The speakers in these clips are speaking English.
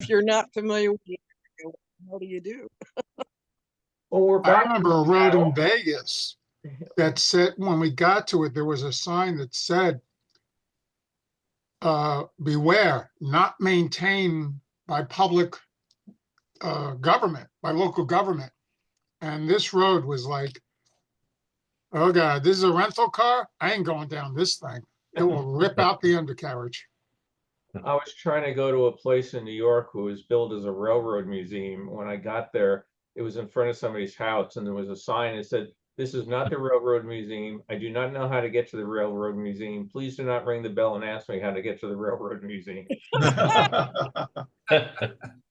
if you're not familiar with the area, what do you do? Well, we're I back remember in a road Seattle. in Vegas that said, when we got to it, there was a sign that said, beware, not maintained by public government, by local government. And this road was like, oh God, this is a rental car? I ain't going down this thing. It will rip out the undercarriage. I was trying to go to a place in New York who was built as a railroad museum. When I got there, it was in front of somebody's house, and there was a sign that said, "This is not the railroad museum. I do not know how to get to the railroad museum. Please do not ring the bell and ask me how to get to the railroad museum."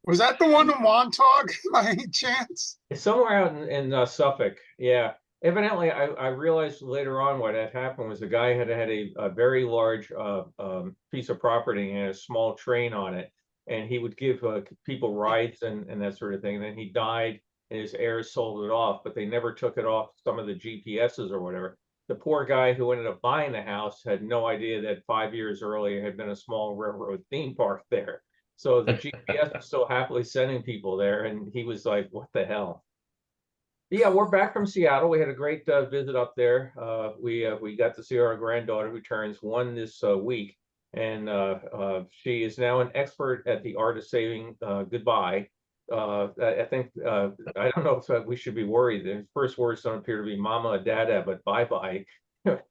Was that the one in Montauk by any chance? It's somewhere out in Suffolk. Yeah. Evidently, I realized later on what had happened was the guy had a very large piece of property and a small train on it, and he would give people rides and that sort of thing. And then he died, and his heirs sold it off, but they never took it off some of the GPSs or whatever. The poor guy who ended up buying the house had no idea that 5 years earlier had been a small railroad theme park there. So the GPS was still happily sending people there, and he was like, "What the hell?" Yeah, we're back from Seattle. We had a great visit up there. We got to see our granddaughter who turns 1 this week, and she is now an expert at the art of saying goodbye. I think I don't know if we should be worried. The first words don't appear to be "mama," "dada," but "bye bye." But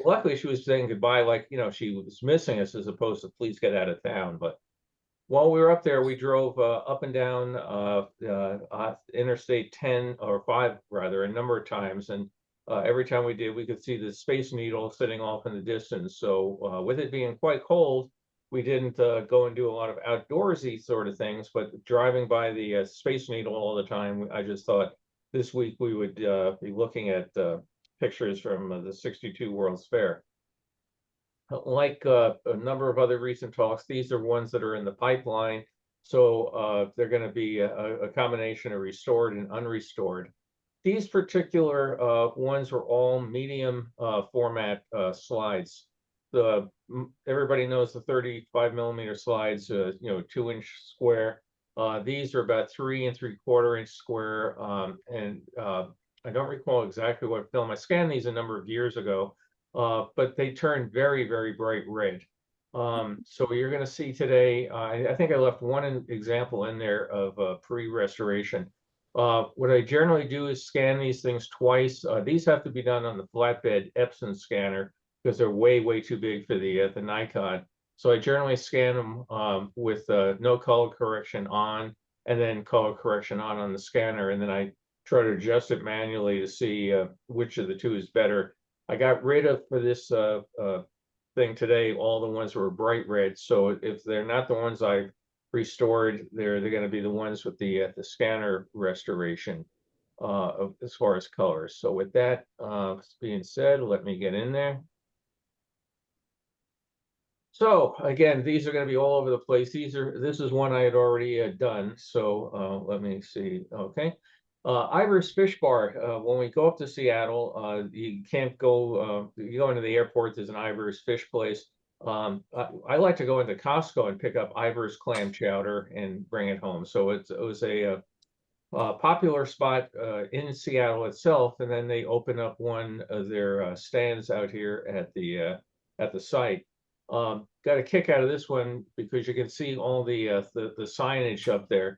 luckily she was saying goodbye like she was missing us as opposed to "please get out of town." But while we were up there, we drove up and down Interstate 10 or 5 rather, a number of times, and every time we did, we could see the Space Needle sitting off in the distance. So with it being quite cold, we didn't go and do a lot of outdoorsy sort of things, but driving by the Space Needle all the time, I just thought this week we would be looking at pictures from the 62 World's Fair. Like a number of other recent talks, these are ones that are in the pipeline. So they're going to be a combination of restored and unrestored. These particular ones were all medium format slides. Everybody knows the 35mm slides, 2-inch square. These are about 3 3/4-inch square. And I don't recall exactly what film. I scanned these a number of years ago. But they turn very, very bright red. So you're going to see today, I think I left one example in there of pre-restoration. What I generally do is scan these things twice. These have to be done on the flatbed Epson scanner because they're way, way too big for the Nikon. So I generally scan them with no color correction on, and then color correction on the scanner, and then I try to adjust it manually to see which of the two is better. I got rid of, for this thing today, all the ones that were bright red. So if they're not the ones I restored, they're going to be the ones with the scanner restoration as far as colors. So with that being said, let me get in there. So again, these are going to be all over the place. This is one I had already done. So let me see. Okay. Ivar's Fish Bar. When we go up to Seattle, you can't go. You go into the airport. There's an Ivar's Fish place. I like to go into Costco and pick up Ivar's clam chowder and bring it home. So it was a popular spot in Seattle itself, and then they open up one of their stands out here at the site. Got a kick out of this one because you can see all the signage up there.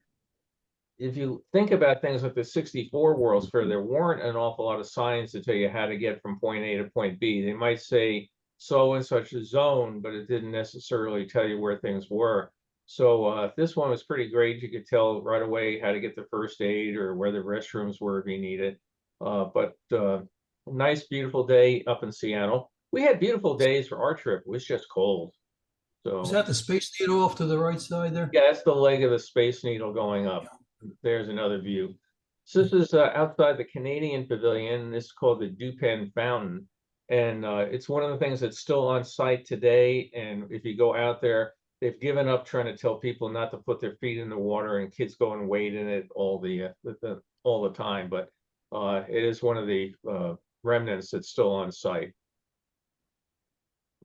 If you think about things like the 64 World's Fair, there weren't an awful lot of signs to tell you how to get from point A to point B. They might say so and such a zone, but it didn't necessarily tell you where things were. So this one was pretty great. You could tell right away how to get the first aid or where the restrooms were if you need it. But nice, beautiful day up in Seattle. We had beautiful days for our trip. It was just cold. So Is that the Space Needle off to the right side there? yeah, that's the leg of the Space Needle going up. There's another view. So this is outside the Canadian Pavilion. This is called the Dupen Fountain. And it's one of the things that's still on site today. And if you go out there, they've given up trying to tell people not to put their feet in the water, and kids go and wade in it all the time. But it is one of the remnants that's still on site.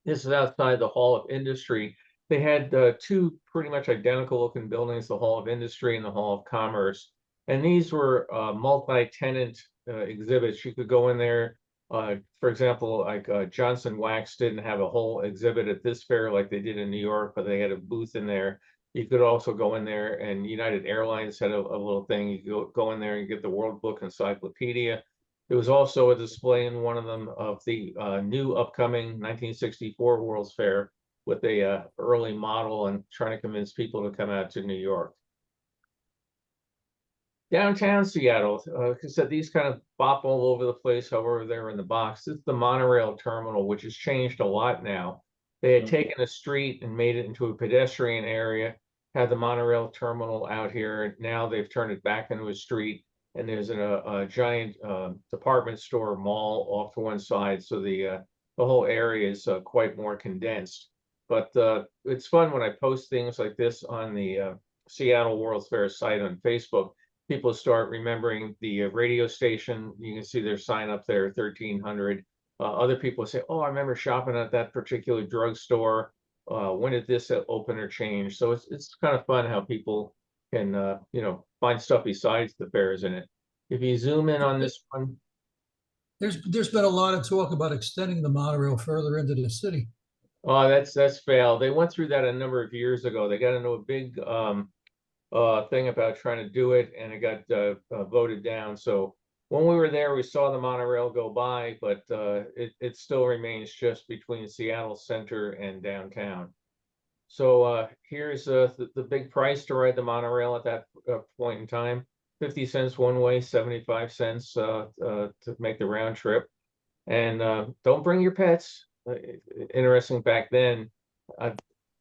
This is outside the Hall of Industry. they had two pretty much identical looking buildings, the Hall of Industry and the Hall of Commerce. And these were multi-tenant exhibits. You could go in there. For example, like Johnson Wax didn't have a whole exhibit at this fair like they did in New York, but they had a booth in there. You could also go in there, and United Airlines had a little thing. You could go in there and get the World Book Encyclopedia. There was also a display in one of them of the new upcoming 1964 World's Fair with a early model and trying to convince people to come out to New York. Downtown Seattle, like I said, these kind of bop all over the place, however they're in the box. This is the monorail terminal, which has changed a lot now. They had taken a street and made it into a pedestrian area, had the monorail terminal out here. Now they've turned it back into a street, and there's a giant department store mall off to one side. So the whole area is quite more condensed. But it's fun when I post things like this on the Seattle World's Fair site on Facebook. People start remembering the radio station. You can see their sign up there, 1300. Other people say, oh, I remember shopping at that particular drugstore. When did this open or change? So it's kind of fun how people can, you know, find stuff besides the fairs in it. If you zoom in on this one. There's been a lot of talk about extending the monorail further into the city. Oh, that's failed. They went through that a number of years ago. They got into a big thing about trying to do it, and it got voted down. So when we were there, we saw the monorail go by, but it still remains just between Seattle Center and downtown. So here's the big price to ride the monorail at that point in time. 50 cents one way, 75 cents to make the round trip. And don't bring your pets. Interesting back then. I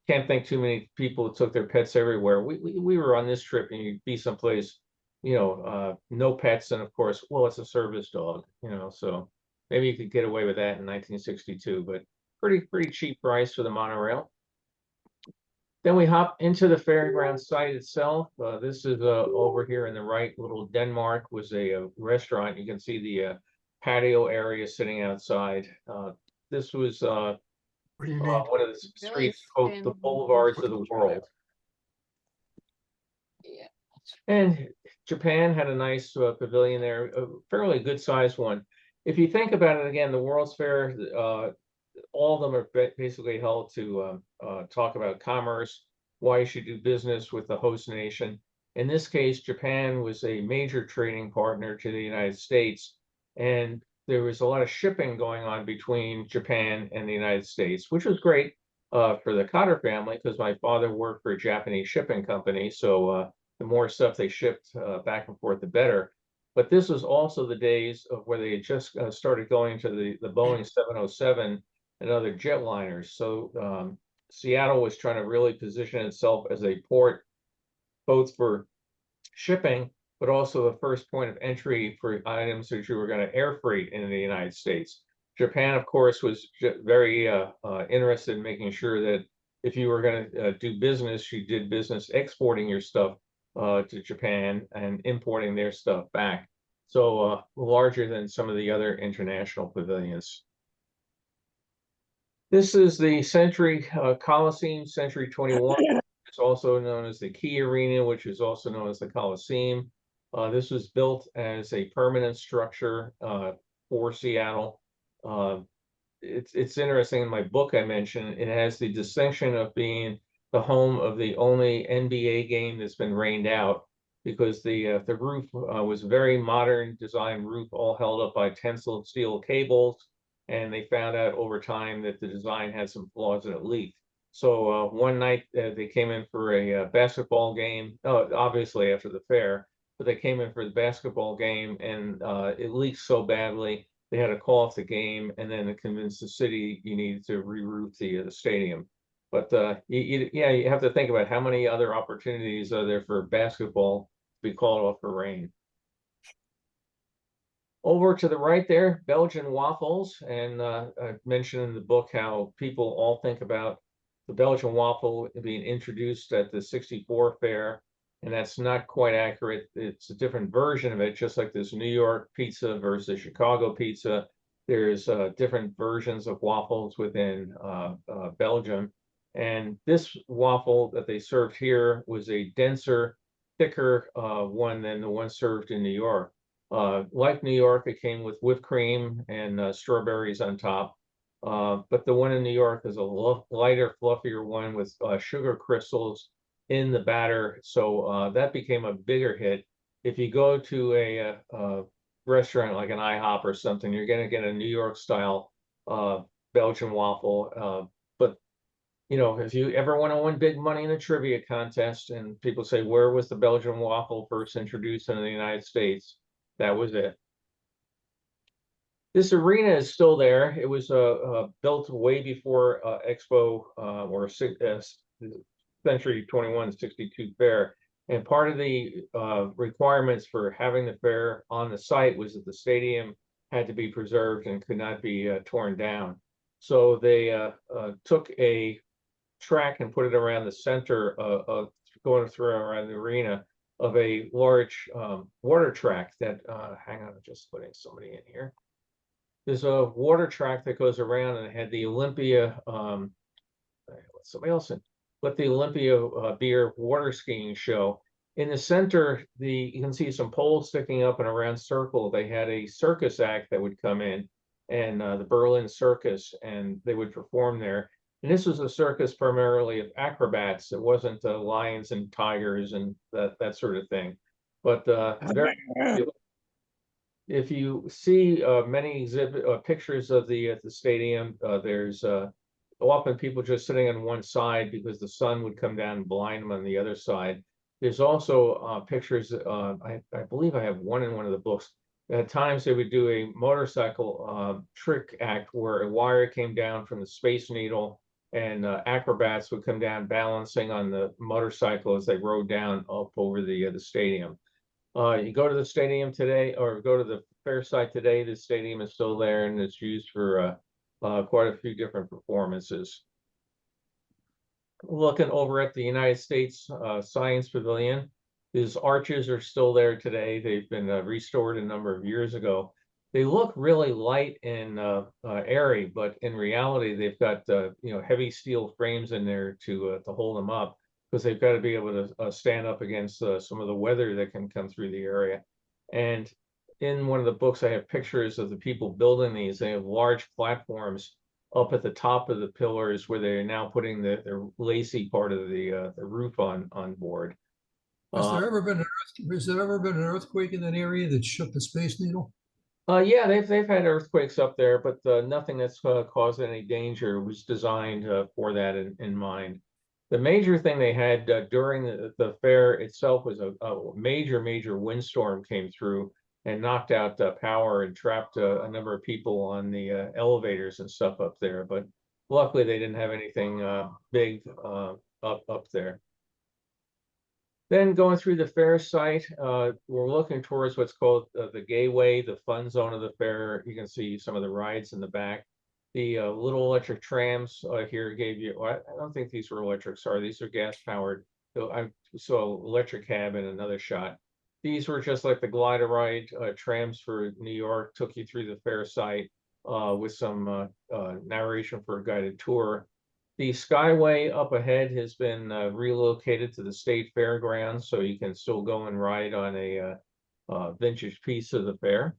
can't think too many people took their pets everywhere. We were on this trip, and you'd be someplace, you know, no pets, and of course, well, it's a service dog, you know, so maybe you could get away with that in 1962, but pretty cheap price for the monorail. Then we hop into the fairground site itself. This is over here in the right, little Denmark was a restaurant. You can see the patio area sitting outside. This was What do you need? one of the streets called the boulevards of the world. Yeah. And Japan had a nice pavilion there, a fairly good sized one. If you think about it again, the World's Fair, all of them are basically held to talk about commerce, why you should do business with the host nation. In this case, Japan was a major trading partner to the United States, and there was a lot of shipping going on between Japan and the United States, which was great for the Cotter family, because my father worked for a Japanese shipping company. So the more stuff they shipped back and forth, the better. But this was also the days of where they had just started going to the Boeing 707 and other jetliners. So Seattle was trying to really position itself as a port, both for shipping, but also the first point of entry for items that you were going to air freight in the United States. Japan, of course, was very interested in making sure that if you were going to do business, you did business exporting your stuff to Japan and importing their stuff back. So larger than some of the other international pavilions. This is the Century Coliseum, Century 21. It's also known as the Key Arena, which is also known as the Coliseum. This was built as a permanent structure for Seattle. It's interesting, in my book I mentioned, it has the distinction of being the home of the only NBA game that's been rained out, because the roof was a very modern design roof, all held up by tensile steel cables, and they found out over time that the design had some flaws and it leaked. So one night they came in for a basketball game, obviously after the fair, but they came in for the basketball game, and it leaked so badly they had to call off the game, and then to convince the city you needed to re-roof the stadium. But yeah, you have to think about how many other opportunities are there for basketball to be called off for rain. Over to the right there, Belgian waffles, and I mentioned in the book how people all think about the Belgian waffle being introduced at the '64 fair, and that's not quite accurate. It's a different version of it, just like this New York pizza versus Chicago pizza. There's different versions of waffles within Belgium, And this waffle that they served here was a denser, thicker one than the one served in New York. Like New York, it came with whipped cream and strawberries on top. But the one in New York is a lighter, fluffier one with sugar crystals in the batter. So that became a bigger hit. If you go to a restaurant like an IHOP or something, you're going to get a New York style Belgian waffle. But you know, if you ever want to win big money in a trivia contest and people say, where was the Belgian waffle first introduced in the United States? That was it. This arena is still there. It was built way before Expo or Century 21 62 Fair. And part of the requirements for having the fair on the site was that the stadium had to be preserved and could not be torn down. So they took a track and put it around the center of going through around the arena of a large water track that, hang on, I'm just putting somebody in here. There's a water track that goes around and it had the Olympia, let somebody else in, let the Olympia beer water skiing show. In the center, you can see some poles sticking up in a round circle. They had a circus act that would come in, and the Berlin Circus, and they would perform there. And this was a circus primarily of acrobats. It wasn't lions and tigers and that sort of thing. But very, if you see many exhibit pictures of the stadium, there's often people just sitting on one side because the sun would come down and blind them on the other side. There's also pictures, I believe I have one in one of the books. At times they would do a motorcycle trick act where a wire came down from the Space Needle and acrobats would come down balancing on the motorcycle as they rode down up over the stadium. You go to the stadium today, or go to the fair site today, the stadium is still there and it's used for quite a few different performances. Looking over at the United States Science Pavilion, these arches are still there today. They've been restored a number of years ago. They look really light and airy, but in reality, they've got you know, heavy steel frames in there to hold them up, because they've got to be able to stand up against some of the weather that can come through the area. And in one of the books, I have pictures of the people building these. They have large platforms up at the top of the pillars where they're now putting the lacy part of the roof on board. Has there ever been an earthquake in that area that shook the Space Needle? Yeah, they've had earthquakes up there, but nothing that's caused any danger. Was designed for that in mind. The major thing they had during the fair itself was a major windstorm came through and knocked out power and trapped a number of people on the elevators and stuff up there. But luckily, they didn't have anything big up there. Then going through the fair site, we're looking towards what's called the Gateway, the fun zone of the fair. You can see some of the rides in the back. The little electric trams here gave you, I don't think these were electric, sorry, these are gas powered. So I saw electric cab in another shot. These were just like the glider ride trams for New York, took you through the fair site with some narration for a guided tour. The Skyway up ahead has been relocated to the State Fairgrounds, so you can still go and ride on a vintage piece of the fair.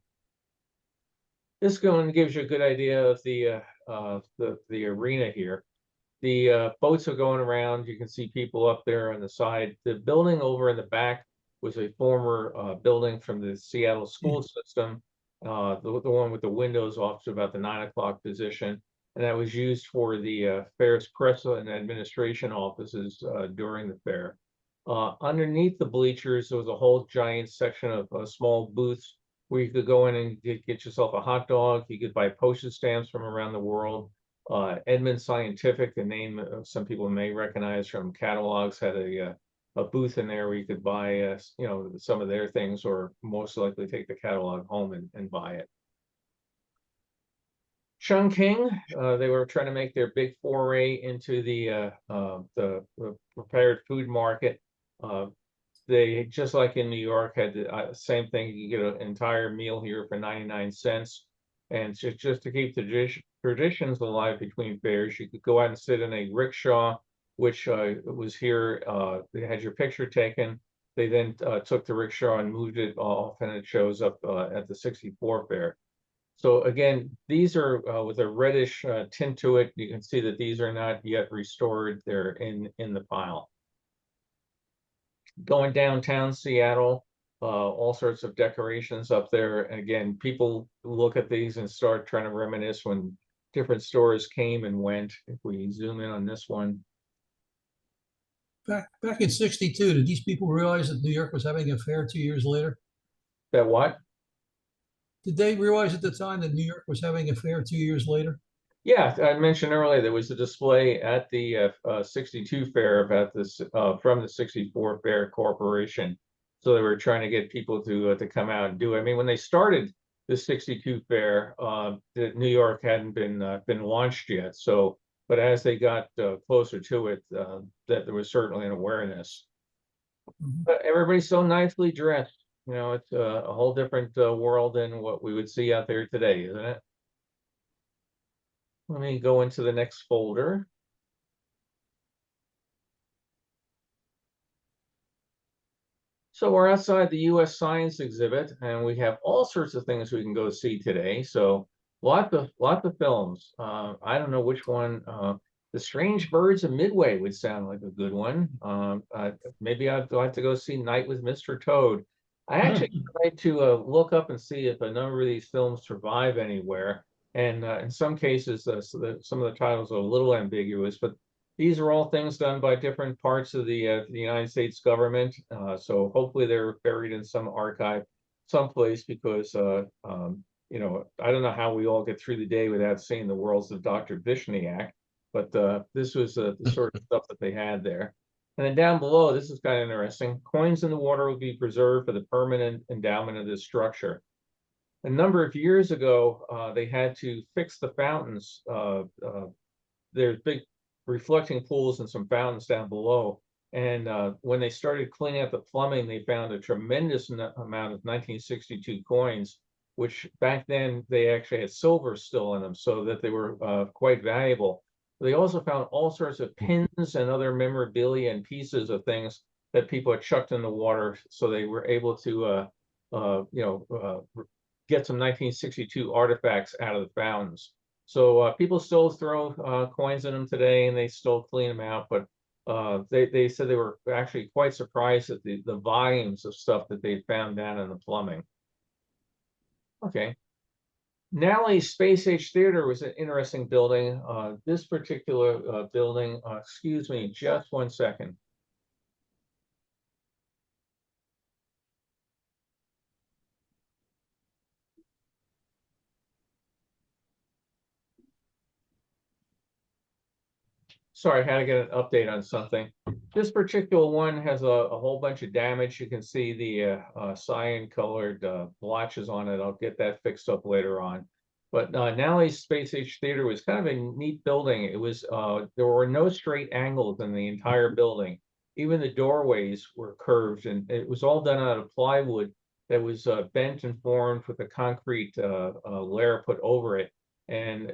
This going gives you a good idea of the arena here. The boats are going around. You can see people up there on the side. The building over in the back was a former building from the Seattle school system, the one with the windows off to about the 9 o'clock position. And that was used for the fair's press and administration offices during the fair. Underneath the bleachers, there was a whole giant section of small booths where you could go in and get yourself a hot dog. You could buy postage stamps from around the world. Edmund Scientific, a name some people may recognize from catalogs, had a booth in there where you could buy you know, some of their things, or most likely take the catalog home and buy it. Chungking, they were trying to make their big foray into the prepared food market. They, just like in New York, had the same thing. You get an entire meal here for 99 cents. And just to keep the traditions alive between fairs, you could go out and sit in a rickshaw which was here. They had your picture taken. They then took the rickshaw and moved it off, and it shows up at the 64 fair. So again, these are with a reddish tint to it. You can see that these are not yet restored. They're in the pile. Going downtown Seattle, all sorts of decorations up there. And again, people look at these and start trying to reminisce when different stores came and went. If we zoom in on this one. Back in '62, did these people realize that New York was having a fair 2 years later? That what? Did they realize at the time that New York was having a fair 2 years later? Yeah, I mentioned earlier there was a display at the 62 fair about this from the 64 Fair Corporation. So they were trying to get people to come out and do it. I mean, when they started the 62 fair, New York hadn't been launched yet. So, but as they got closer to it, that there was certainly an awareness. Mhm. But everybody's so nicely dressed. You know, it's a whole different world than what we would see out there today, isn't it? Let me go into the next folder. So we're outside the U.S. Science exhibit, and we have all sorts of things we can go see today. So lots of films. I don't know which one. The Strange Birds of Midway would sound like a good one. Maybe I'd like to go see Night with Mr. Toad. I actually tried to look up and see if a number of these films survive anywhere. And in some cases, some of the titles are a little ambiguous, but these are all things done by different parts of the United States government. So hopefully they're buried in some archive someplace, because you know, I don't know how we all get through the day without seeing the worlds of Dr. Vishniak, but this was the sort of stuff that they had there. And then down below, this is kind of interesting. Coins in the water will be preserved for the permanent endowment of this structure. A number of years ago, they had to fix the fountains. There's big reflecting pools and some fountains down below. And when they started cleaning up the plumbing, they found a tremendous amount of 1962 coins, which back then they actually had silver still in them, so that they were quite valuable. They also found all sorts of pins and other memorabilia and pieces of things that people had chucked in the water, so they were able to get some 1962 artifacts out of the fountains. So people still throw coins in them today, and they still clean them out. But they said they were actually quite surprised at the volumes of stuff that they found down in the plumbing. Okay. Nally Space Age Theater was an interesting building. This particular building, excuse me, just one second. Sorry, I had to get an update on something. This particular one has a whole bunch of damage. You can see the cyan colored blotches on it. I'll get that fixed up later on. But Nally's Space Age Theater was kind of a neat building. It was there were no straight angles in the entire building. Even the doorways were curved, and it was all done out of plywood that was bent and formed with a concrete layer put over it. And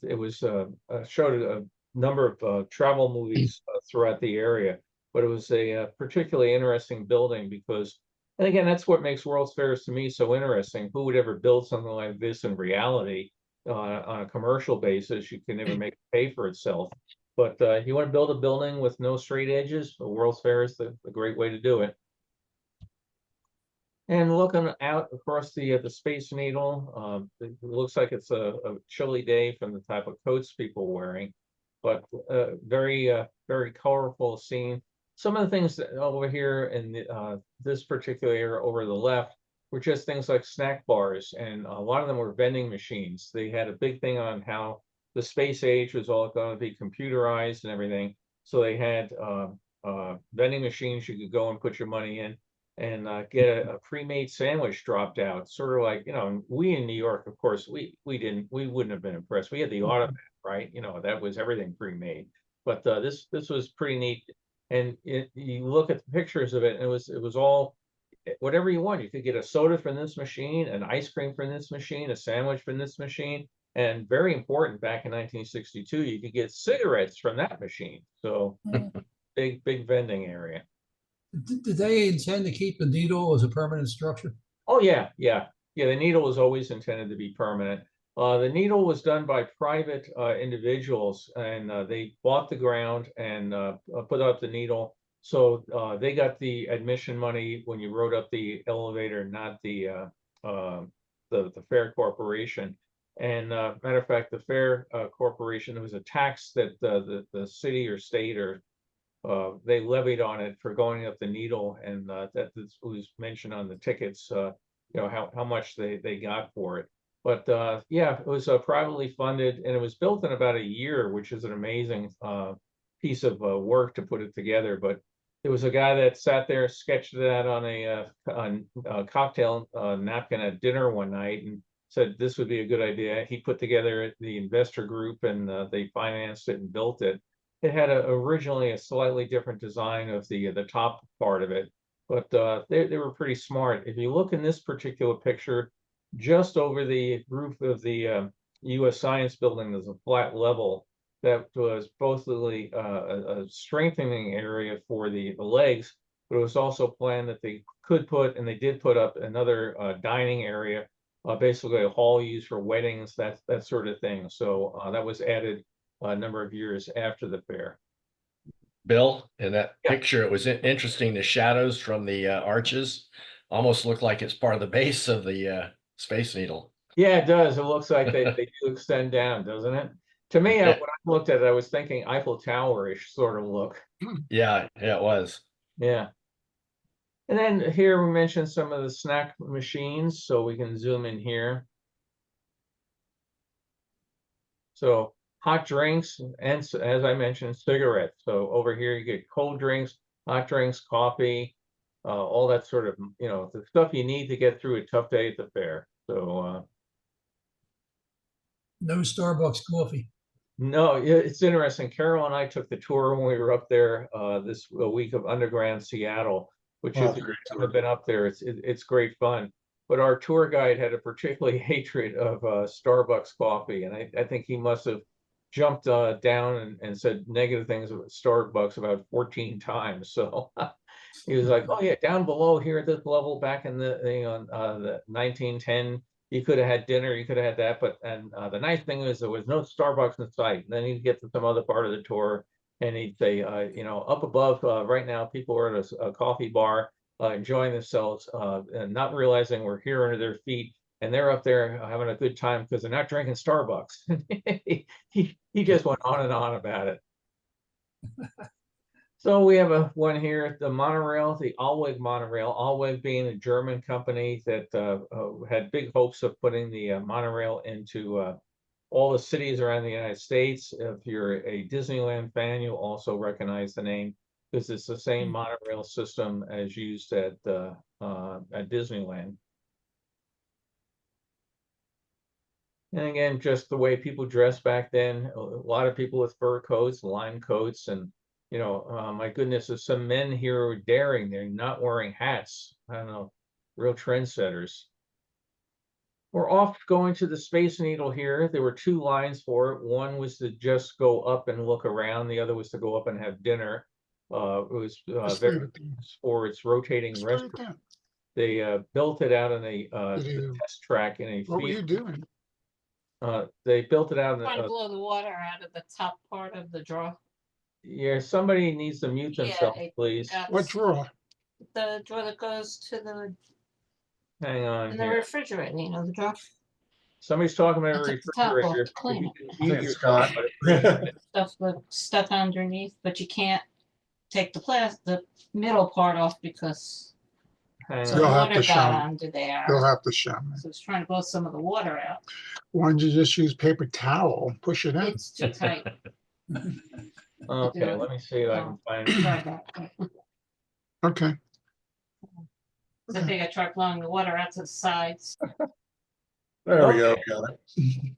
it was showed a number of travel movies throughout the area, but it was a particularly interesting building because, and again, that's what makes World's Fairs to me so interesting. Who would ever build something like this in reality on a commercial basis? You can never make it pay for itself. But you want to build a building with no straight edges, the World's Fair is the great way to do it. And looking out across the Space Needle, it looks like it's a chilly day from the type of coats people are wearing, but very colorful scene. Some of the things that over here in this particular area over the left were just things like snack bars, and a lot of them were vending machines. They had a big thing on how the space age was all going to be computerized and everything. So they had vending machines you could go and put your money in and get a pre-made sandwich dropped out, sort of like, you know, we in New York, of course, we wouldn't have been impressed. We had the automat, right? You know, that was everything pre-made. But this was pretty neat. And you look at the pictures of it, and it was all whatever you want. You could get a soda from this machine, an ice cream from this machine, a sandwich from this machine, And very important, back in 1962, you could get cigarettes from that machine. So big vending area. Did they intend to keep the needle as a permanent structure? Oh, yeah. The needle was always intended to be permanent. The needle was done by private individuals, and they bought the ground and put up the needle. So they got the admission money when you rode up the elevator, not the Fair Corporation. And matter of fact, the Fair Corporation, there was a tax that the city or state or they levied on it for going up the needle, and that was mentioned on the tickets. How much they got for it. But yeah, it was privately funded, and it was built in about a year, which is an amazing piece of work to put it together. But there was a guy that sat there, sketched it out on a cocktail napkin at dinner one night, and said this would be a good idea. He put together the investor group, and they financed it and built it. It had originally a slightly different design of the top part of it, but they were pretty smart. If you look in this particular picture, just over the roof of the U.S. Science Building, there's a flat level that was both a strengthening area for the legs, but it was also planned that they could put, and they did put up another dining area, basically a hall used for weddings, that sort of thing. So that was added a number of years after the fair. Bill, in that Yeah. picture, it was interesting. The shadows from the arches almost look like it's part of the base of the Space Needle. Yeah, it does. It looks like they do extend down, doesn't it? To me, Yeah. when I looked at it, I was thinking Eiffel Tower-ish sort of look. Yeah, it was. Yeah. And then here we mentioned some of the snack machines, so we can zoom in here. So hot drinks, and as I mentioned, cigarettes. So over here you get cold drinks, hot drinks, coffee, all that sort of, the stuff you need to get through a tough day at the fair. So No Starbucks coffee. no, it's interesting. Carol and I took the tour when we were up there this week of Underground Seattle, which Wow, if great you've tour. never been up there, it's great fun. But our tour guide had a particularly hatred of Starbucks coffee, and I think he must have jumped down and said negative things about Starbucks about 14 times. So he was like, "Oh yeah, down below here at this level, back in the 1910, you could have had dinner, you could have had that, but the nice thing is there was no Starbucks in sight." And then he'd get to some other part of the tour, and he'd say, up above right now, people are at a coffee bar enjoying themselves, and not realizing we're here under their feet, and they're up there having a good time because they're not drinking Starbucks. he just went on and on about it. So we have one here, the monorail, the Alweg monorail, Alweg being a German company that had big hopes of putting the monorail into all the cities around the United States. If you're a Disneyland fan, you'll also recognize the name because it's the same monorail system as used at Disneyland. And again, just the way people dressed back then, a lot of people with fur coats, line coats, and my goodness, there's some men here who are daring. They're not wearing hats. I don't know, real trendsetters. We're off going to the Space Needle here. There were two lines for it. One was to just go up and look around. The other was to go up and have dinner. It was Just very leave it there. for its rotating Just leave it restaurant. there. They built it out on a Did you- test track in a What were you field. doing? They built it out in Trying to a, blow the water out of the top part of the drawer. yeah, somebody needs to mute Yeah, themselves, it please. got What drawer? the drawer that goes to the Hang on in the here. refrigerator, the drawer. Somebody's talking about a I took the top off refrigerator. to clean If you it. can mute it's yourself, Scott. I'd appreciate it. Stuff that's stuck underneath, but you can't take the middle part off because Hang some You'll on. have water to got show me. under there. You'll have to show me. So it's trying to blow some of the water out. Why don't you just use paper towel, and push it in? It's too tight. Okay, let me see if I can find it. Try that. Okay. I think I tried blowing the water out to the sides. There we go. Okay. Got it.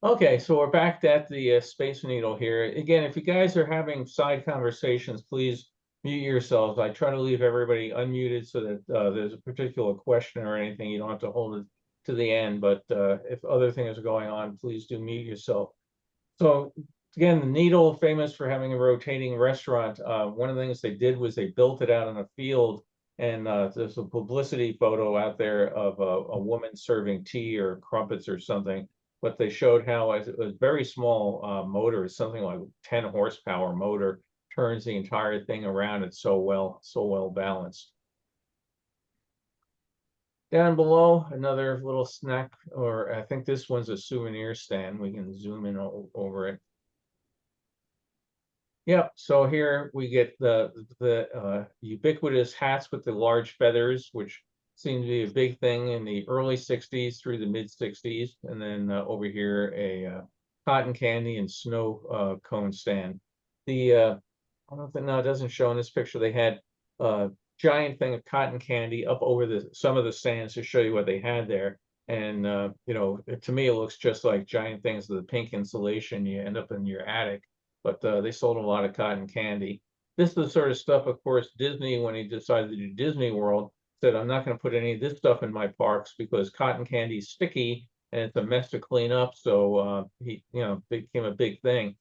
Okay, so we're back at the Space Needle here. Again, if you guys are having side conversations, please mute yourselves. I try to leave everybody unmuted so that there's a particular question or anything. You don't have to hold to the end, but if other things are going on, please do mute yourself. So again, the Needle, famous for having a rotating restaurant. One of the things they did was they built it out in a field, and there's a publicity photo out there of a woman serving tea or crumpets or something. But they showed how it was very small motor, something like 10 horsepower motor, turns the entire thing around. It's so well balanced. Down below, another little snack, or I think this one's a souvenir stand. We can zoom in over it. Yep, so here we get the ubiquitous hats with the large feathers, which seemed to be a big thing in the early 60s through the mid 60s. And then over here, a cotton candy and snow cone stand. I don't know if it, no, it doesn't show in this picture. They had giant thing of cotton candy up over some of the stands to show you what they had there. And you know, to me, it looks just like giant things with the pink insulation you end up in your attic. But they sold a lot of cotton candy. This is the sort of stuff, of course, Disney, when he decided to do Disney World, said, I'm not going to put any of this stuff in my parks because cotton candy is sticky and it's a mess to clean up. So he, you know, became a big thing.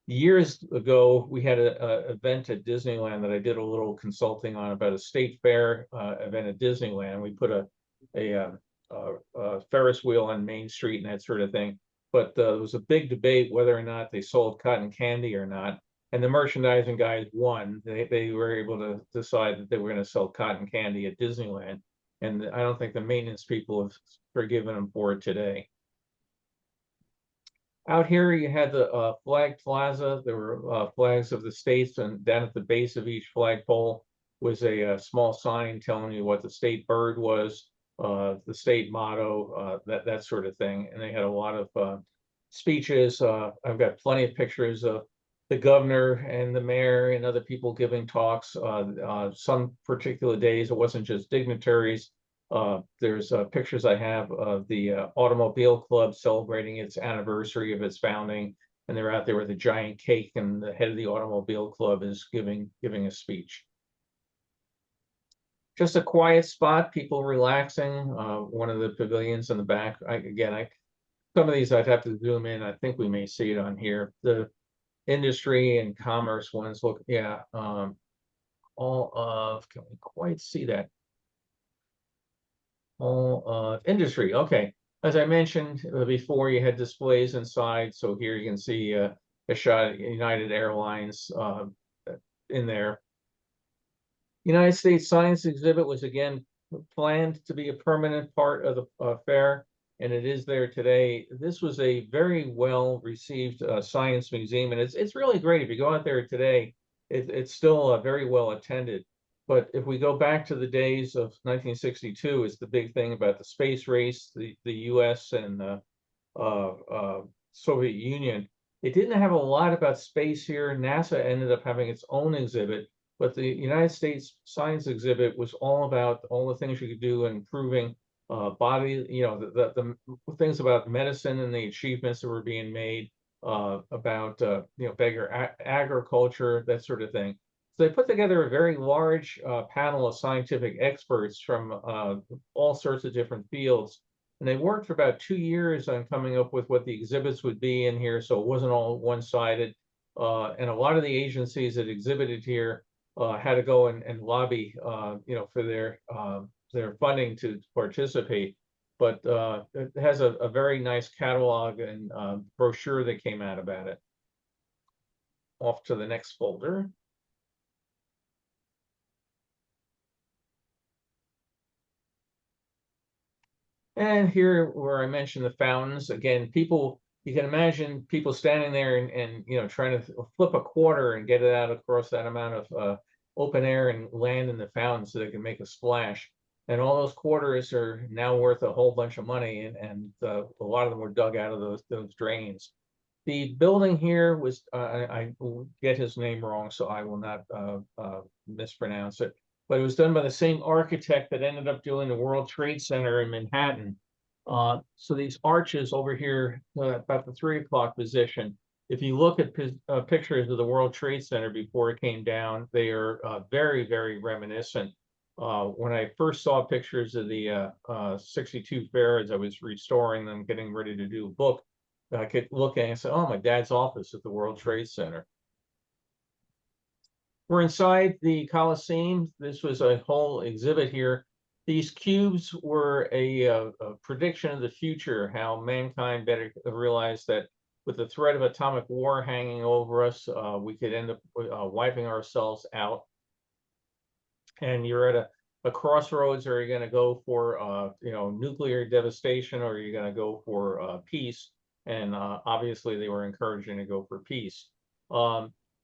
Years ago, we had an event at Disneyland that I did a little consulting on about a state fair event at Disneyland. We put a Ferris wheel on Main Street and that sort of thing. But there was a big debate whether or not they sold cotton candy or not. And the merchandising guys won. They were able to decide that they were going to sell cotton candy at Disneyland. And I don't think the maintenance people have forgiven them for it today. Out here, you had the flag plaza. There were flags of the states, and down at the base of each flagpole was a small sign telling you what the state bird was, the state motto, that sort of thing. And they had a lot of speeches. I've got plenty of pictures of the governor and the mayor and other people giving talks. Some particular days, it wasn't just dignitaries. There's pictures I have of the Automobile Club celebrating its anniversary of its founding, and they're out there with a giant cake, and the head of the Automobile Club is giving a speech. Just a quiet spot, people relaxing. One of the pavilions in the back. Some of these I'd have to zoom in. I think we may see it on here. The industry and commerce ones look, yeah. All of, can we quite see that? All of industry. Okay, as I mentioned before, you had displays inside. So here you can see a shot at United Airlines in there. United States Science Exhibit was again planned to be a permanent part of the fair, and it is there today. This was a very well received science museum, and it's really great. If you go out there today, it's still very well attended. But if we go back to the days of 1962, it's the big thing about the space race, the U.S. and the Soviet Union. It didn't have a lot about space here. NASA ended up having its own exhibit, but the United States Science Exhibit was all about all the things you could do in improving body, you know, the things about medicine and the achievements that were being made, about you know, bigger agriculture, that sort of thing. So they put together a very large panel of scientific experts from all sorts of different fields. And they worked for about 2 years on coming up with what the exhibits would be in here, so it wasn't all one-sided. And a lot of the agencies that exhibited here had to go and lobby, you know, for their funding to participate. But it has a very nice catalog and brochure that came out about it. Off to the next folder. And here where I mentioned the fountains, again, people, you can imagine people standing there and you know, trying to flip a quarter and get it out across that amount of open air and land in the fountain so they can make a splash. And all those quarters are now worth a whole bunch of money, and a lot of them were dug out of those drains. The building here was, I will get his name wrong, so I will not mispronounce it. But it was done by the same architect that ended up doing the World Trade Center in Manhattan. So these arches over here, about the 3 o'clock position, if you look at pictures of the World Trade Center before it came down, they are very, very reminiscent. When I first saw pictures of the 62 fair, as I was restoring them, getting ready to do a book, I could look at it and say, oh, my dad's office at the World Trade Center. We're inside the Coliseum. This was a whole exhibit here. These cubes were a prediction of the future, how mankind better realized that with the threat of atomic war hanging over us, we could end up wiping ourselves out. And you're at a crossroads. Are you going to go for nuclear devastation, or are you going to go for peace? And obviously they were encouraging to go for peace.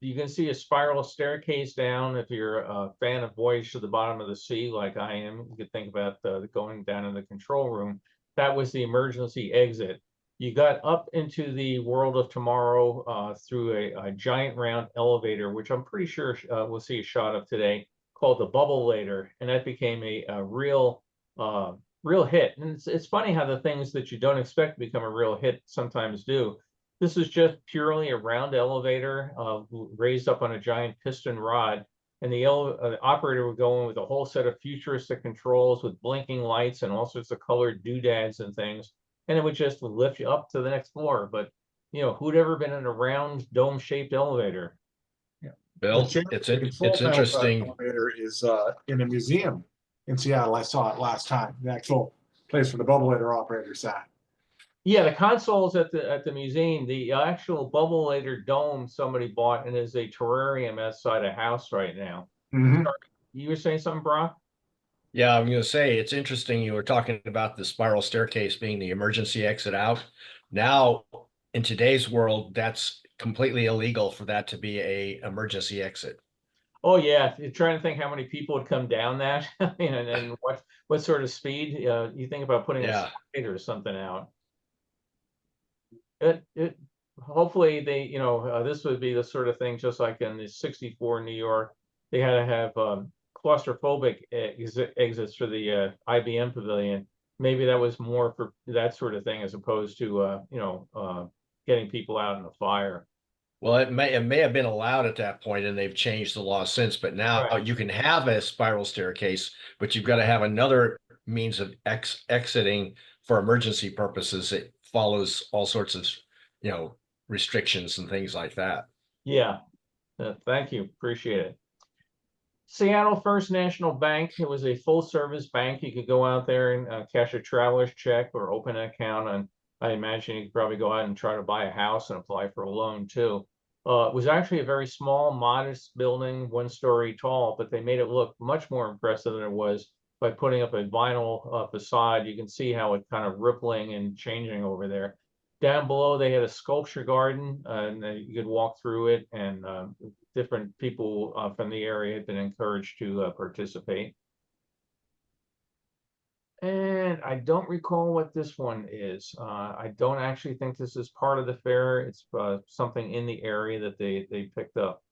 You can see a spiral staircase down. If you're a fan of Voyage to the Bottom of the Sea, like I am, you could think about going down in the control room. That was the emergency exit. You got up into the world of tomorrow through a giant round elevator, which I'm pretty sure we'll see a shot of today, called the Bubble-lator, and that became a real hit. And it's funny how the things that you don't expect to become a real hit sometimes do. This is just purely a round elevator raised up on a giant piston rod, and the operator would go in with a whole set of futuristic controls with blinking lights and all sorts of colored doodads and things, and it would just lift you up to the next floor. But who'd ever been in a round dome-shaped elevator? Bill, The it's control panel for that interesting. elevator is in a museum in Seattle. I saw it last time. The actual place where the Bubble-lator operator sat. Yeah, the consoles at the museum, the actual Bubble-lator dome somebody bought and is a terrarium outside a house right now. Mhm. You were saying something, Brock? Yeah, I'm going to say it's interesting. You were talking about the spiral staircase being the emergency exit out. Now, in today's world, that's completely illegal for that to be a emergency exit. Oh yeah, you're trying to think how many people would come down that, and what sort of speed. You think about putting a Yeah. slide or something out. Hopefully they, this would be the sort of thing, just like in the 64 New York, they had to have claustrophobic exits for the IBM pavilion. Maybe that was more for that sort of thing as opposed to getting people out in the fire. Well, it may have been allowed at that point, and they've changed the law since. But now Right. you can have a spiral staircase, but you've got to have another means of exiting for emergency purposes. It follows all sorts of, restrictions and things like that. Yeah. Thank you. Appreciate it. Seattle First National Bank. It was a full service bank. You could go out there and cash a traveler's check or open an account. And I imagine you could probably go out and try to buy a house and apply for a loan too. It was actually a very small, modest building, 1 story tall, but they made it look much more impressive than it was by putting up a vinyl facade. You can see how it's kind of rippling and changing over there. Down below, they had a sculpture garden, and you could walk through it, and different people from the area had been encouraged to participate. And I don't recall what this one is. I don't actually think this is part of the fair. It's something in the area that they picked up.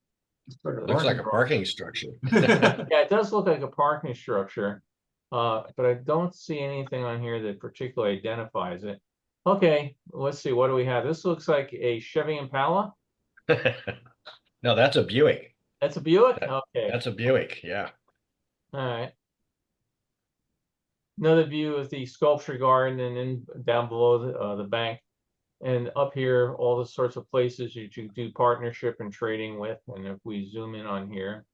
Looks like a parking structure. Yeah, it does look like a parking structure, but I don't see anything on here that particularly identifies it. Okay, let's see. What do we have? This looks like a Chevy Impala. No, that's a Buick. That's a Buick? Okay. That's a Buick. Yeah. All right. Another view of the sculpture garden, and then down below the bank. And up here, all the sorts of places you do partnership and trading with. And if we zoom in on here,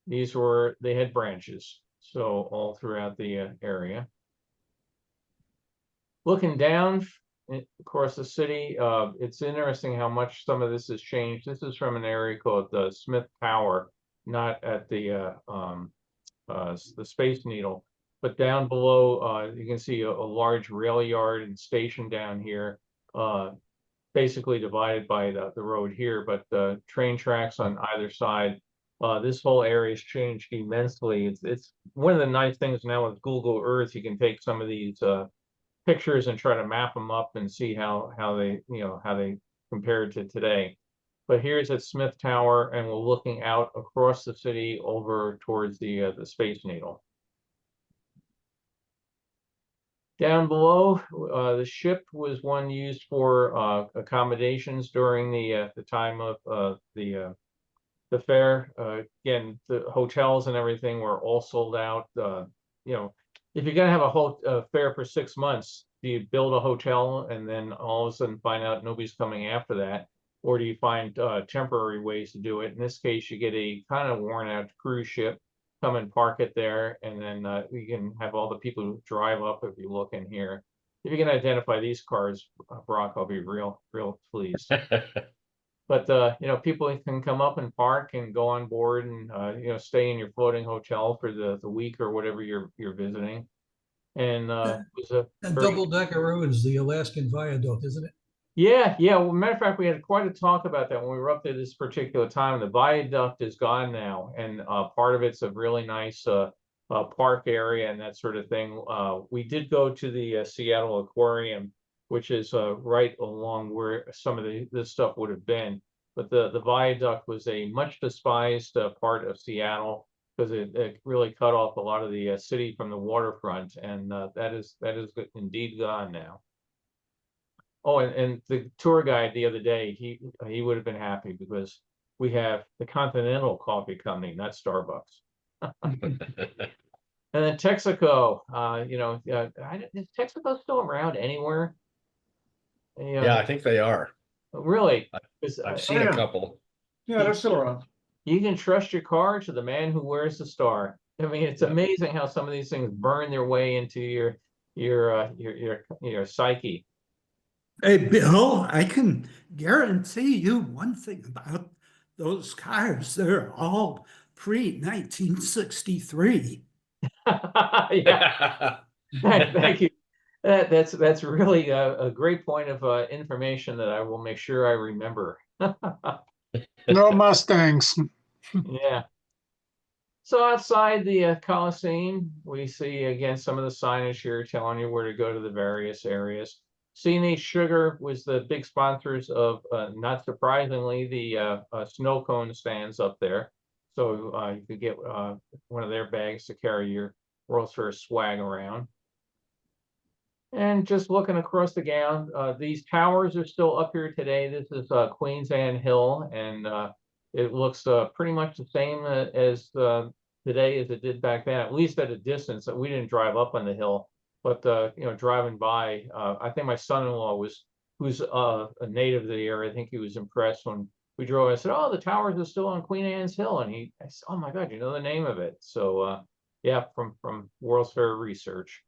they had branches. So all throughout the area. Looking down across the city, it's interesting how much some of this has changed. This is from an area called Smith Tower, not at the Space Needle, but down below you can see a large rail yard and station down here, basically divided by the road here, but train tracks on either side. This whole area has changed immensely. It's one of the nice things now with Google Earth. You can take some of these pictures and try to map them up and see how they compare to today. But here's at Smith Tower, and we're looking out across the city over towards the Space Needle. Down below, the ship was one used for accommodations during the time of the the fair. Again, the hotels and everything were all sold out. If you're gonna have a whole fair for 6 months, do you build a hotel and then all of a sudden find out nobody's coming after that? Or do you find temporary ways to do it? In this case, you get a kind of worn out cruise ship, come and park it there, and then you can have all the people who drive up if you look in here. If you can identify these cars, Brock, I'll be real pleased. But people can come up and park and go on board and stay in your floating hotel for the week or whatever you're visiting. And it was a And very- Double Decker Road is the Alaskan Viaduct, isn't it? Yeah. Well, matter of fact, we had quite a talk about that when we were up there this particular time. The viaduct is gone now, and part of it's a really nice park area and that sort of thing. We did go to the Seattle Aquarium, which is right along where some of this stuff would have been. But the viaduct was a much despised part of Seattle because it really cut off a lot of the city from the waterfront, and that is indeed gone now. Oh, and the tour guide the other day, he would have been happy because we have the Continental Coffee Company, not Starbucks. And then Texaco, is Texaco still around anywhere? Yeah, I think they are. Really? I've seen a yeah. couple. Yeah, they're still around. You can trust your car to the man who wears the star. I mean, it's amazing how some of these things burn their way into your psyche. Hey, Bill, I can guarantee you one thing about those cars. They're all pre-1963. Yeah, thank you. That's really a great point of information that I will make sure I remember. No Mustangs. Yeah. So outside the Coliseum, we see again some of the signage here telling you where to go to the various areas. C&H Sugar was the big sponsors of, not surprisingly, the snow cone stands up there. So you could get one of their bags to carry your World's Fair swag around. And just looking across the gown, these towers are still up here today. This is Queens Anne Hill, and it looks pretty much the same as today as it did back then, at least at a distance. We didn't drive up on the hill, but driving by, I think my son-in-law who's a native of the area. I think he was impressed when we drove. I said, "Oh, the towers are still on Queen Anne's Hill," and I said, "Oh my God, you know the name of it?" So yeah, from World's Fair research.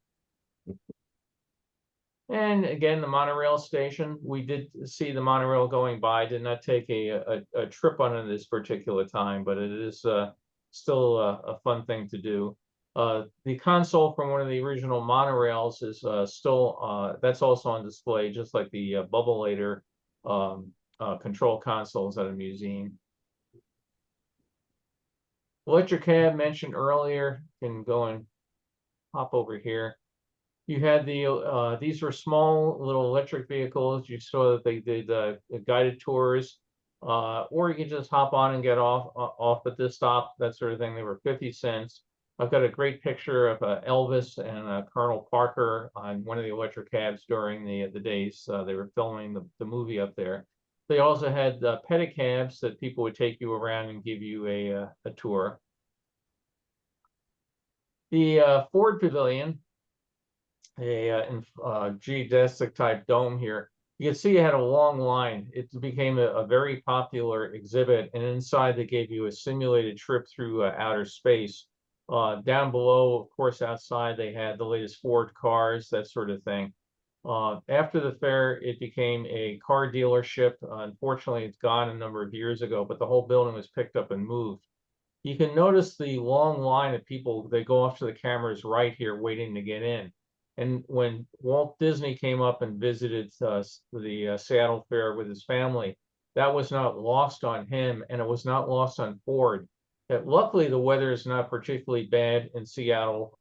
And again, the monorail station, we did see the monorail going by. Did not take a trip on it this particular time, but it is still a fun thing to do. The console from one of the original monorails is still, that's also on display, just like the Bubble-Lator control consoles at a museum. Electric cab mentioned earlier, can go and hop over here. You had these were small little electric vehicles. You saw that they did guided tours, or you could just hop on and get off at this stop, that sort of thing. They were 50 cents. I've got a great picture of Elvis and Colonel Parker on one of the electric cabs during the days they were filming the movie up there. They also had pedicabs that people would take you around and give you a tour. The Ford Pavilion, a geodesic type dome here. You can see it had a long line. It became a very popular exhibit, and inside they gave you a simulated trip through outer space. Down below, of course, outside they had the latest Ford cars, that sort of thing. After the fair, it became a car dealership. Unfortunately, it's gone a number of years ago, but the whole building was picked up and moved. You can notice the long line of people. They go off to the cameras right here waiting to get in. And when Walt Disney came up and visited the Seattle Fair with his family, that was not lost on him, and it was not lost on Ford. That luckily the weather is not particularly bad in Seattle.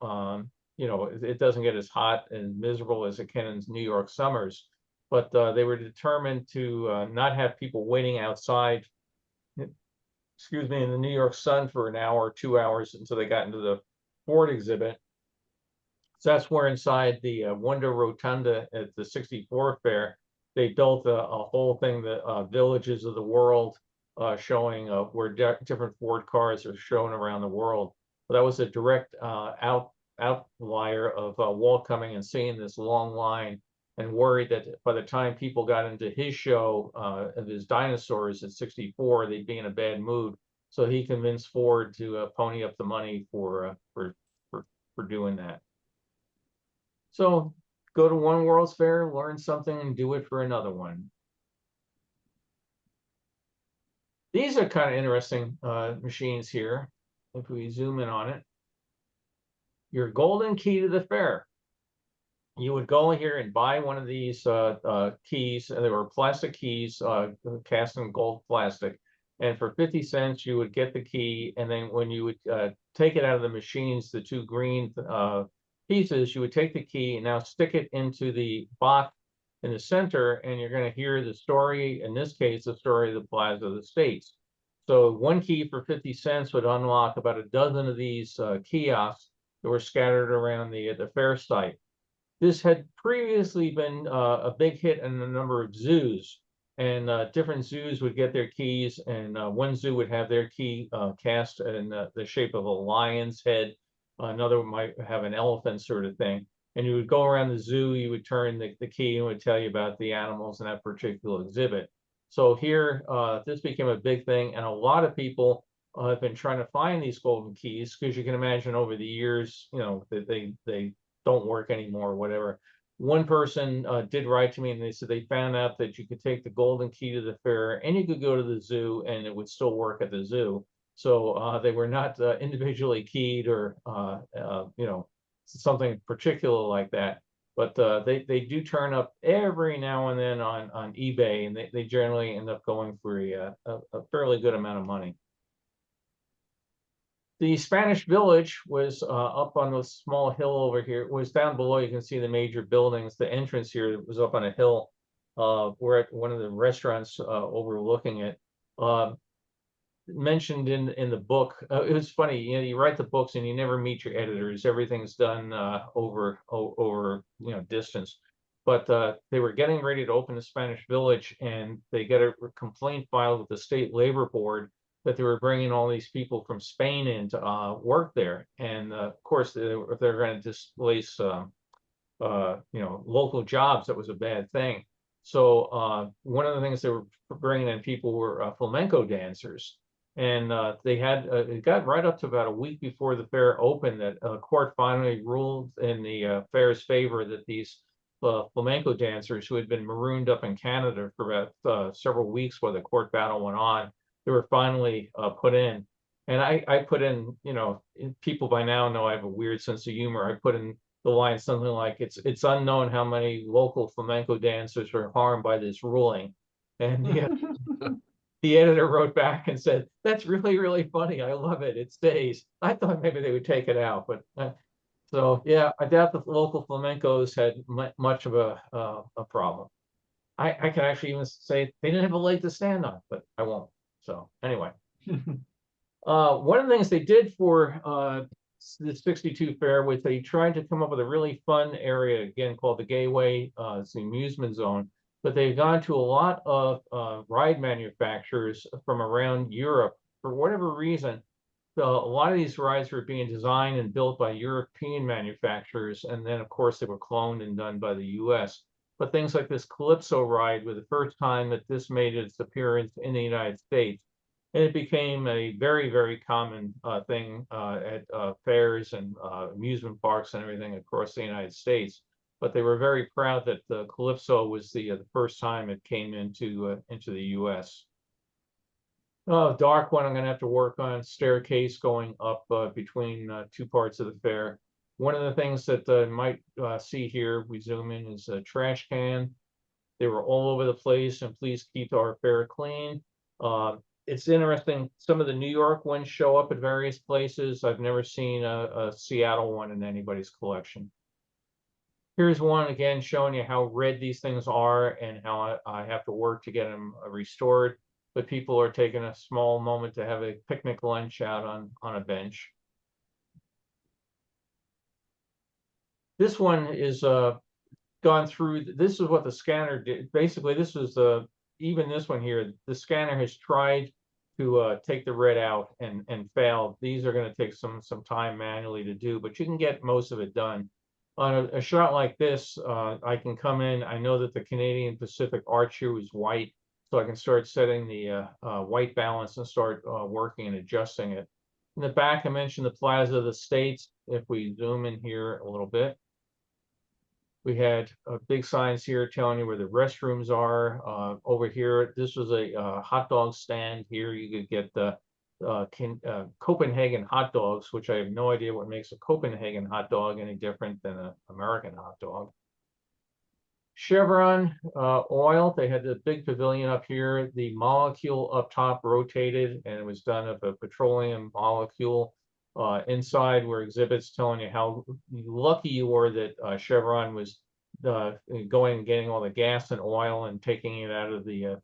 It doesn't get as hot and miserable as it can in New York summers. But they were determined to not have people waiting outside, excuse me, in the New York sun for an hour or 2 hours until they got into the Ford exhibit. So that's where inside the Wonder Rotunda at the 64 fair, they built a whole thing, the Villages of the World, showing where different Ford cars are shown around the world. But that was a direct outlier of Walt coming and seeing this long line and worried that by the time people got into his show of his dinosaurs at 64, they'd be in a bad mood. So he convinced Ford to pony up the money for doing that. So go to one World's Fair, learn something, and do it for another one. These are kind of interesting machines here. If we zoom in on it, your golden key to the fair. You would go here and buy one of these keys, and they were plastic keys, cast in gold plastic. And for 50 cents, you would get the key. And then when you would take it out of the machines, the two green pieces, you would take the key and now stick it into the box in the center, and you're going to hear the story, in this case, the story of the Plaza of the States. So one key for 50 cents would unlock about a dozen of these kiosks that were scattered around the fair site. This had previously been a big hit in a number of zoos, and different zoos would get their keys, and one zoo would have their key cast in the shape of a lion's head. Another might have an elephant sort of thing. And you would go around the zoo, you would turn the key and it would tell you about the animals in that particular exhibit. So here, this became a big thing, and a lot of people have been trying to find these golden keys, because you can imagine over the years, you know, that they don't work anymore or whatever. One person did write to me, and they said they found out that you could take the golden key to the fair and you could go to the zoo and it would still work at the zoo. So they were not individually keyed or, you know, something particular like that. But they do turn up every now and then on eBay, and they generally end up going for a fairly good amount of money. The Spanish Village was up on this small hill over here. It was down below. You can see the major buildings. The entrance here was up on a hill. We're at one of the restaurants overlooking it. Mentioned in the book, it was funny. You know, you write the books and you never meet your editors. Everything's done over you know, distance. But they were getting ready to open the Spanish Village, and they got a complaint filed with the State Labor Board that they were bringing all these people from Spain in to work there. And of course, if they're going to displace, you know, local jobs, that was a bad thing. So one of the things they were bringing in people were flamenco dancers. And they had, it got right up to about a week before the fair opened that a court finally ruled in the fair's favor that these flamenco dancers, who had been marooned up in Canada for about several weeks while the court battle went on, they were finally put in. And I put in, you know, people by now know I have a weird sense of humor. I put in the line something like, it's unknown how many local flamenco dancers were harmed by this ruling. And the editor wrote back and said, that's really, really funny. I love it. It stays. I thought maybe they would take it out, but so yeah, I doubt the local flamencos had much of a problem. I can actually even say they didn't have a leg to stand on, but I won't. So anyway, one of the things they did for the 62 fair was they tried to come up with a really fun area, again, called the Gateway. It's the amusement zone. But they've gone to a lot of ride manufacturers from around Europe. For whatever reason, a lot of these rides were being designed and built by European manufacturers. And then, of course, they were cloned and done by the US. But things like this Calypso ride was the first time that this made its appearance in the United States. And it became a very, very common thing at fairs and amusement parks and everything across the United States. But they were very proud that the Calypso was the first time it came into the U.S. Dark one, I'm going to have to work on. Staircase going up between two parts of the fair. One of the things that you might see here, we zoom in, is a trash can. They were all over the place, and please keep our fair clean. It's interesting, some of the New York ones show up at various places. I've never seen a Seattle one in anybody's collection. Here's one again showing you how red these things are and how I have to work to get them restored. But people are taking a small moment to have a picnic lunch out on a bench. This one is gone through. This is what the scanner did. Basically, this was even this one here. The scanner has tried to take the red out and fail. These are going to take some time manually to do, but you can get most of it done. On a shot like this, I can come in. I know that the Canadian Pacific arch here is white, so I can start setting the white balance and start working and adjusting it. In the back, I mentioned the Plaza of the States. If we zoom in here a little bit, we had big signs here telling you where the restrooms are. Over here, this was a hot dog stand. Here you could get the Copenhagen hot dogs, which I have no idea what makes a Copenhagen hot dog any different than an American hot dog. Chevron oil, they had the big pavilion up here. The molecule up top rotated, and it was done of a petroleum molecule. Inside were exhibits telling you how lucky you were that Chevron was going and getting all the gas and oil and taking it out of the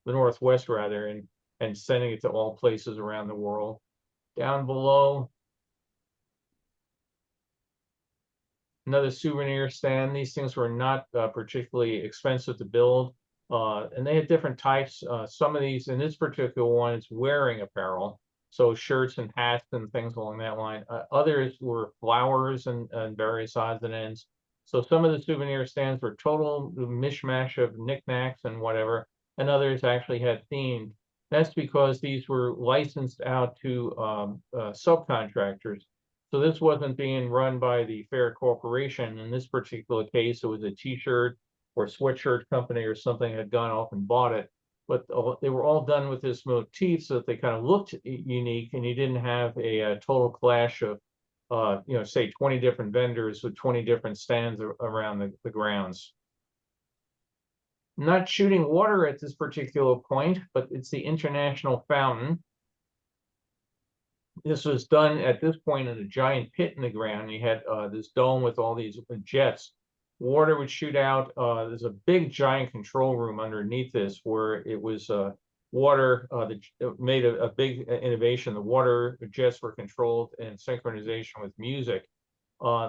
northwest rather, and sending it to all places around the world. Down below, another souvenir stand. These things were not particularly expensive to build, and they had different types. Some of these, in this particular one, it's wearing apparel, so shirts and hats and things along that line. Others were flowers and various odds and ends. So some of the souvenir stands were total mishmash of knickknacks and whatever, and others actually had themed. That's because these were licensed out to subcontractors. So this wasn't being run by the Fair Corporation. In this particular case, it was a t-shirt or sweatshirt company or something had gone off and bought it. But they were all done with this motif so that they kind of looked unique, and you didn't have a total clash of, say 20 different vendors with 20 different stands around the grounds. Not shooting water at this particular point, but it's the International Fountain. This was done at this point in a giant pit in the ground. You had this dome with all these jets. Water would shoot out. There's a big giant control room underneath this where it was water that made a big innovation. The water jets were controlled in synchronization with music.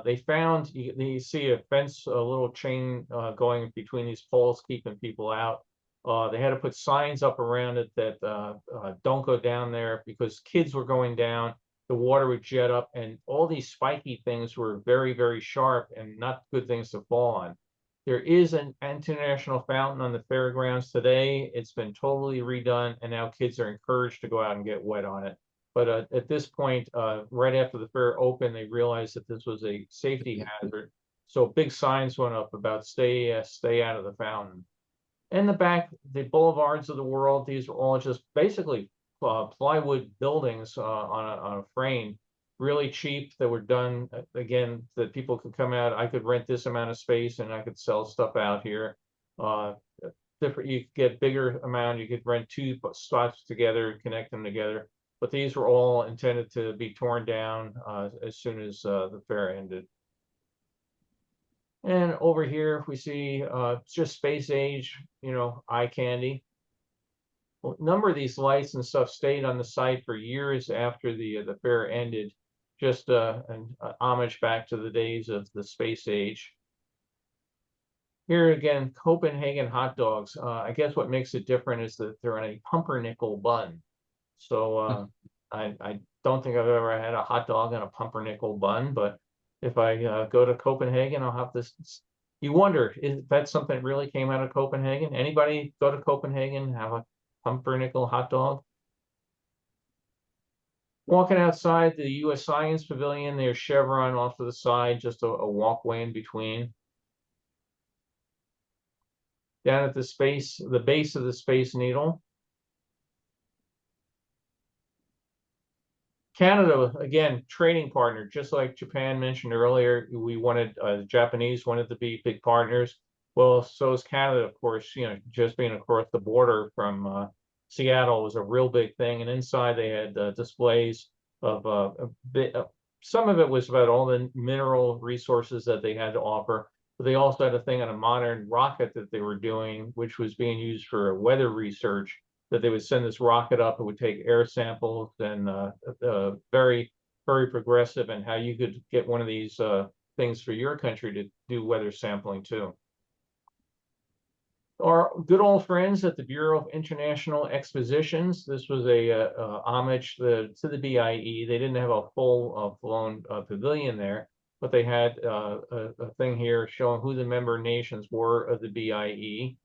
They found, you see a fence, a little chain going between these poles, keeping people out. They had to put signs up around it that don't go down there because kids were going down, the water would jet up, and all these spiky things were very, very sharp and not good things to fall on. There is an international fountain on the fairgrounds today. It's been totally redone, and now kids are encouraged to go out and get wet on it. But at this point, right after the fair opened, they realized that this was a safety hazard. So big signs went up about stay out of the fountain. In the back, the boulevards of the world, these are all just basically plywood buildings on a frame, really cheap, that were done, again, that people could come out. I could rent this amount of space and I could sell stuff out here. Different, you could get bigger amount, you could rent two spots together, connect them together. But these were all intended to be torn down as soon as the fair ended. And over here, we see just space age, eye candy. Well, a number of these lights and stuff stayed on the site for years after the fair ended, just an homage back to the days of the space age. Here again, Copenhagen hot dogs. I guess what makes it different is that they're in a pumpernickel bun. So I don't think I've ever had a hot dog on a pumpernickel bun, but if I go to Copenhagen, I'll have this. You wonder, is that something that really came out of Copenhagen? Anybody go to Copenhagen and have a pumpernickel hot dog? Walking outside the U.S. Science Pavilion, there's Chevron off to the side, just a walkway in between. Down at the base of the Space Needle. Canada, again, trading partner, just like Japan mentioned earlier, the Japanese wanted to be big partners. Well, so is Canada, of course, just being across the border from Seattle was a real big thing. And inside they had displays of some of it was about all the mineral resources that they had to offer. But they also had a thing on a modern rocket that they were doing, which was being used for weather research, that they would send this rocket up, it would take air samples, and very, very progressive, and how you could get one of these things for your country to do weather sampling too. our good old friends at the Bureau of International Expositions. This was a homage to the BIE. They didn't have a full blown pavilion there, but they had a thing here showing who the member nations were of the BIE.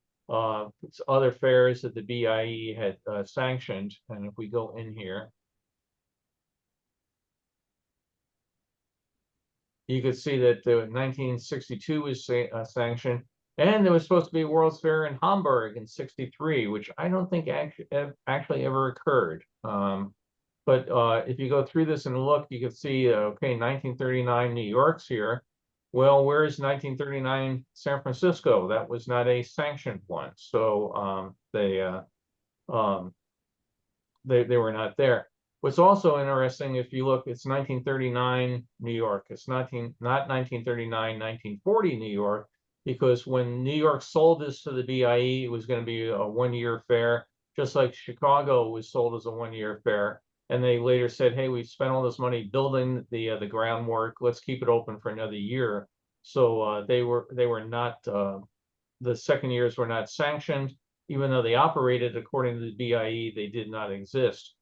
Other fairs that the BIE had sanctioned. And if we go in here, you could see that the 1962 was sanctioned, and there was supposed to be a World's Fair in Hamburg in '63, which I don't think actually ever occurred. But if you go through this and look, you can see, okay, 1939 New York's here. Well, where's 1939 San Francisco? That was not a sanctioned one, so they were not there. What's also interesting, if you look, it's 1939 New York. It's not 1939, 1940 New York, because when New York sold this to the BIE, it was going to be a one-year fair, just like Chicago was sold as a one-year fair. And they later said, hey, we've spent all this money building the groundwork. Let's keep it open for another year. So they were not, the second years were not sanctioned, even though they operated according to the BIE, they did not exist.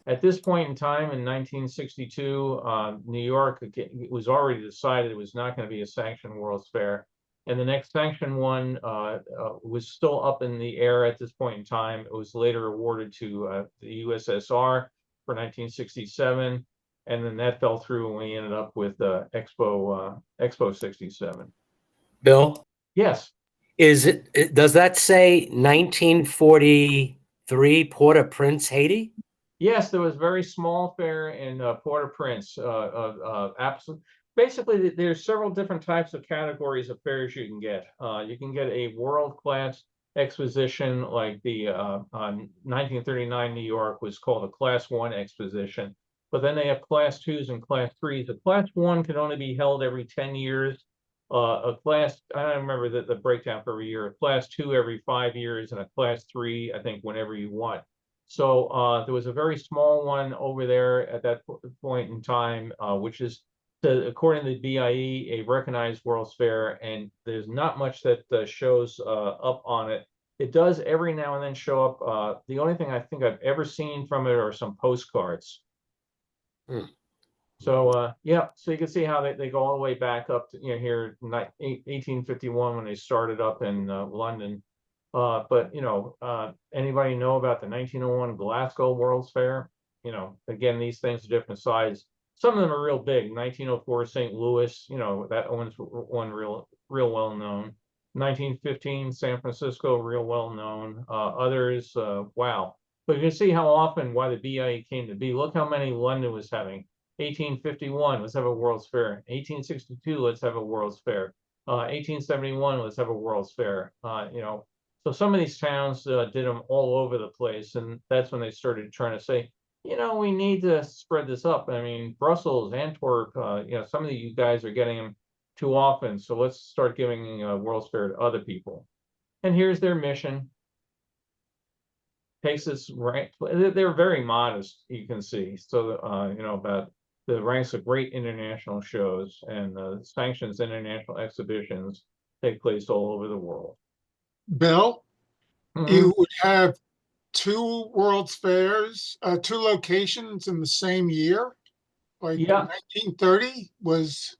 At this point in time, in 1962, New York, it was already decided it was not going to be a sanctioned World's Fair. And the next sanctioned one was still up in the air at this point in time. It was later awarded to the USSR for 1967, and then that fell through, and we ended up with Expo 67. Bill, Yes. does that say 1943 Port-au-Prince, Haiti? Yes, there was a very small fair in Port-au-Prince. Basically, there's several different types of categories of fairs you can get. You can get a world-class exposition, like the 1939 New York was called a Class 1 exposition. But then they have Class 2s and Class 3s. A Class 1 can only be held every 10 years. I don't remember the breakdown for every year. A Class 2 every 5 years, and a Class 3, I think, whenever you want. So there was a very small one over there at that point in time, which is, according to the BIE, a recognized World's Fair, and there's not much that shows up on it. It does every now and then show up. The only thing I think I've ever seen from it are some postcards. So yeah, so you can see how they go all the way back up to, here 1851 when they started up in London. But anybody know about the 1901 Glasgow World's Fair? Again, these things are different size. Some of them are real big. 1904 St. Louis, that one's one real well known. 1915 San Francisco, real well known. Others, wow. But you can see how often why the BIE came to be. Look how many London was having. 1851, let's have a World's Fair. 1862, let's have a World's Fair. 1871, let's have a World's Fair. So some of these towns did them all over the place, and that's when they started trying to say, we need to spread this up. I mean, Brussels, Antwerp, some of you guys are getting them too often, so let's start giving World's Fair to other people. And here's their mission. Takes this rank. They're very modest, you can see. So, about the ranks of great international shows and sanctions international exhibitions take place all over the world. Bill, you would have two World's Fairs, two locations in the same year? Like 1930 was,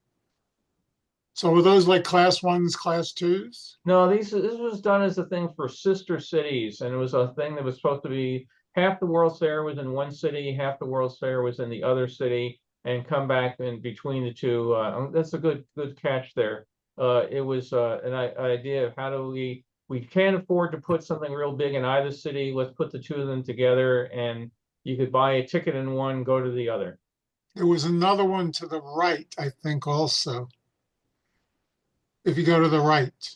so were those like Class 1s, Class 2s? No, this was done as a thing for sister cities, and it was a thing that was supposed to be half the World's Fair was in one city, half the World's Fair was in the other city, and come back in between the two. That's a good catch there. It was an idea of how do we can't afford to put something real big in either city. Let's put the two of them together, and you could buy a ticket in one, go to the other. There was another one to the right, I think, also. If you go to the right.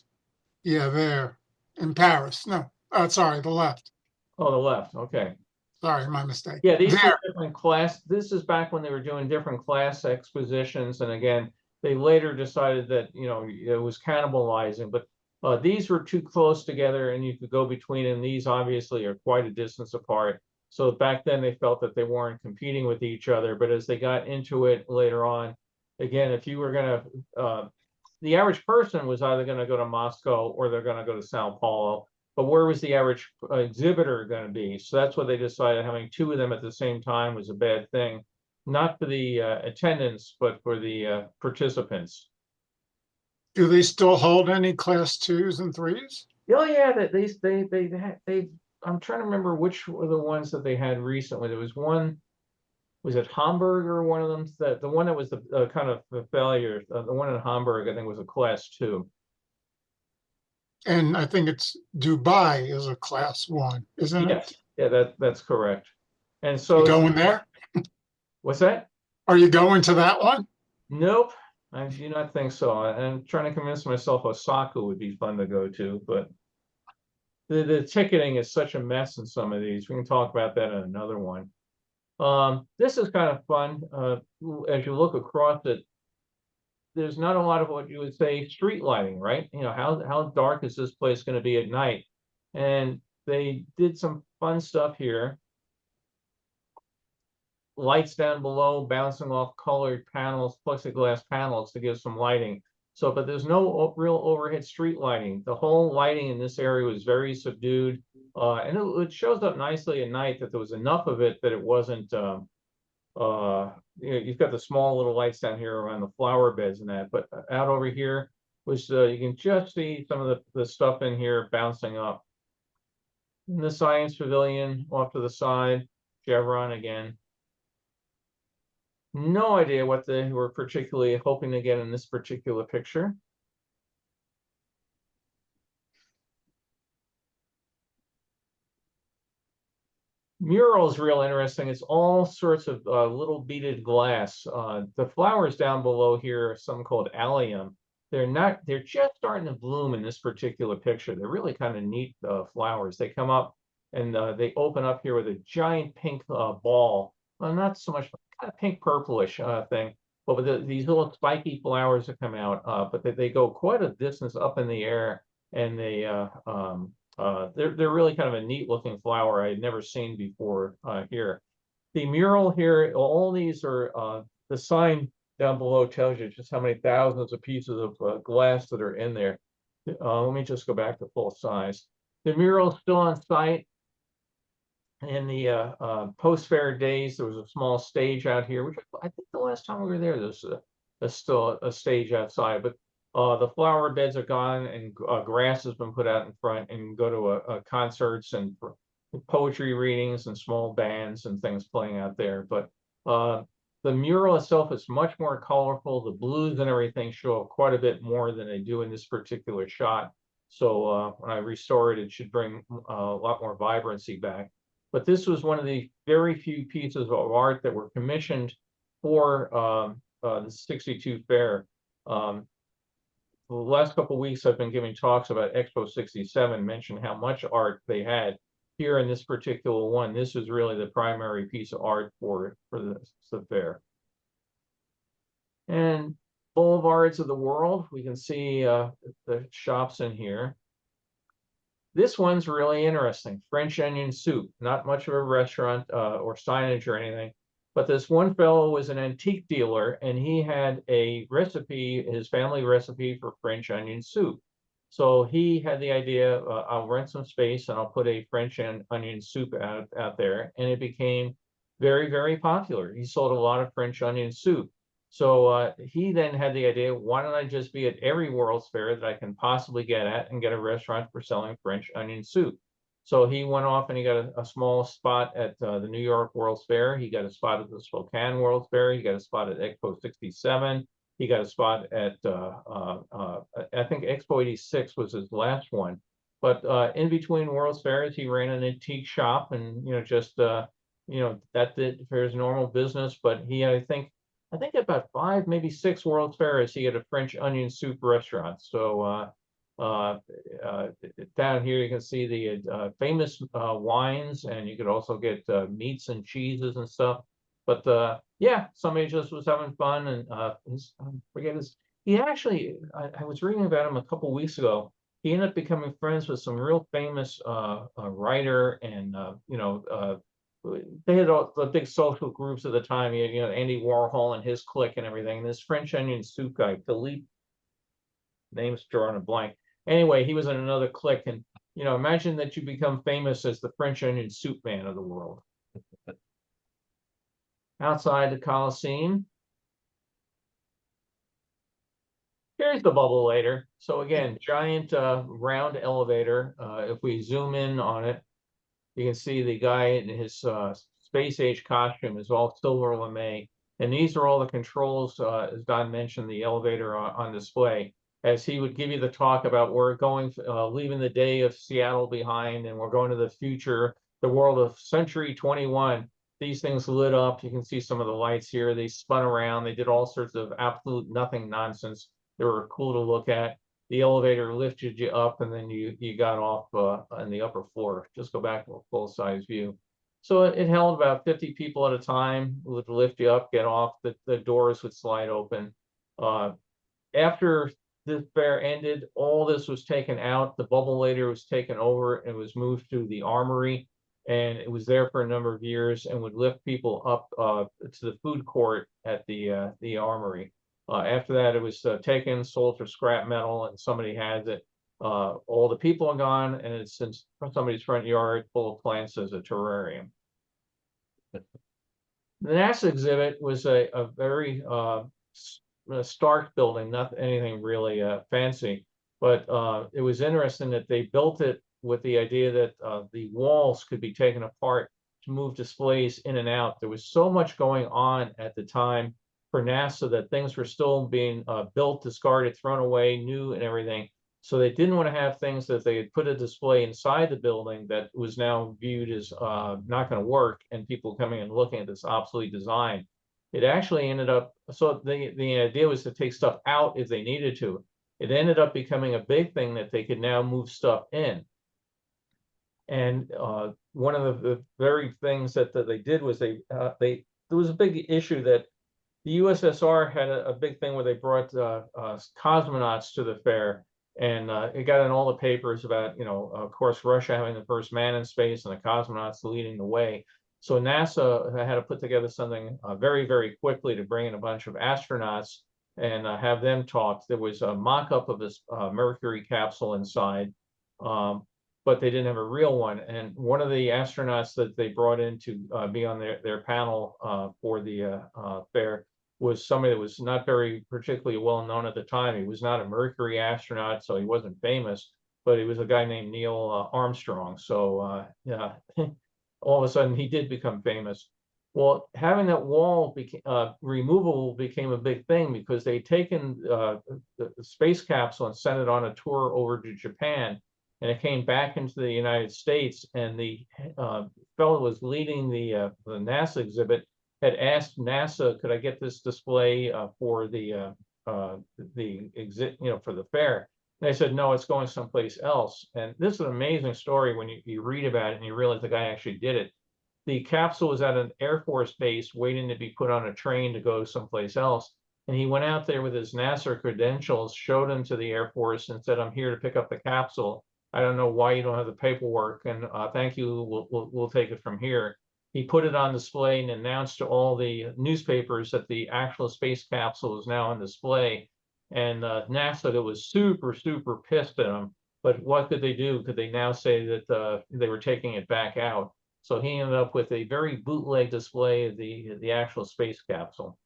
Yeah, there. In Paris. No, sorry, the left. Oh, the left. Okay. Sorry, my mistake. Yeah, these are different class. This is back when they were doing different class expositions. And again, they later decided that, it was cannibalizing. But these were too close together and you could go between them. These obviously are quite a distance apart. So back then they felt that they weren't competing with each other. But as they got into it later on, again, if you were going to, the average person was either going to go to Moscow or they're going to go to Sao Paulo. but where was the average exhibitor going to be? So that's what they decided. Having two of them at the same time was a bad thing, not for the attendants, but for the participants. Do they still hold any class 2s and 3s? Oh yeah, they I'm trying to remember which were the ones that they had recently. There was one, was it Hamburg or one of them? That the one that was the kind of the failure, the one in Hamburg, I think was a class 2. And I think it's Dubai is a class 1, isn't Yes, it? yeah, that's correct. And You so going there? what's that? Are you going to that one? Nope, I do not think so. I'm trying to convince myself Osaka would be fun to go to, but the ticketing is such a mess in some of these. We can talk about that in another one. This is kind of fun. As you look across it, there's not a lot of what you would say street lighting, right? You know, how dark is this place going to be at night? And they did some fun stuff here. Lights down below bouncing off colored panels, plexiglass panels to give some lighting. So, but there's no real overhead street lighting. The whole lighting in this area was very subdued. And it shows up nicely at night that there was enough of it that it wasn't, you know, you've got the small little lights down here around the flower beds and that, but out over here was, you can just see some of the stuff in here bouncing up. In the science pavilion off to the side, Chevron again. No idea what they were particularly hoping to get in this particular picture. Mural is real interesting. It's all sorts of little beaded glass. The flowers down below here are some called allium. They're just starting to bloom in this particular picture. They're really kind of neat flowers. They come up and they open up here with a giant pink ball. Well, not so much kind of pink purplish thing, but with these little spiky flowers that come out, but they go quite a distance up in the air, and they're really kind of a neat looking flower I had never seen before here. The mural here, all these are the sign down below tells you just how many thousands of pieces of glass that are in there. Let me just go back to full size. The mural is still on site. In the post-fair days, there was a small stage out here, which I think the last time we were there, there's still a stage outside, but the flower beds are gone, and grass has been put out in front, and go to concerts and poetry readings and small bands and things playing out there. But the mural itself is much more colorful. The blues and everything show up quite a bit more than they do in this particular shot. So when I restore it, it should bring a lot more vibrancy back. But this was one of the very few pieces of art that were commissioned for the 62 fair. The last couple of weeks, I've been giving talks about Expo 67, mentioned how much art they had. Here in this particular one, this is really the primary piece of art for the fair. And boulevards of the world, we can see the shops in here. This one's really interesting. French onion soup, not much of a restaurant or signage or anything, but this one fellow was an antique dealer, and he had a recipe, his family recipe for French onion soup. So he had the idea, I'll rent some space and I'll put a French onion soup out there, and it became very, very popular. He sold a lot of French onion soup. So he then had the idea, why don't I just be at every World's Fair that I can possibly get at and get a restaurant for selling French onion soup? So he went off and he got a small spot at the New York World's Fair. He got a spot at the Spokane World's Fair. He got a spot at Expo 67. He got a spot at, I think Expo 86 was his last one. But in between World's Fairs, he ran an antique shop, and, you know, just, you know, that did for his normal business. But he, I think about 5, maybe 6 World's Fairs, he had a French onion soup restaurant. So down here, you can see the famous wines, and you could also get meats and cheeses and stuff. But yeah, somebody just was having fun, and forget his. He actually, I was reading about him a couple weeks ago. He ended up becoming friends with some real famous writer, and you know, they had all the big social groups at the time. You know, Andy Warhol and his clique and everything. And this French onion soup guy, Philippe, name's drawing a blank. Anyway, he was in another clique, and imagine that you become famous as the French onion soup man of the world. Outside the Coliseum, here's the Bubblelator. So again, giant round elevator. If we zoom in on it, you can see the guy in his space age costume is all silver lame. And these are all the controls, as Don mentioned, the elevator on display. As he would give you the talk about we're going, leaving the day of Seattle behind, and we're going to the future, the world of century 21. These things lit up. You can see some of the lights here. They spun around. They did all sorts of absolute nothing nonsense. They were cool to look at. The elevator lifted you up, and then you got off on the upper floor. Just go back to a full-size view. So it held about 50 people at a time. It would lift you up, get off. The doors would slide open. After the fair ended, all this was taken out. The Bubblelator was taken over and was moved to the Armory, and it was there for a number of years and would lift people up to the food court at the Armory. After that, it was taken, sold for scrap metal, and somebody has it. All the people are gone, and it's in somebody's front yard full of plants as a terrarium. The NASA exhibit was a very stark building, not anything really fancy, but it was interesting that they built it with the idea that the walls could be taken apart to move displays in and out. There was so much going on at the time for NASA that things were still being built, discarded, thrown away, new and everything. So they didn't want to have things that they had put a display inside the building that was now viewed as not going to work, and people coming and looking at this obsolete design. It actually ended up, so the idea was to take stuff out if they needed to. It ended up becoming a big thing that they could now move stuff in. And one of the very things that they did was there was a big issue that the USSR had a big thing where they brought cosmonauts to the fair, and it got in all the papers about, of course, Russia having the first man in space and the cosmonauts leading the way. So NASA had to put together something very, very quickly to bring in a bunch of astronauts and have them talk. There was a mock-up of this Mercury capsule inside, but they didn't have a real one. And one of the astronauts that they brought in to be on their panel for the fair was somebody that was not very particularly well known at the time. He was not a Mercury astronaut, so he wasn't famous, but he was a guy named Neil Armstrong. So yeah, all of a sudden he did become famous. Well, having that wall removable became a big thing because they'd taken the space capsule and sent it on a tour over to Japan, and it came back into the United States, and the fellow who was leading the NASA exhibit had asked NASA, could I get this display for the exit, for the fair? And they said, no, it's going someplace else. And this is an amazing story when you read about it and you realize the guy actually did it. The capsule was at an Air Force base waiting to be put on a train to go someplace else. And he went out there with his NASA credentials, showed them to the Air Force and said, I'm here to pick up the capsule. I don't know why you don't have the paperwork, and thank you, we'll take it from here. He put it on display and announced to all the newspapers that the actual space capsule is now on display. And NASA was super, super pissed at him. But what could they do? Could they now say that they were taking it back out? So he ended up with a very bootleg display of the actual space capsule.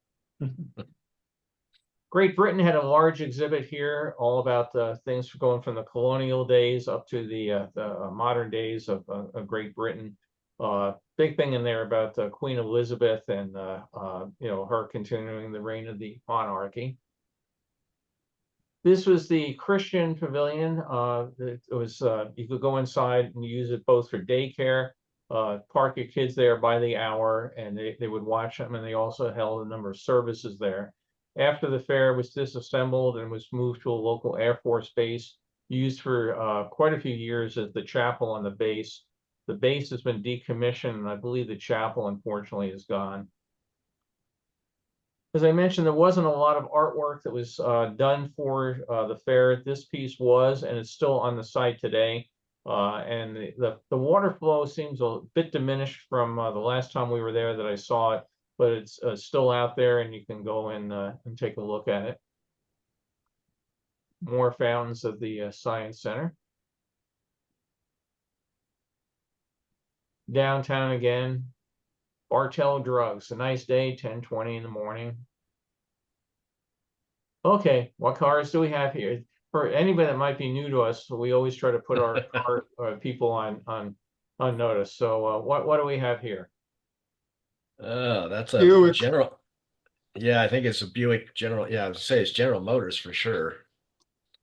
Great Britain had a large exhibit here, all about things going from the colonial days up to the modern days of Great Britain. Big thing in there about Queen Elizabeth and her continuing the reign of the monarchy. This was the Christian pavilion. It was you could go inside and use it both for daycare, park your kids there by the hour, and they would watch them, and they also held a number of services there. After the fair was disassembled and was moved to a local Air Force base, used for quite a few years as the chapel on the base. The base has been decommissioned, and I believe the chapel, unfortunately, is gone. As I mentioned, there wasn't a lot of artwork that was done for the fair. This piece was, and it's still on the site today. And the water flow seems a bit diminished from the last time we were there that I saw it, but it's still out there, and you can go in and take a look at it. more fountains of the Science Center. Downtown again, Bartell Drugs, a nice day, 10:20 in the morning. Okay, what cars do we have here? For anybody that might be new to us, we always try to put our people on notice. So what do we have here? Oh, that's a Buick. General. Yeah, I think it's a Buick General. Yeah, I would say it's General Motors for sure.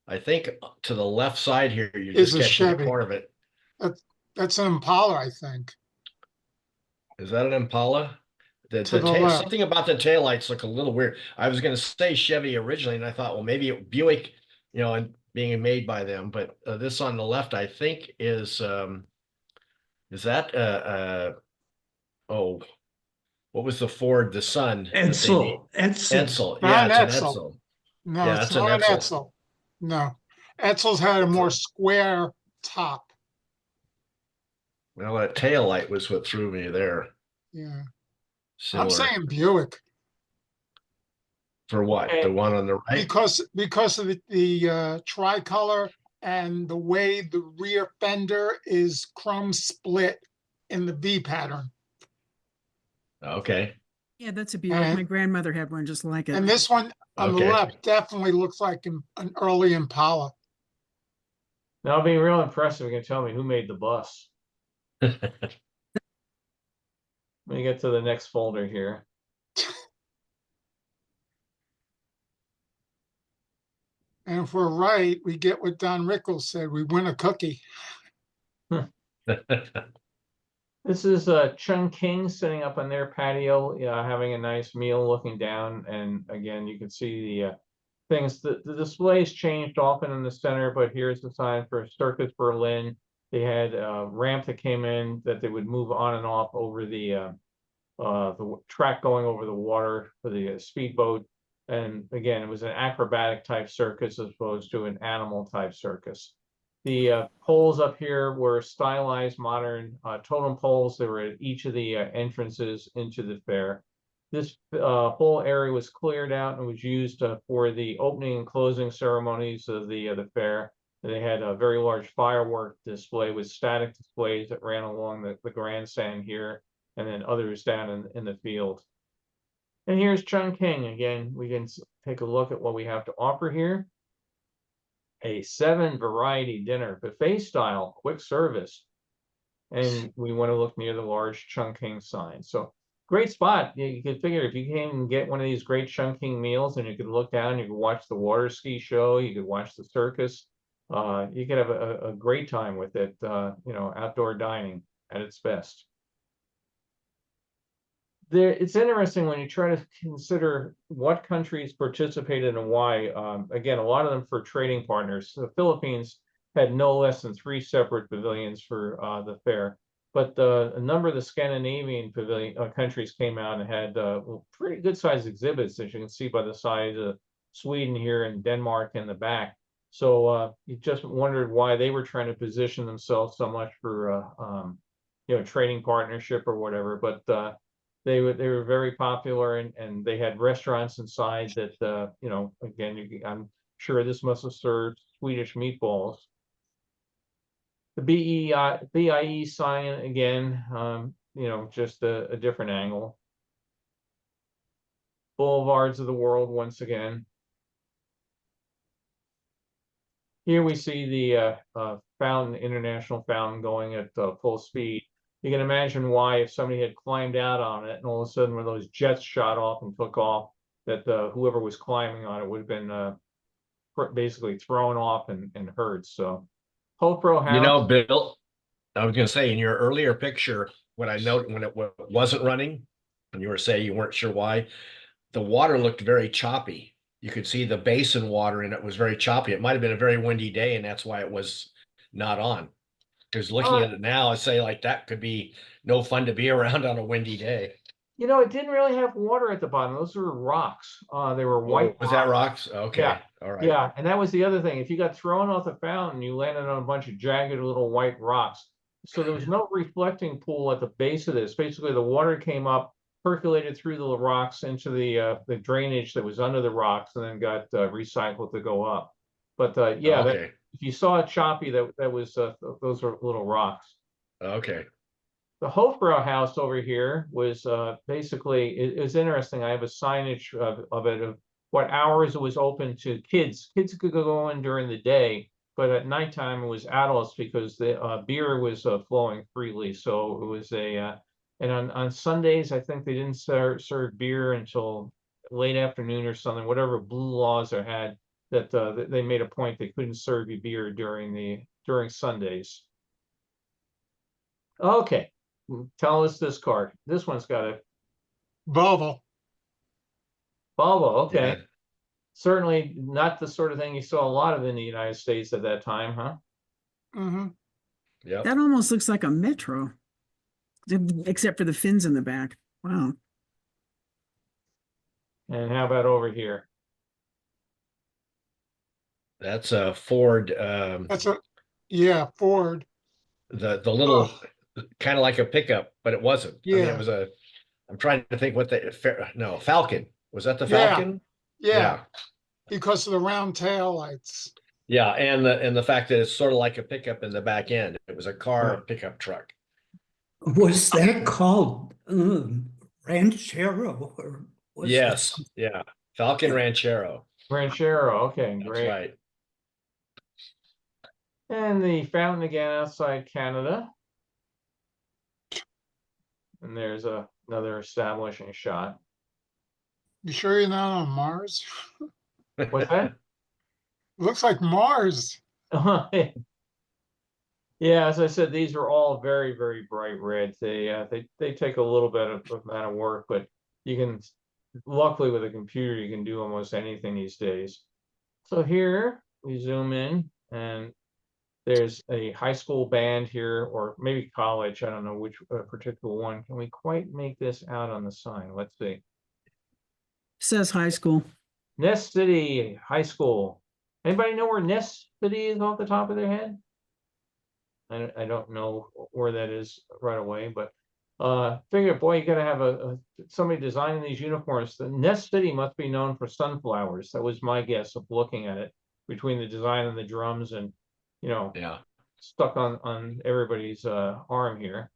I think to the left side here, you Is just a get to the Chevy. corner of it. That's an Impala, I think. Is that an Impala? To the left. Something about the taillights look a little weird. I was going to say Chevy originally, and I thought, well, maybe Buick, and being made by them. But this on the left, I think is that oh, what was the Ford, the Sun? that they made? Edsel, Edsel. Edsel. Not Yeah, an it's an Edsel. Edsel. No, Yeah, it's that's an not an Edsel. Edsel. No. Etzel's had a more square top. Well, that tail light was what threw me there. Yeah. Similar. I'm saying Buick For what? Okay. The one on the right? because of the tricolor and the way the rear fender is chrome split in the V pattern. Okay. Yeah, that's a Buick. And- My grandmother had one just like it. And this one on the Okay. left definitely looks like an early Impala. Now it'll be real impressive. You can tell me who made the bus. Let me get to the next folder here. And if we're right, we get what Don Rickles said, we win a cookie. This is Chung King sitting up on their patio, having a nice meal, looking down. And again, you can see the things. The displays changed often in the center, but here's the sign for Circus Berlin. They had a ramp that came in that they would move on and off over the track going over the water for the speedboat. And again, it was an acrobatic type circus as opposed to an animal type circus. The poles up here were stylized modern totem poles. They were at each of the entrances into the fair. This whole area was cleared out and was used for the opening and closing ceremonies of the fair. They had a very large firework display with static displays that ran along the grandstand here, and then others down in the field. And here's Chung King again. We can take a look at what we have to offer here. A 7 variety dinner, buffet style, quick service. And we want to look near the large Chung King sign. So great spot. You could figure if you came and get one of these great Chung King meals and you could look down, you could watch the water ski show, you could watch the circus. You could have a great time with it, outdoor dining at its best. It's interesting when you try to consider what countries participated and why. Again, a lot of them for trading partners. The Philippines had no less than 3 separate pavilions for the fair, but a number of the Scandinavian countries came out and had pretty good sized exhibits, as you can see by the size of Sweden here and Denmark in the back. So you just wondered why they were trying to position themselves so much for trading partnership or whatever, but they were very popular, and they had restaurants inside that again, I'm sure this must have served Swedish meatballs. The BIE sign again, just a different angle. Boulevards of the world once again. Here we see the fountain, international fountain, going at full speed. You can imagine why, if somebody had climbed out on it and all of a sudden when those jets shot off and took off, that whoever was climbing on it would have been basically thrown off and hurt. So Hopro House. Bill, I was going to say in your earlier picture, when it wasn't running, and you were saying you weren't sure why, the water looked very choppy. You could see the basin water and it was very choppy. It might have been a very windy day and that's why it was not on. Because looking at it now, I say like that could be no fun to be around on a windy day. It didn't really have water at the bottom. Those were rocks. They were white. Was that rocks? Okay. Yeah. All right. Yeah, and that was the other thing. If you got thrown off the fountain, you landed on a bunch of jagged little white rocks. So there was no reflecting pool at the base of this. Basically, the water came up, percolated through the rocks into the drainage that was under the rocks, and then got recycled to go up. But yeah, that, Okay, if you saw it choppy, that was those are little rocks. okay. The Hofbrau house over here was basically, it was interesting. I have a signage of it, of what hours it was open to kids. Kids could go in during the day, but at nighttime it was adults because the beer was flowing freely. So it was and on Sundays, I think they didn't serve beer until late afternoon or something, whatever blue laws they had, that they made a point they couldn't serve you beer during Sundays. Okay. Tell us this card. This one's got a Volvo. Volvo. Okay. Yeah. Certainly not the sort of thing you saw a lot of in the United States at that time, huh? Mm-hmm. Yep. That almost looks like a Metro, except for the fins in the back. Wow. And how about over here? That's a Ford, That's a, yeah, Ford. the little, kind of like a pickup, but it wasn't. I mean, Yeah. it was I'm trying to think what no, Falcon. Was that the Yeah. Falcon? Yeah, because of the round tail lights. Yeah, and the fact that it's sort of like a pickup in the back end. It was a car pickup truck. Was that called Ranchero or was it Yes, something? yeah. Falcon Ranchero. Ranchero. Okay, That's great. right. And the fountain again outside Canada. And there's another establishing shot. You sure you're not on Mars? What's that? Looks like Mars. Yeah, as I said, these are all very, very bright red. They take a little bit of amount of work, but you can, luckily with a computer, you can do almost anything these days. So here we zoom in, and there's a high school band here, or maybe college. I don't know which particular one. Can we quite make this out on the sign? Let's see. Says high school. Nest City High School. Anybody know where Nest City is off the top of their head? I don't know where that is right away, but figure, boy, you gotta have somebody designing these uniforms. The Nest City must be known for sunflowers. That was my guess of looking at it, between the design and the drums, and Yeah. stuck on everybody's arm here.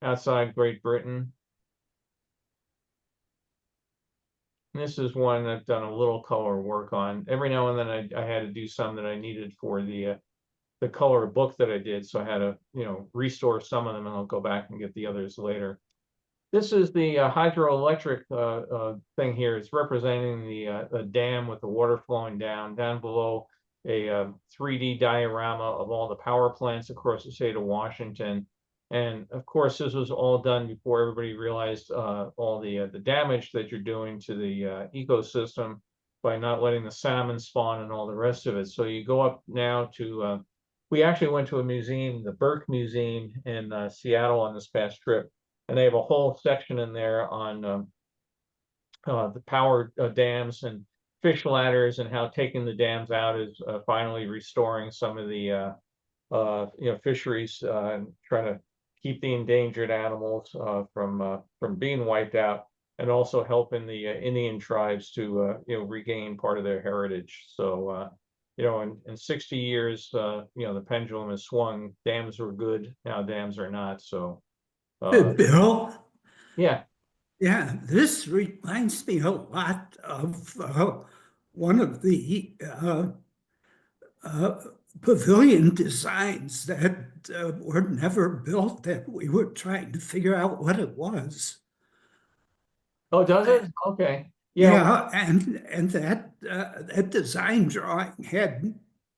Outside Great Britain. This is one I've done a little color work on. Every now and then I had to do some that I needed for the color book that I did, so I had to restore some of them, and I'll go back and get the others later. This is the hydroelectric thing here. It's representing the dam with the water flowing down below, a 3D diorama of all the power plants across the state of Washington. And of course, this was all done before everybody realized all the damage that you're doing to the ecosystem by not letting the salmon spawn and all the rest of it. So you go up now to, we actually went to a museum, the Burke Museum in Seattle on this past trip, and they have a whole section in there on the power dams and fish ladders, and how taking the dams out is finally restoring some of the fisheries, and trying to keep the endangered animals from being wiped out, and also helping the Indian tribes to regain part of their heritage. So in 60 years, the pendulum has swung. Dams were good, now dams are not. So Bill? yeah. Yeah, this reminds me a lot of one of the pavilion designs that were never built, that we were trying to figure out what it was. Oh, does it? Okay. Yeah. And that design drawing had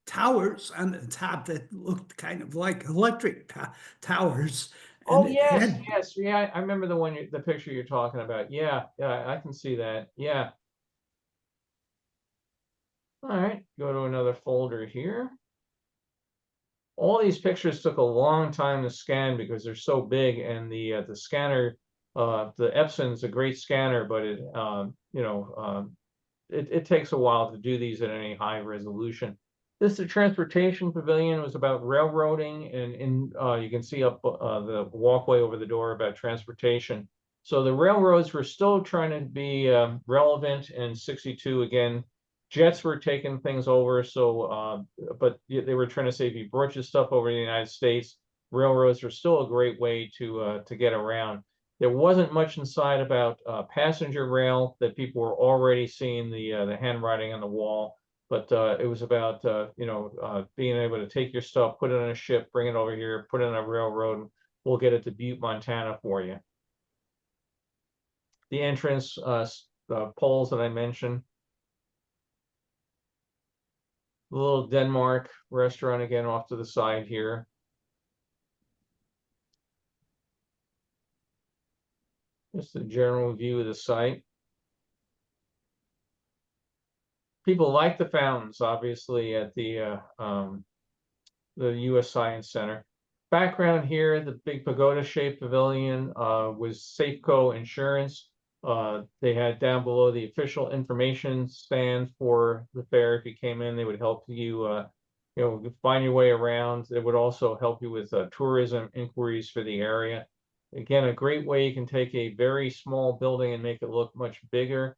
towers on the top that looked kind of like electric towers. Oh, And it yes, had- yes. Yeah, I remember the picture you're talking about. Yeah, I can see that. Yeah. All right, go to another folder here. All these pictures took a long time to scan because they're so big, and the scanner, the Epson's a great scanner, but it takes a while to do these at any high resolution. This, the transportation pavilion, was about railroading, and you can see up the walkway over the door about transportation. So the railroads were still trying to be relevant in '62 again. Jets were taking things over, so but they were trying to say if you brought your stuff over to the United States, railroads are still a great way to get around. There wasn't much inside about passenger rail that people were already seeing the handwriting on the wall, but it was about being able to take your stuff, put it on a ship, bring it over here, put it on a railroad, and we'll get it to Butte, Montana for you. The entrance poles that I mentioned. The little Denmark restaurant again off to the side here. Just a general view of the site. People like the fountains, obviously, at the U.S. Science Center. Background here, the big pagoda-shaped pavilion was Safeco Insurance. They had down below the official information stand for the fair. If you came in, they would help you, find your way around. It would also help you with tourism inquiries for the area. Again, a great way you can take a very small building and make it look much bigger.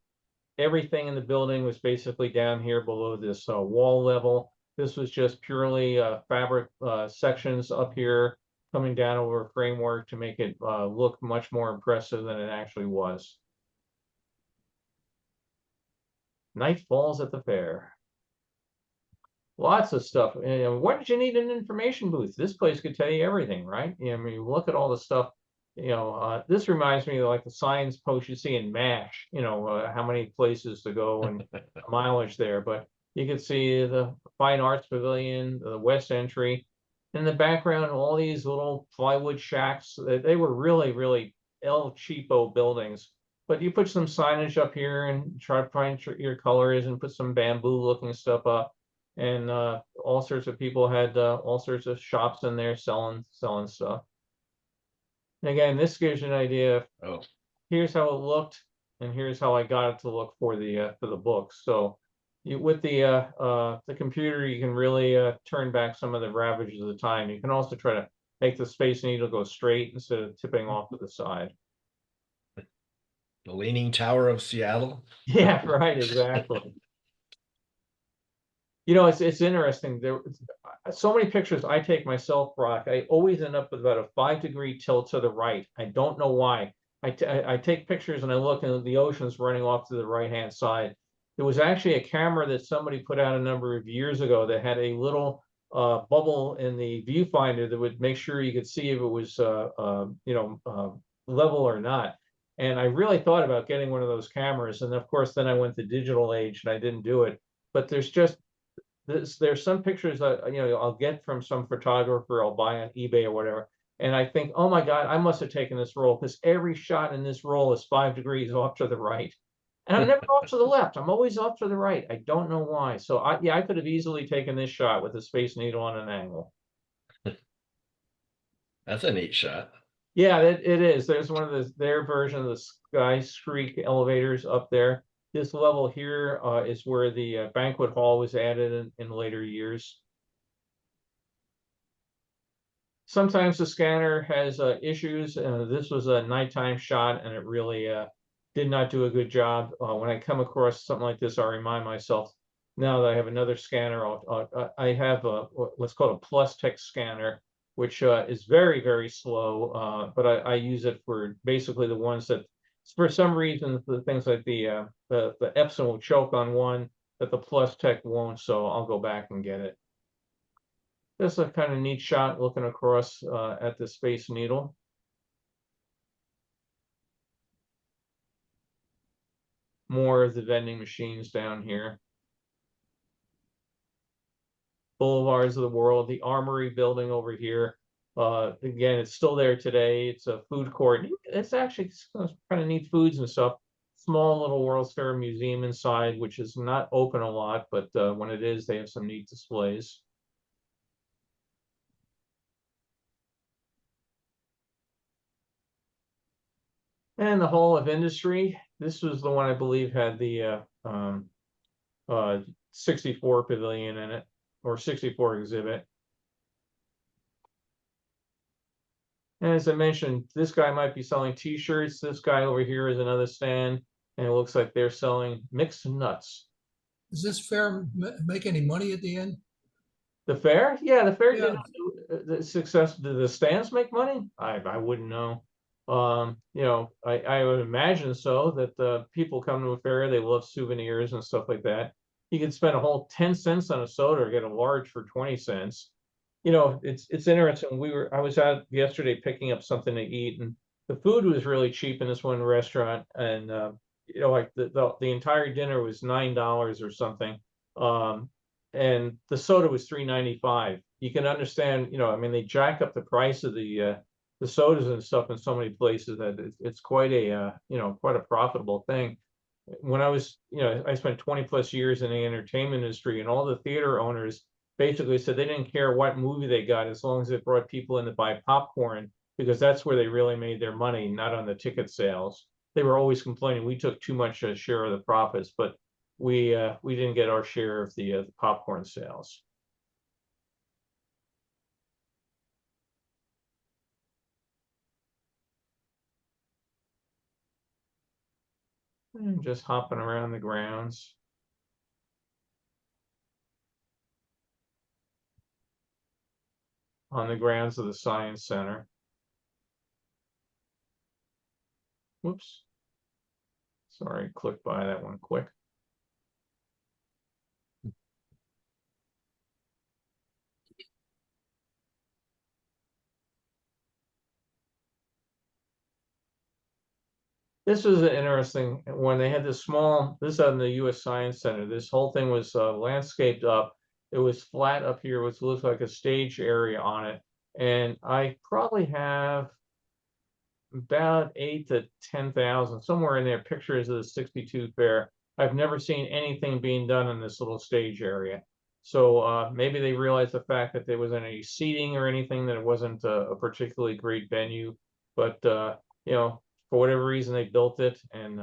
Everything in the building was basically down here below this wall level. This was just purely fabric sections up here coming down over a framework to make it look much more impressive than it actually was. Night falls at the fair. Lots of stuff. Why did you need an information booth? This place could tell you everything, right? I mean, look at all the stuff. This reminds me of like the science post you see in MASH, how many places to go and mileage there. But you can see the Fine Arts Pavilion, the West Entry. In the background, all these little plywood shacks. They were really, really El Cheapo buildings. But you put some signage up here and try to find your colors and put some bamboo looking stuff up. And all sorts of people had all sorts of shops in there selling stuff. And again, this gives you an idea of here's how it looked, and here's how I got it to look for the book. So with the computer, you can really turn back some of the ravages of the time. You can also try to make the Space Needle go straight instead of tipping off to the side. The Leaning Tower of Seattle. Yeah, right, exactly. It's interesting. There so many pictures I take myself, Brock. I always end up with about a 5-degree tilt to the right. I don't know why. I take pictures and I look and the ocean's running off to the right-hand side. There was actually a camera that somebody put out a number of years ago that had a little bubble in the viewfinder that would make sure you could see if it was level or not. And I really thought about getting one of those cameras. And of course, then I went to digital age and I didn't do it. But there's some pictures that I'll get from some photographer I'll buy on eBay or whatever, and I think, oh my God, I must have taken this roll because every shot in this roll is 5 degrees off to the right, and I'm never off to the left. I'm always off to the right. I don't know why. So I could have easily taken this shot with the Space Needle on an angle. That's a neat shot. Yeah, it is. There's one of their version of the Sky Streak elevators up there. This level here is where the banquet hall was added in later years. Sometimes the scanner has issues. This was a nighttime shot, and it really did not do a good job. When I come across something like this, I remind myself, now that I have another scanner, I have what's called a PlusTech scanner, which is very, very slow, but I use it for basically the ones that, for some reason, the things like the Epson will choke on one that the PlusTech won't, so I'll go back and get it. This is a kind of neat shot looking across at the Space Needle. More of the vending machines down here. Boulevards of the World, the Armory building over here. Again, it's still there today. It's a food court. It's actually kind of neat foods and stuff. Small little World's Fair museum inside, which is not open a lot, but when it is, they have some neat displays. And the Hall of Industry. This was the one I believe had the 64 pavilion in it, or 64 exhibit. And as I mentioned, this guy might be selling t-shirts. This guy over here is another stand, and it looks like they're selling mixed nuts. Does this fair make any money at the end? The fair? Yeah, the fair Yeah. did not do the success. Did the stands make money? I wouldn't know. You know, I would imagine so, that people come to a fair, they love souvenirs and stuff like that. You can spend a whole 10 cents on a soda or get a large for 20 cents. You know, it's interesting. I was out yesterday picking up something to eat, and the food was really cheap in this one restaurant. And you know, like the entire dinner was $9 or something. And the soda was $3.95. You can understand, you know, I mean, they jack up the price of the sodas and stuff in so many places that it's quite a you know, quite a profitable thing. When I was, you know, I spent 20 plus years in the entertainment industry, and all the theater owners basically said they didn't care what movie they got as long as it brought people in to buy popcorn, because that's where they really made their money, not on the ticket sales. They were always complaining we took too much share of the profits, but we didn't get our share of the popcorn sales. And just hopping around the grounds. On the grounds of the Science Center. Whoops. Sorry, clicked by that one quick. This was an interesting when they had this small, this on the US Science Center. This whole thing was landscaped up. It was flat up here, which looks like a stage area on it. And I probably have about 8 to 10,000, somewhere in there, pictures of the 62 fair. I've never seen anything being done in this little stage area. So maybe they realized the fact that there wasn't any seating or anything, that it wasn't a particularly great venue. But you know, for whatever reason, they built it, and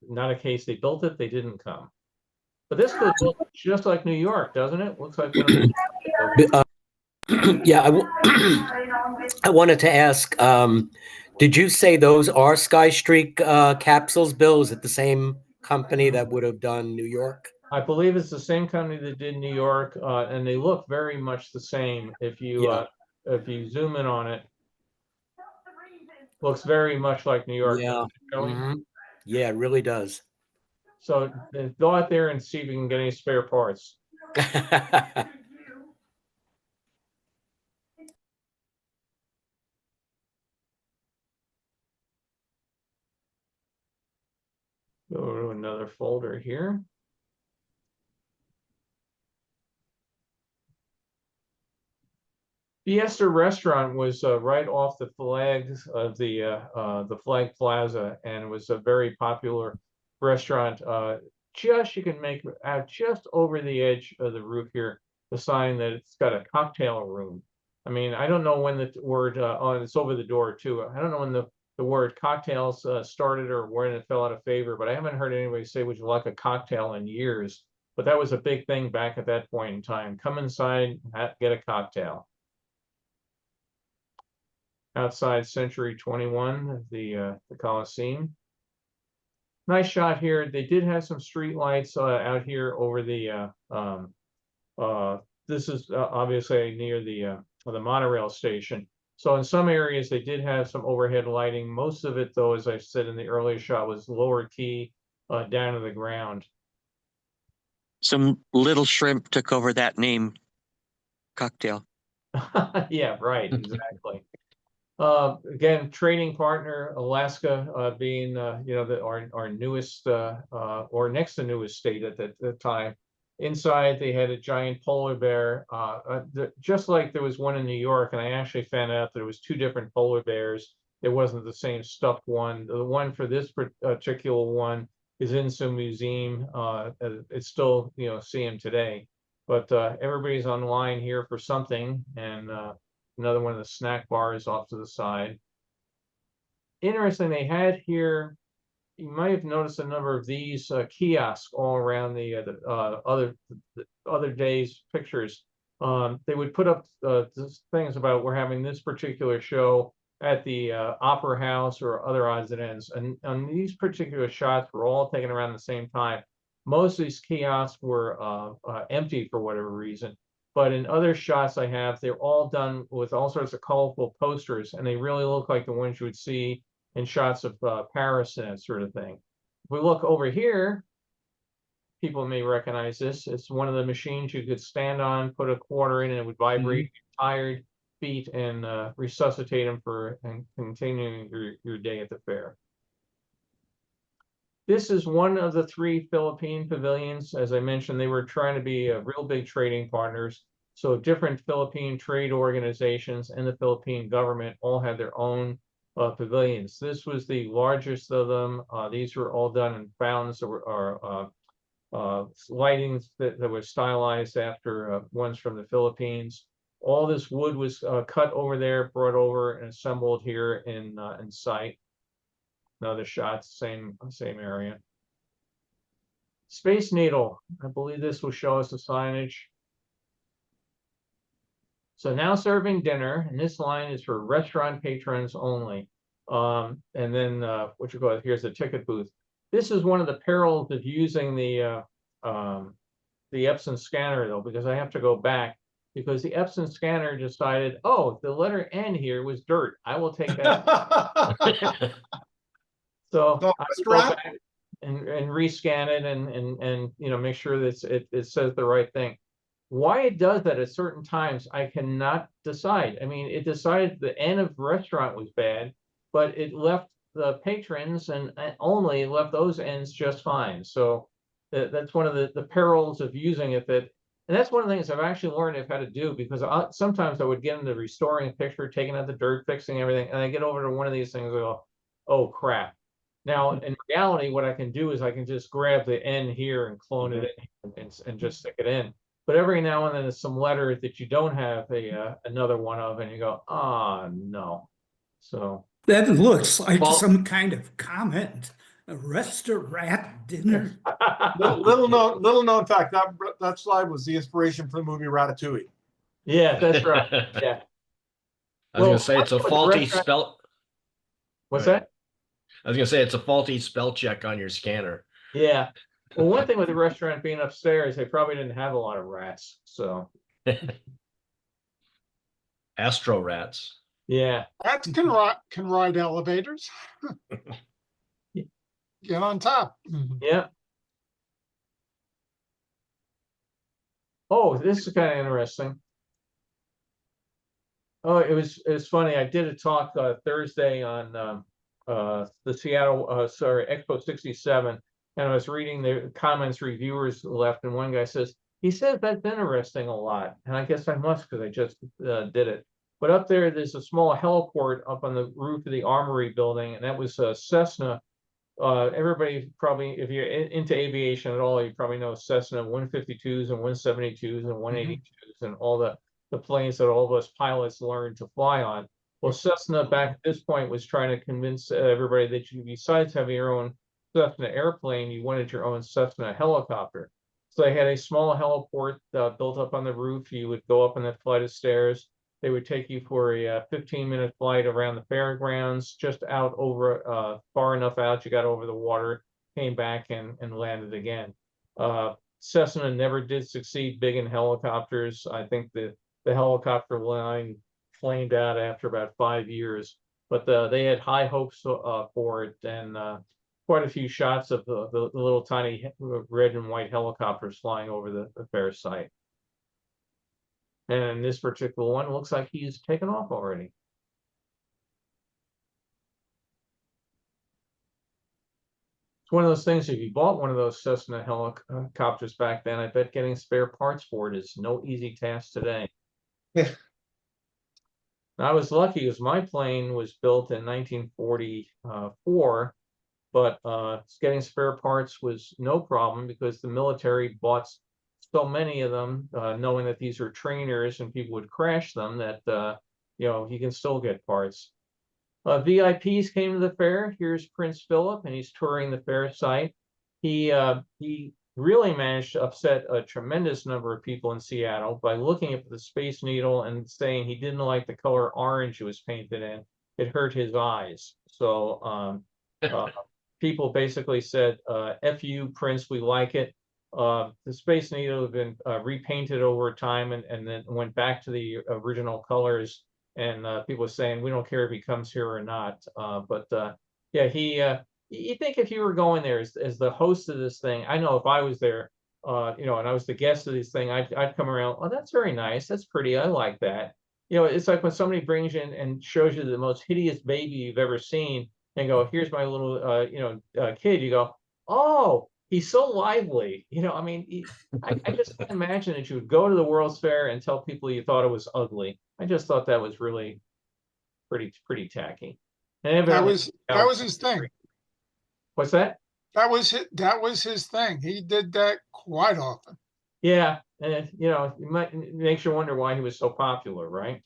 not a case they built it, they didn't come. But this could look just like New York, doesn't it? Looks like one of the Yeah, I wanted to ask, did you say those are Sky Streak capsules, Bill? Is it the same company that would have done New York? I believe it's the same company that did New York, and they look very much the same. If you zoom in on it, looks very much like New York. Yeah. Mhm. Yeah, it really does. So go out there and see if you can get any spare parts. Go to another folder here. Fiesta Restaurant was right off the flags of the Flag Plaza, and it was a very popular restaurant. Just you can make out just over the edge of the roof here the sign that it's got a cocktail room. I mean, I don't know when the word it's over the door too. I don't know when the word cocktails started or when it fell out of favor, but I haven't heard anybody say, "Would you like a cocktail?" in years. But that was a big thing back at that point in time. Come inside, get a cocktail. Outside Century 21, the Coliseum. Nice shot here. They did have some street lights out here over the this is obviously near the monorail station. So in some areas they did have some overhead lighting. Most of it, though, as I said in the earlier shot, was lower key down to the ground. Some little shrimp took over that name, cocktail. Yeah, right, exactly. Again, trading partner Alaska being you know, our newest or next to newest state at the time. Inside they had a giant polar bear, just like there was one in New York, and I actually found out that it was 2 different polar bears. It wasn't the same stuffed one. The one for this particular one is in some museum. It's still, you know, see him today. But everybody's online here for something, and another one of the snack bars off to the side. Interesting, they had here, you might have noticed a number of these kiosks all around the other days' pictures. They would put up things about we're having this particular show at the Opera House or other odds and ends. And these particular shots were all taken around the same time. most of these kiosks were empty for whatever reason. But in other shots I have, they're all done with all sorts of colorful posters, and they really look like the ones you would see in shots of Paris and that sort of thing. If we look over here, people may recognize this. It's one of the machines you could stand on, put a quarter in, and it would vibrate your tired feet and resuscitate them and continuing your day at the fair. This is one of the 3 Philippine pavilions. As I mentioned, they were trying to be real big trading partners. So different Philippine trade organizations and the Philippine government all had their own pavilions. This was the largest of them. These were all done in fountains or lightings that were stylized after ones from the Philippines. All this wood was cut over there, brought over and assembled here in sight. Another shot, same area. Space Needle, I believe this will show us the signage. So now serving dinner, and this line is for restaurant patrons only. And then what you call it, here's the ticket booth. This is one of the perils of using the Epson scanner though, because I have to go back because the Epson scanner decided, oh, the letter N here was dirt. I will take that. So I would go back and rescan it and you know, make sure that it says the right thing. Why it does that at certain times, I cannot decide. I mean, it decided the N of restaurant was bad, but it left the patrons and only left those ends just fine. So that's one of the perils of using it. And that's one of the things I've actually learned how to do, because sometimes I would get into restoring a picture, taking out the dirt, fixing everything, and I get over to one of these things and go, oh crap. Now, in reality, what I can do is I can just grab the N here and clone it in and just stick it in. But every now and then there's some letters that you don't have another one of, and you go, oh no. So That looks like some kind of comment. A restaurant dinner. Little known fact, that slide was the inspiration for the movie Ratatouille. Yeah, that's right. Yeah. I was gonna say it's a faulty spell. What's that? I was gonna say it's a faulty spell check on your scanner. Yeah. Well, one thing with the restaurant being upstairs, they probably didn't have a lot of rats. So Astro rats. yeah. Rats can ride elevators. Get on top. Yeah. Oh, this is kind of interesting. Oh, it's funny. I did a talk Thursday on the Seattle Expo 67, and I was reading the comments reviewers left, and one guy says, he says that's interesting a lot, and I guess I must because I just did it. But up there's a small heliport up on the roof of the Armory building, and that was Cessna. Everybody probably, if you're into aviation at all, you probably know Cessna 152s and 172s and 182s and all the planes that all of us pilots learned to fly on. Well, Cessna back at this point was trying to convince everybody that you, besides having your own Cessna airplane, you wanted your own Cessna helicopter. So they had a small heliport built up on the roof. You would go up on that flight of stairs. They would take you for a 15-minute flight around the fairgrounds, just out over, far enough out, you got over the water, came back and landed again. Cessna never did succeed big in helicopters. I think the helicopter line flamed out after about 5 years, but they had high hopes for it, and quite a few shots of the little tiny red and white helicopters flying over the fair site. And this particular one looks like he's taken off already. It's one of those things, if you bought one of those Cessna helicopters back then, I bet getting spare parts for it is no easy task today. Yeah. I was lucky because my plane was built in 1944, but getting spare parts was no problem because the military bought so many of them, knowing that these are trainers and people would crash them, that you know, you can still get parts. VIPs came to the fair. Here's Prince Philip, and he's touring the fair site. He really managed to upset a tremendous number of people in Seattle by looking at the Space Needle and saying he didn't like the color orange it was painted in. It hurt his eyes. So people basically said, F you, Prince, we like it. The Space Needle had been repainted over time and then went back to the original colors. And people were saying, we don't care if he comes here or not. Yeah, you think if you were going there as the host of this thing, I know if I was there, and I was the guest of this thing, I'd come around, oh, that's very nice. That's pretty. I like that. It's like when somebody brings you in and shows you the most hideous baby you've ever seen and go, here's my little, kid. You go, oh, he's so lively. I mean, I just can't imagine that you would go to the World's Fair and tell people you thought it was ugly. I just thought that was really pretty tacky. And That was his thing. What's that? That was his thing. He did that quite often. Yeah, and it makes you wonder why he was so popular, right?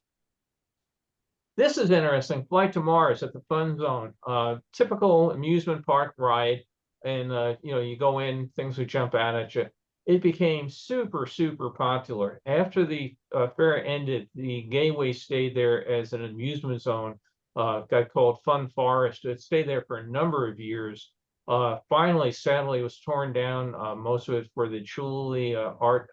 This is interesting. Flight to Mars at the Fun Zone, typical amusement park ride, and you go in, things would jump out at you. It became super popular. After the fair ended, the Gateway stayed there as an amusement zone, got called Fun Forest. It stayed there for a number of years. Finally, sadly, it was torn down, most of it for the Chihuly Art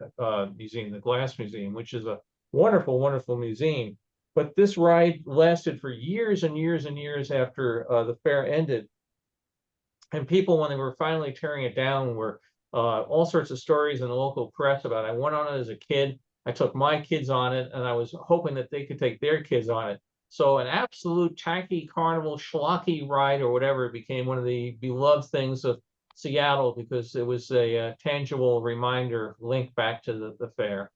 Museum, the Glass Museum, which is a wonderful museum. But this ride lasted for years and years and years after the fair ended. And people, when they were finally tearing it down, were all sorts of stories in the local press about it. I went on it as a kid. I took my kids on it, and I was hoping that they could take their kids on it. So an absolute tacky carnival schlocky ride or whatever became one of the beloved things of Seattle because it was a tangible reminder link back to the fair.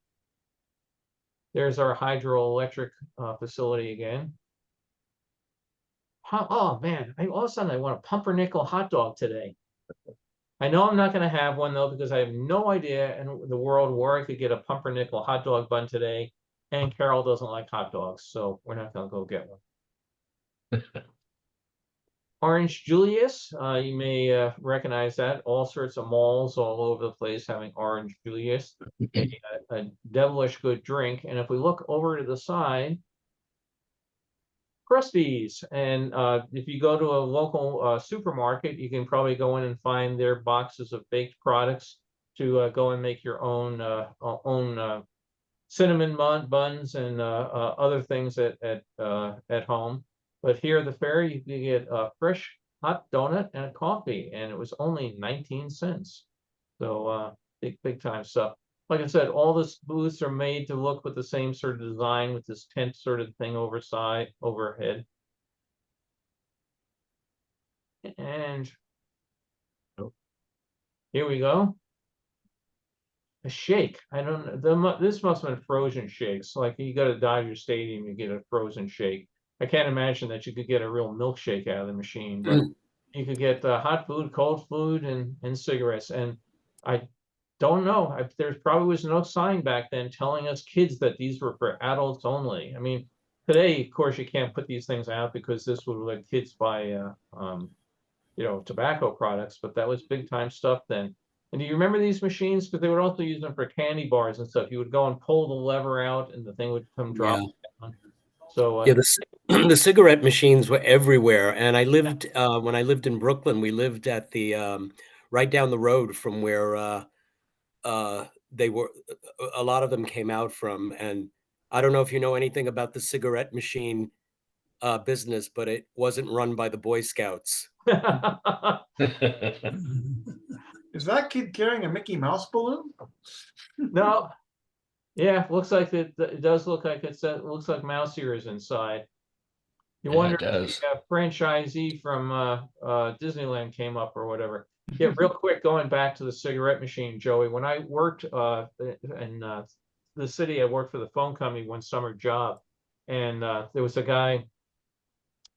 There's our hydroelectric facility again. Oh man, all of a sudden I want a pumpernickel hot dog today. I know I'm not going to have one though because I have no idea in the world where I could get a pumpernickel hot dog bun today. And Carol doesn't like hot dogs, so we're not going to go get one. Orange Julius, you may recognize that. All sorts of malls all over the place having Orange Julius, a devilish good drink. And if we look over to the side, Krusty's. And if you go to a local supermarket, you can probably go in and find their boxes of baked products to go and make your own cinnamon buns and other things at home. But here at the fair, you can get a fresh hot donut and a coffee, and it was only 19 cents. So big time stuff. Like I said, all the booths are made to look with the same sort of design with this tent sort of thing overhead. And here we go. A shake. I don't know. This must have been frozen shakes. Like you go to Dodger Stadium, you get a frozen shake. I can't imagine that you could get a real milkshake out of the machine, but you could get hot food, cold food, and cigarettes. And I don't know. There probably was no sign back then telling us kids that these were for adults only. I mean, today, of course, you can't put these things out because this would let kids buy, tobacco products. But that was big time stuff then. And do you remember these machines? Because they would also use them for candy bars and stuff. You would go and pull the lever out, and the thing would come dropping down. So Yeah, the cigarette machines were everywhere. And I lived when I lived in Brooklyn, we lived at the right down the road from where they were. A lot of them came out from. And I don't know if you know anything about the cigarette machine business, but it wasn't run by the Boy Scouts. Is that kid carrying a Mickey Mouse balloon? No. Yeah, looks like it does look like it looks like mouse ears inside. You wonder if the franchisee from Disneyland came up or whatever. Yeah, real quick, going back to the cigarette machine, Joey. When I worked in the city, I worked for the phone company one summer job, and there was a guy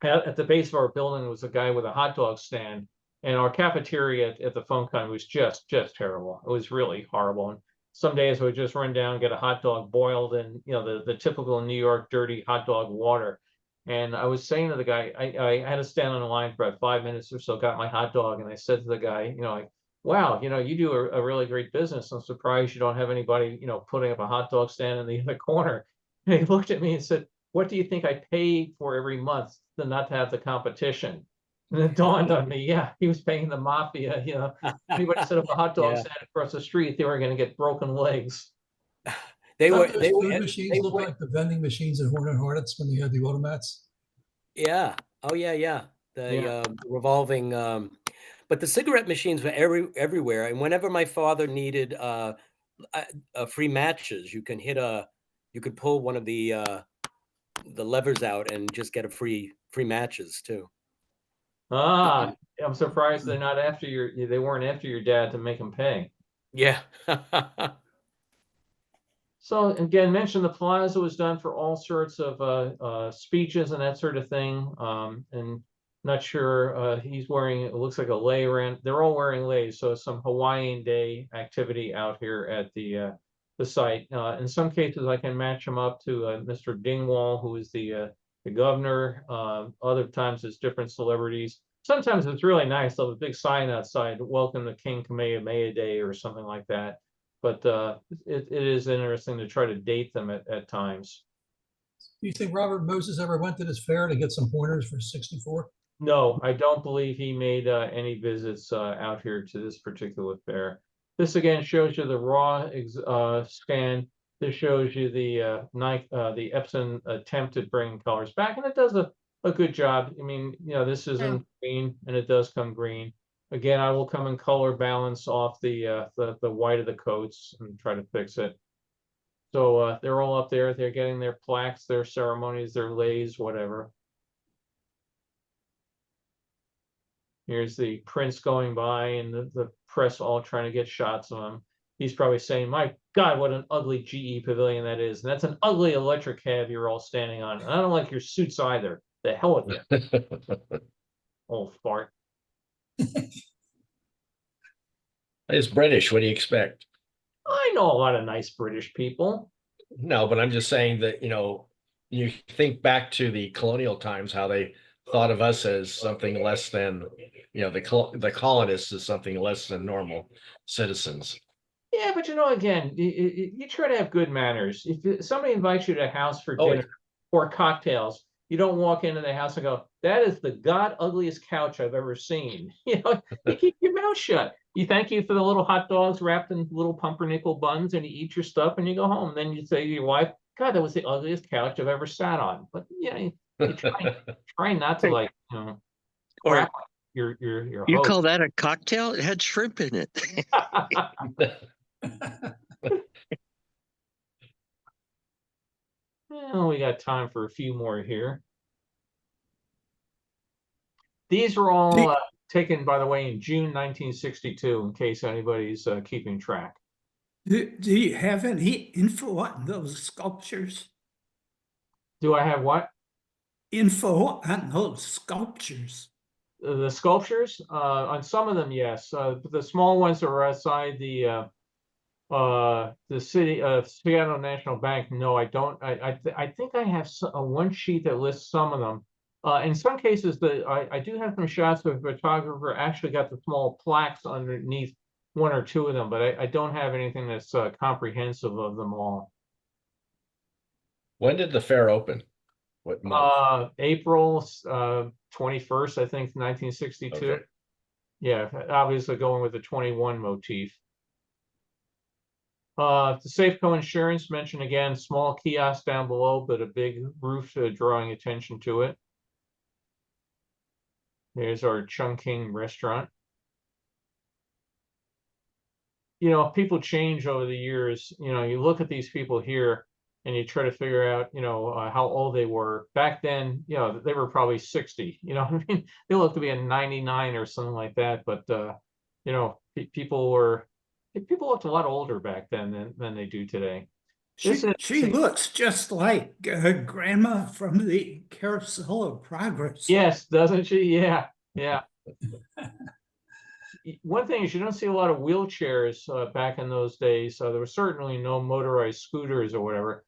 at the base of our building was a guy with a hot dog stand. And our cafeteria at the phone company was just terrible. It was really horrible. And some days we would just run down, get a hot dog boiled in, the typical New York dirty hot dog water. And I was saying to the guy, I had to stand on the line for about 5 minutes or so, got my hot dog, and I said to the guy, wow, you do a really great business. I'm surprised you don't have anybody, putting up a hot dog stand in the other corner. And he looked at me and said, what do you think I pay for every month to not have the competition? And it dawned on me, yeah, he was paying the mafia, you know. Anybody set up a hot dog Yeah. stand across the street, they were gonna get broken legs. They Don't were, those they food were, machines they look were, like the vending machines at Horn and Hornets when they had the automats? yeah. Oh, yeah, yeah. Yeah. The revolving, but the cigarette machines were everywhere. And whenever my father needed free matches, you could pull one of the levers out and just get a free matches too. Ah, I'm surprised they're not after they weren't after your dad to make him pay. Yeah. So again, mentioned the plaza was done for all sorts of speeches and that sort of thing. And not sure he's wearing, it looks like a lei around. They're all wearing leis, so some Hawaiian Day activity out here at the site. In some cases, I can match him up to Mr. Dingwall, who is the governor. Other times it's different celebrities. Sometimes it's really nice. They'll have a big sign outside, "Welcome to King Kamehameha Day" or something like that. But it is interesting to try to date them at times. Do you think Robert Moses ever went to this fair to get some pointers for 64? No, I don't believe he made any visits out here to this particular fair. This again shows you the raw scan. This shows you the Nike, the Epson attempt at bringing colors back, and it does a good job. I mean, you know, this is in green, and it does come green. Again, I will come in color balance off the white of the coats and try to fix it. So they're all up there. They're getting their plaques, their ceremonies, their leis, whatever. Here's the prince going by and the press all trying to get shots of him. He's probably saying, "My God, what an ugly GE pavilion that is. And that's an ugly electric cab you're all standing on. And I don't like your suits either. The hell with you." Old fart. It's British. What do you expect? I know a lot of nice British people. No, but I'm just saying that, you think back to the colonial times, how they thought of us as something less than, the colonists as something less than normal citizens. Yeah, but again, you try to have good manners. If somebody invites you to a house for Oh, dinner or cocktails, you don't walk into the house and go, "That is the god ugliest couch I've ever seen." You keep your mouth shut. You thank you for the little hot dogs wrapped in little pumpernickel buns, and you eat your stuff and you go home. And then you say to your wife, "God, that was the ugliest couch I've ever sat on." But you try not to Or crap your you host. call that a cocktail? It had shrimp in it. Well, we got time for a few more here. These were all taken, by the way, in June 1962, in case anybody's keeping track. Do you have any info on those sculptures? Do I have what? Info on those sculptures? The sculptures? On some of them, yes. The small ones that are outside the city Seattle National Bank, no, I don't. I think I have one sheet that lists some of them. In some cases, I do have some shots where the photographer actually got the small plaques underneath one or two of them, but I don't have anything that's comprehensive of them all. When did the fair open? What month? April 21st, I think, 1962. Okay. Yeah, obviously going with the 21 motif. The Safeco Insurance mentioned again, small kiosk down below, but a big roof drawing attention to it. There's our Chungking restaurant. People change over the years. You look at these people here and you try to figure out, how old they were. Back then, they were probably 60. I mean, they look to be a 99 or something like that. But, people looked a lot older back then than they do today. She looks just like Grandma from the Carousel of Progress. Yes, doesn't she? Yeah, yeah. One thing is you don't see a lot of wheelchairs back in those days. There was certainly no motorized scooters or whatever.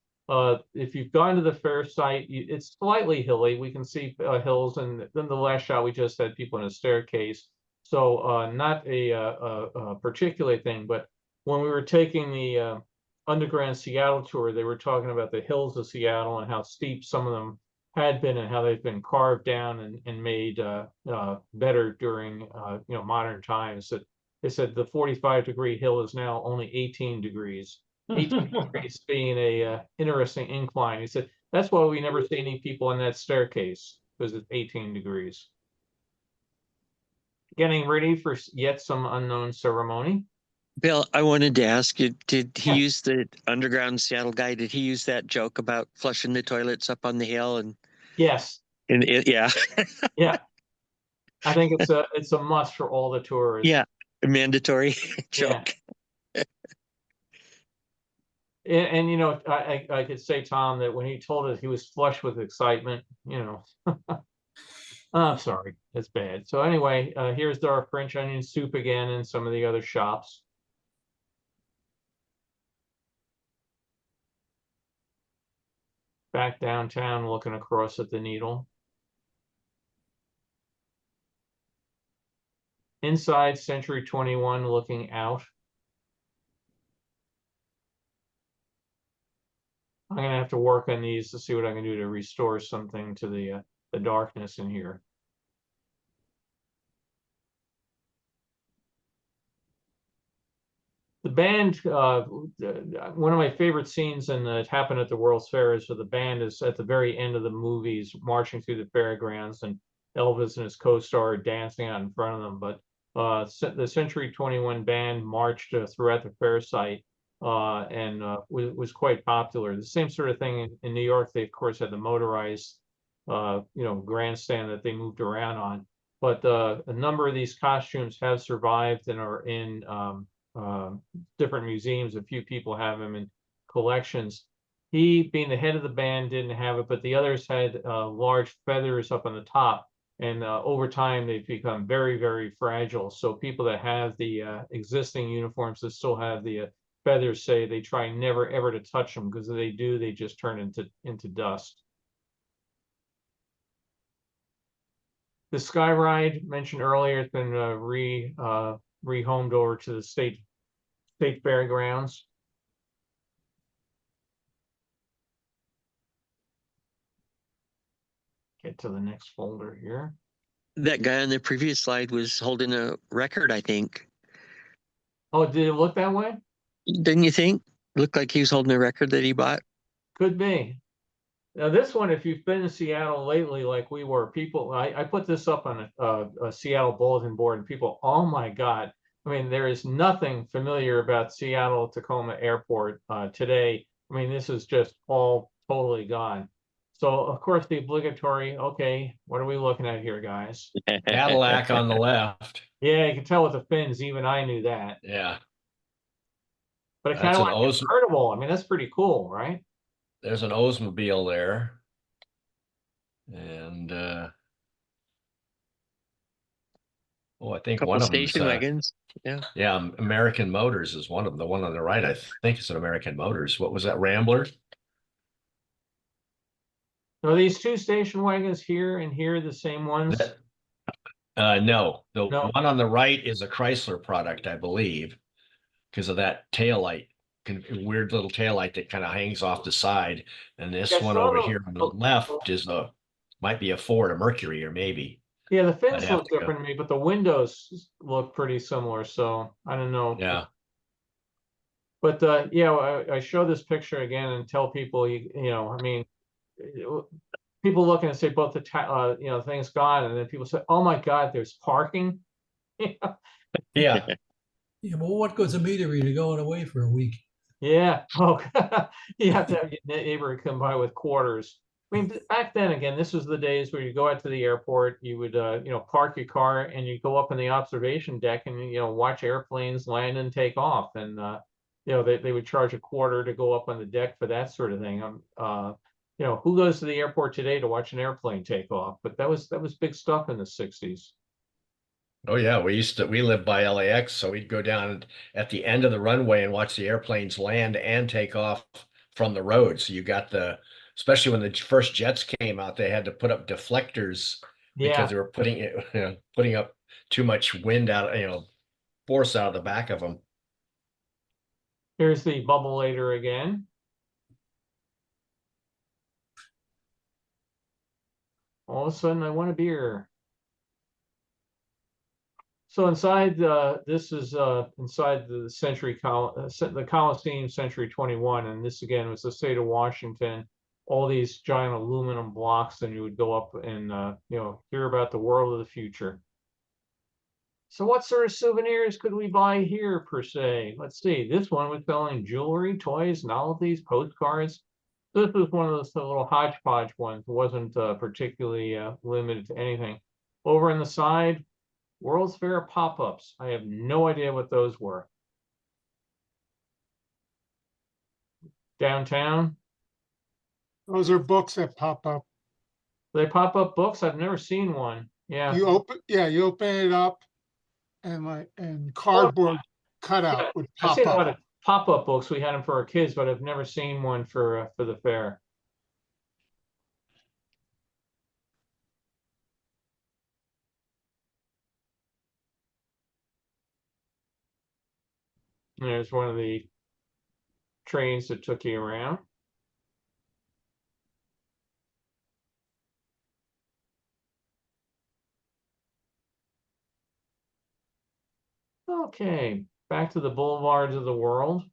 If you've gone to the fair site, it's slightly hilly. We can see hills, and then the last shot we just had people in a staircase. So not a particular thing, but when we were taking the Underground Seattle tour, they were talking about the hills of Seattle and how steep some of them had been and how they've been carved down and made better during modern times. That they said the 45-degree hill is now only 18 degrees. 18 degrees being a interesting incline. He said that's why we never see any people on that staircase, because it's 18 degrees. Getting ready for yet some unknown ceremony. Bill, I wanted to ask you, did he Yeah. use the underground Seattle guy? Did he use that joke about flushing the toilets up on the hill Yes. and yeah. Yeah. I think it's a must for all the tourists. Yeah. A mandatory Yeah. joke. And I could say, Tom, that when he told us, he was flushed with excitement, Oh, sorry, it's bad. So anyway, here's our French onion soup again and some of the other shops. Back downtown, looking across at the Needle. Inside Century 21, looking out. I'm gonna have to work on these to see what I can do to restore something to the darkness in here. The band, one of my favorite scenes, and it happened at the World's Fair, is for the band is at the very end of the movies, marching through the fairgrounds, and Elvis and his co-star dancing out in front of them. But the Century 21 band marched throughout the fair site and was quite popular. The same sort of thing in New York. They of course had the motorized, grandstand that they moved around on. But a number of these costumes have survived and are in different museums. A few people have them in collections. He, being the head of the band, didn't have it, but the others had large feathers up on the top. And over time, they've become very, very fragile. So people that have the existing uniforms that still have the feathers say they try never ever to touch them, because if they do, they just turn into dust. The Sky Ride mentioned earlier has been rehomed over to the state fairgrounds. Get to the next folder here. That guy on the previous slide was holding a record, I think. Oh, did it look that way? Didn't you think? Looked like he was holding a record that he bought. Could be. Now this one, if you've been in Seattle lately, like we were, people, I put this up on a Seattle bulletin board, and people, oh my God. I mean, there is nothing familiar about Seattle Tacoma Airport today. I mean, this is just all totally gone. So of course the obligatory, okay, what are we looking at here, guys? Cadillac on the left. Yeah, you can tell with the fins, even I knew that. Yeah. But it That's kind of an like Olds- convertible. I mean, that's pretty cool, right? There's an Oldsmobile there. And I think Couple one of them station wagons. Yeah. Yeah, American Motors is one of them. The one on the right, I think is an American Motors. What was that, Rambler? Are these two station wagons here and here the same ones? No, the No. one on the right is a Chrysler product, I believe, because of that taillight, weird little taillight that kind of hangs off the side. And this Yeah, one so over the- here on the left is might be a Ford, a Mercury, or maybe. Yeah, the I'd fins have look to go. different to me, but the windows look pretty similar. So I don't know. Yeah. But I show this picture again and tell people, I mean, people look and say both the thing's gone, and then people say, "Oh my God, there's parking." Yeah. Yeah, but what good's a meter reader going away for a week? Yeah. Oh, you have to have your neighbor come by with quarters. I mean, back then, again, this was the days where you go out to the airport, you would, park your car and you go up on the observation deck and, watch airplanes land and take off. And, they would charge a quarter to go up on the deck for that sort of thing. Who goes to the airport today to watch an airplane take off? But that was big stuff in the 60s. Oh yeah, we lived by LAX, so we'd go down at the end of the runway and watch the airplanes land and take off from the road. So you got especially when the first jets came out, they had to put up deflectors Yeah. because they were putting up too much wind out, force out of the back of them. Here's the Bubble-Lator again. All of a sudden I want a beer. So inside, this is inside the the Coliseum Century 21, and this again was the state of Washington. All these giant aluminum blocks, and you would go up and hear about the world of the future. So what sort of souvenirs could we buy here per se? Let's see. This one was selling jewelry, toys, novelties, postcards. This was one of those little hodgepodge ones. It wasn't particularly limited to anything. Over on the side, World's Fair pop-ups. I have no idea what those were. Downtown, Those are books that pop up. they pop up books. I've never seen one. Yeah. You open it up and cardboard cutout would I've pop seen a lot up. of pop-up books. We had them for our kids, but I've never seen one for the fair. And there's one of the trains that took you around. Okay, back to the boulevards of the world.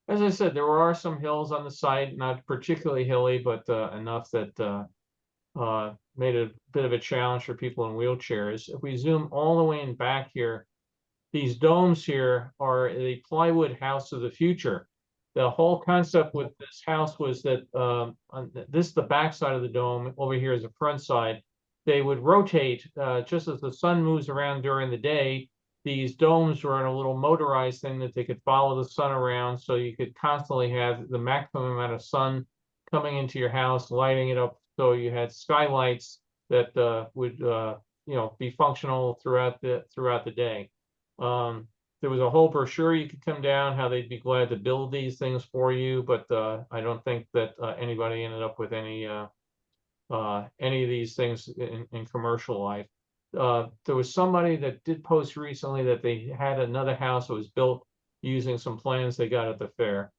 As I said, there are some hills on the site, not particularly hilly, but enough that made it a bit of a challenge for people in wheelchairs. If we zoom all the way in back here, these domes here are a plywood house of the future. The whole concept with this house was that this is the back side of the dome, over here is the front side. They would rotate just as the sun moves around during the day. These domes were in a little motorized thing that they could follow the sun around, so you could constantly have the maximum amount of sun coming into your house, lighting it up. So you had skylights that would be functional throughout the day. There was a whole brochure you could come down, how they'd be glad to build these things for you, but I don't think that anybody ended up with any of these things in commercial life. There was somebody that did post recently that they had another house that was built using some plans they got at the fair.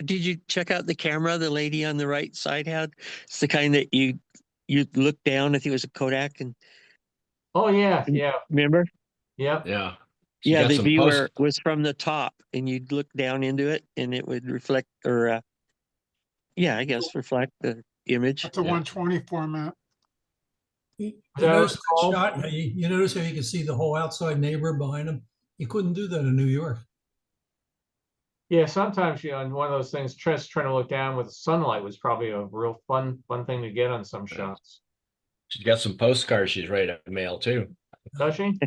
Did you check out the camera the lady on the right side had? It's the kind that you look down. I think it was a Kodak, and Oh yeah, remember? yep. Yeah. Yeah, the viewer was from the top, and you'd look down into it, and it would reflect, or I guess reflect the image. That's a 120 format. You that notice was that called? shot, you notice how you can see the whole outside neighbor behind him? You couldn't do that in New York. Yeah, sometimes in one of those things, trying to look down with sunlight was probably a real fun thing to get on some shots. She's got some postcards she's ready to mail too. Does she?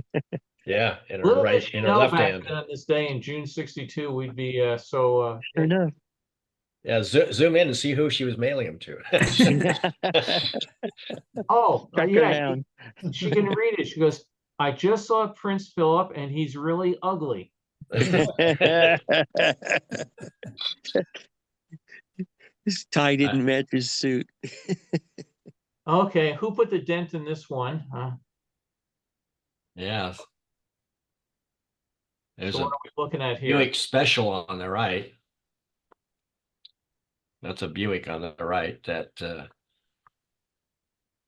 Yeah, in her Little right, did she in her know left back hand. then, this day in June '62, we'd be so. Sure enough. Yeah, zoom in and see who she was mailing them to. Oh, Track her yeah, down. she can read it. She goes, "I just saw Prince Philip, and he's really ugly." His tie didn't match his suit. Okay, who put the dent in this one? Yeah. There's So a what are we looking at here? Buick Special on the right. That's a Buick on the right. That I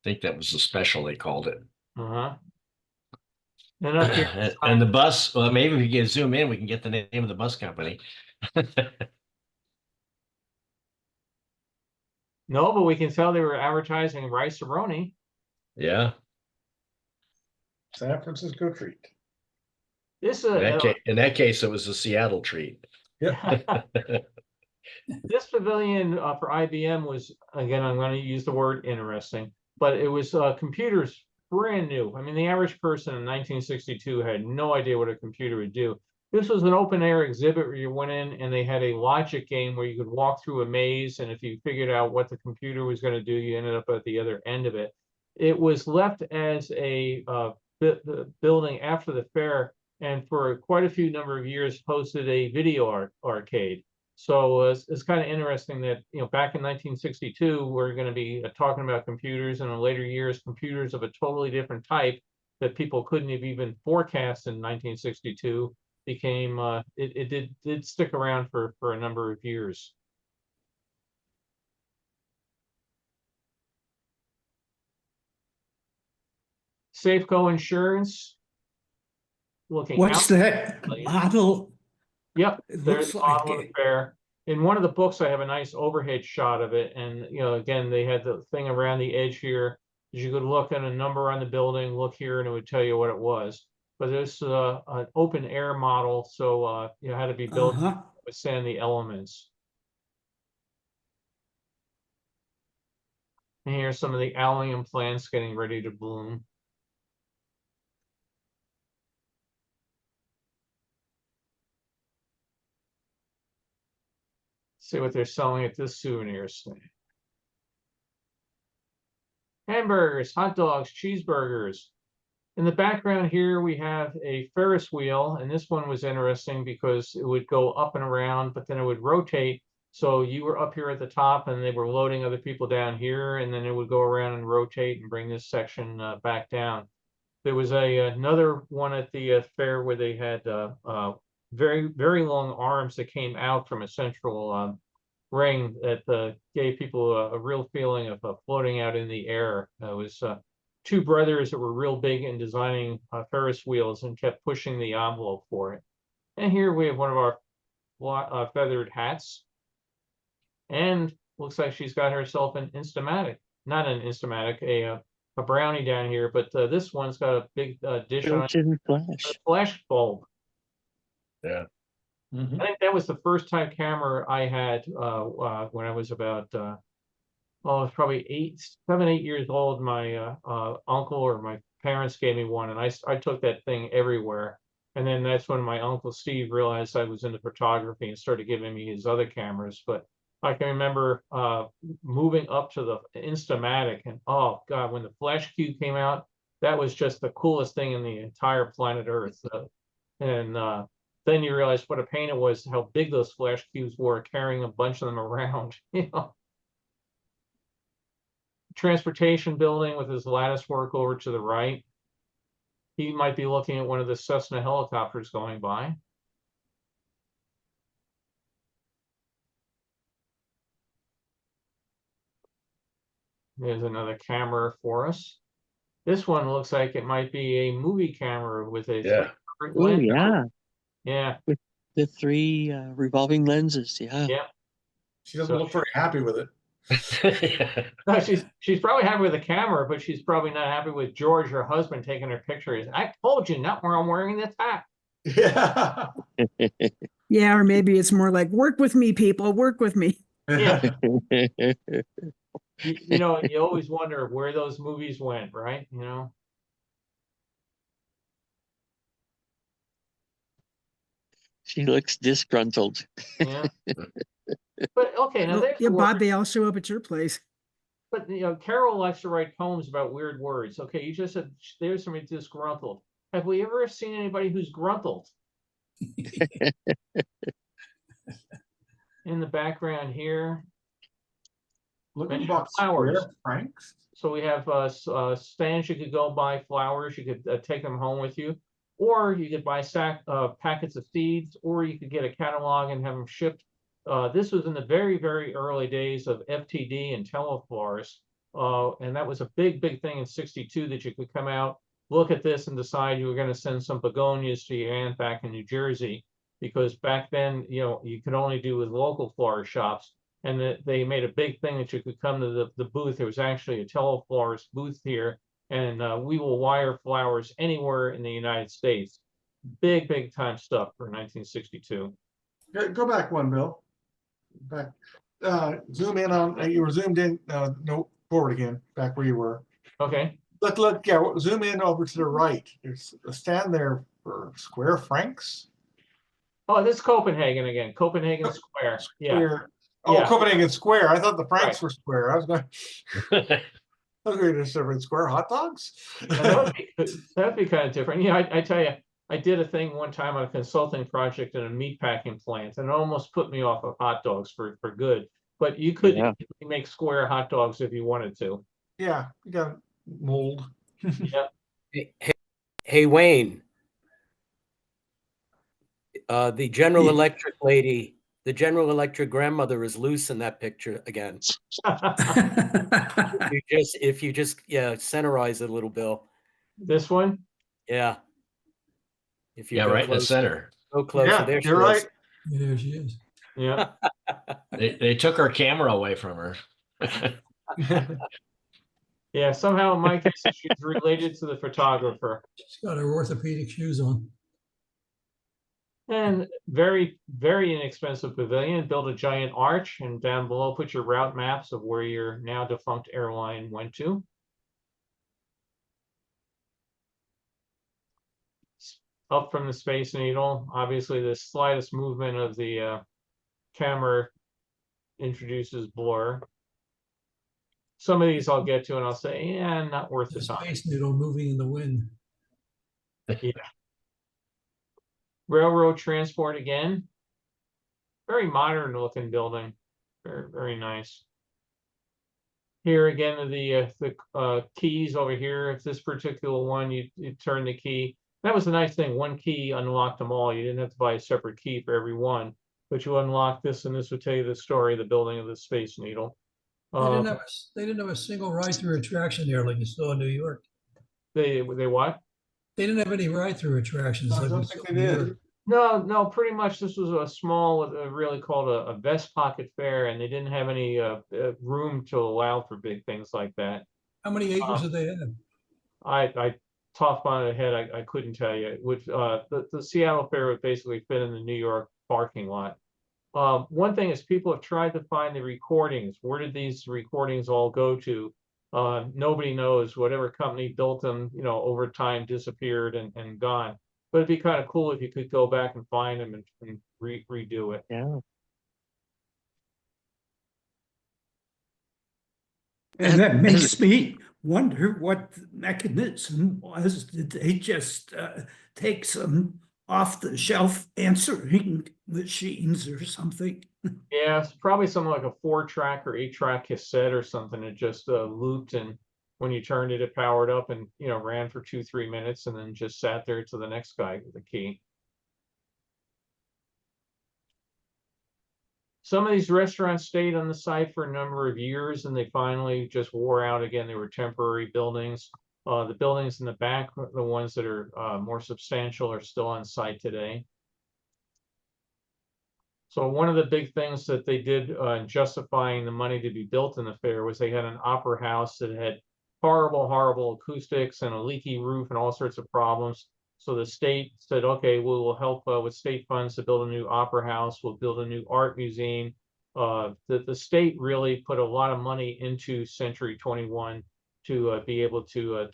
think that was the Special they called it. Uh-huh. And up here, And the bus. Well, maybe if we can zoom in, we can get the name of the bus company. no, but we can tell they were advertising Rice-A-Roni. Yeah. San Francisco treat. This In that case, it was a Seattle treat. This pavilion for IBM was, again, I'm going to use the word interesting, but it was computers brand new. I mean, the average person in 1962 had no idea what a computer would do. This was an open air exhibit where you went in and they had a logic game where you could walk through a maze, and if you figured out what the computer was going to do, you ended up at the other end of it. It was left as a building after the fair, and for quite a few number of years hosted a video arcade. So it's kind of interesting that, back in 1962, we're going to be talking about computers, and in later years, computers of a totally different type that people couldn't have even forecast in 1962 became, it did stick around for a number of years. Safeco Insurance. Looking What's out. that model? Yep, It there's looks the like model of it. the fair. In one of the books, I have a nice overhead shot of it, and again, they had the thing around the edge here. You could look at a number on the building, look here, and it would tell you what it was. But it's an open air model, so had to be built to Uh-huh. withstand the elements. And here's some of the allium plants getting ready to bloom. See what they're selling at this souvenir stand. Hamburgers, hot dogs, cheeseburgers. In the background here, we have a Ferris wheel, and this one was interesting because it would go up and around, but then it would rotate. So you were up here at the top, and they were loading other people down here, and then it would go around and rotate and bring this section back down. There was another one at the fair where they had very, very long arms that came out from a central ring that gave people a real feeling of floating out in the air. It was two brothers that were real big in designing Ferris wheels and kept pushing the envelope for it. And here we have one of our feathered hats. And looks like she's got herself an Instamatic. Not an Instamatic, a brownie down here, but this one's got a big dish on it. Built-in A flash. flash bulb. Yeah. I think that was the first type camera I had when I was about I was probably 7, 8 years old. My uncle or my parents gave me one, and I took that thing everywhere. And then that's when my uncle Steve realized I was into photography and started giving me his other cameras. But I can remember moving up to the Instamatic, and oh God, when the Flash Cube came out, that was just the coolest thing in the entire planet Earth. And then you realize what a pain it was, how big those Flash Cubes were, carrying a bunch of them around. Transportation building with his lattice work over to the right. He might be looking at one of the Cessna helicopters going by. There's another camera for us. This one looks like it might be a movie camera with a Yeah. Oh, lens. yeah. Yeah, The 3 revolving lenses. Yeah. yeah. She doesn't So- look very happy with it. No, she's probably happy with the camera, but she's probably not happy with George, her husband, taking her pictures. I told you not where I'm wearing this hat. Yeah. Yeah, or maybe it's more like, work with me, people, work with me. Yeah. You always wonder where those movies went, right? She looks disgruntled. Yeah. But okay, now Well, there's yeah, the Bob, word. they all show up at your place. But Carol likes to write poems about weird words. Okay, you just said there's somebody disgruntled. Have we ever seen anybody who's gruntled? In the background here. Looking Mention box flowers. square francs. So we have stands you could go buy flowers. You could take them home with you, or you could buy packets of seeds, or you could get a catalog and have them shipped. This was in the very, very early days of FTD and Teleflars, and that was a big, big thing in '62 that you could come out, look at this, and decide you were going to send some begonias to your aunt back in New Jersey, because back then, you could only do with local florist shops. And they made a big thing that you could come to the booth. There was actually a Teleflorist booth here, and we will wire flowers anywhere in the United States. Big, big time stuff for 1962. Go back one, Bill. Back. Zoom in on, you were zoomed in, no, forward again, back where you were. Okay. Look, yeah, zoom in over to the right. There's a stand there for square francs. Oh, this is Copenhagen again. Copenhagen Square. Yeah. Square. Oh, Yeah. Copenhagen Square. I thought the francs Right. were square. I was going to serve square hot dogs. That would be kind of different. I tell you, I did a thing one time on a consulting project in a meatpacking plant, and it almost put me off of hot dogs for good. But you could make square hot dogs if you wanted to. Yeah, you got mold. Yeah. Hey, Wayne. The General Electric lady, the General Electric grandmother is loose in that picture again. If you just centerize it a little, Bill. This one? Yeah. If you Yeah, go right in the close, center. go closer. Yeah, There she you're is. right. Yeah, there she is. Yeah. They took her camera away from her. Yeah, somehow in my case, she's related to the photographer. She's got her orthopedic shoes on. And very, very inexpensive pavilion. Build a giant arch, and down below put your route maps of where your now defunct airline went to. Up from the Space Needle, obviously the slightest movement of the camera introduces blur. Some of these I'll get to and I'll say, yeah, not worth the The time. Space Needle moving in the wind. Yeah. Railroad transport again. Very modern looking building. Very, very nice. Here again are the keys over here. If this particular one, you turn the key. That was the nice thing. One key unlocked them all. You didn't have to buy a separate key for every one, but you unlock this, and this would tell you the story of the building of the Space Needle. They didn't have a single ride-through attraction there like you saw in New York. They what? They didn't have any ride-through attractions I like don't we think saw they in New did. York. No, pretty much this was a small, really called a vest pocket fair, and they didn't have any room to allow for big things like that. How many acres did they have? I top on the head, I couldn't tell you. Which the Seattle Fair would basically fit in the New York parking lot. One thing is people have tried to find the recordings. Where did these recordings all go to? Nobody knows. Whatever company built them, over time disappeared and gone. But it'd be kind of cool if you could go back and find them and redo it. Yeah. And that makes me wonder what the mechanism was. Did they just take some off-the-shelf answering machines or something? Yeah, it's probably something like a 4-track or 8-track cassette or something. It just looped, and when you turned it, it powered up and ran for 2-3 minutes, and then just sat there to the next guy with the key. Some of these restaurants stayed on the site for a number of years, and they finally just wore out again. They were temporary buildings. The buildings in the back, the ones that are more substantial, are still on site today. So one of the big things that they did in justifying the money to be built in the fair was they had an opera house that had horrible acoustics and a leaky roof and all sorts of problems. So the state said, okay, we will help with state funds to build a new opera house. We'll build a new art museum. The state really put a lot of money into Century 21 to be able to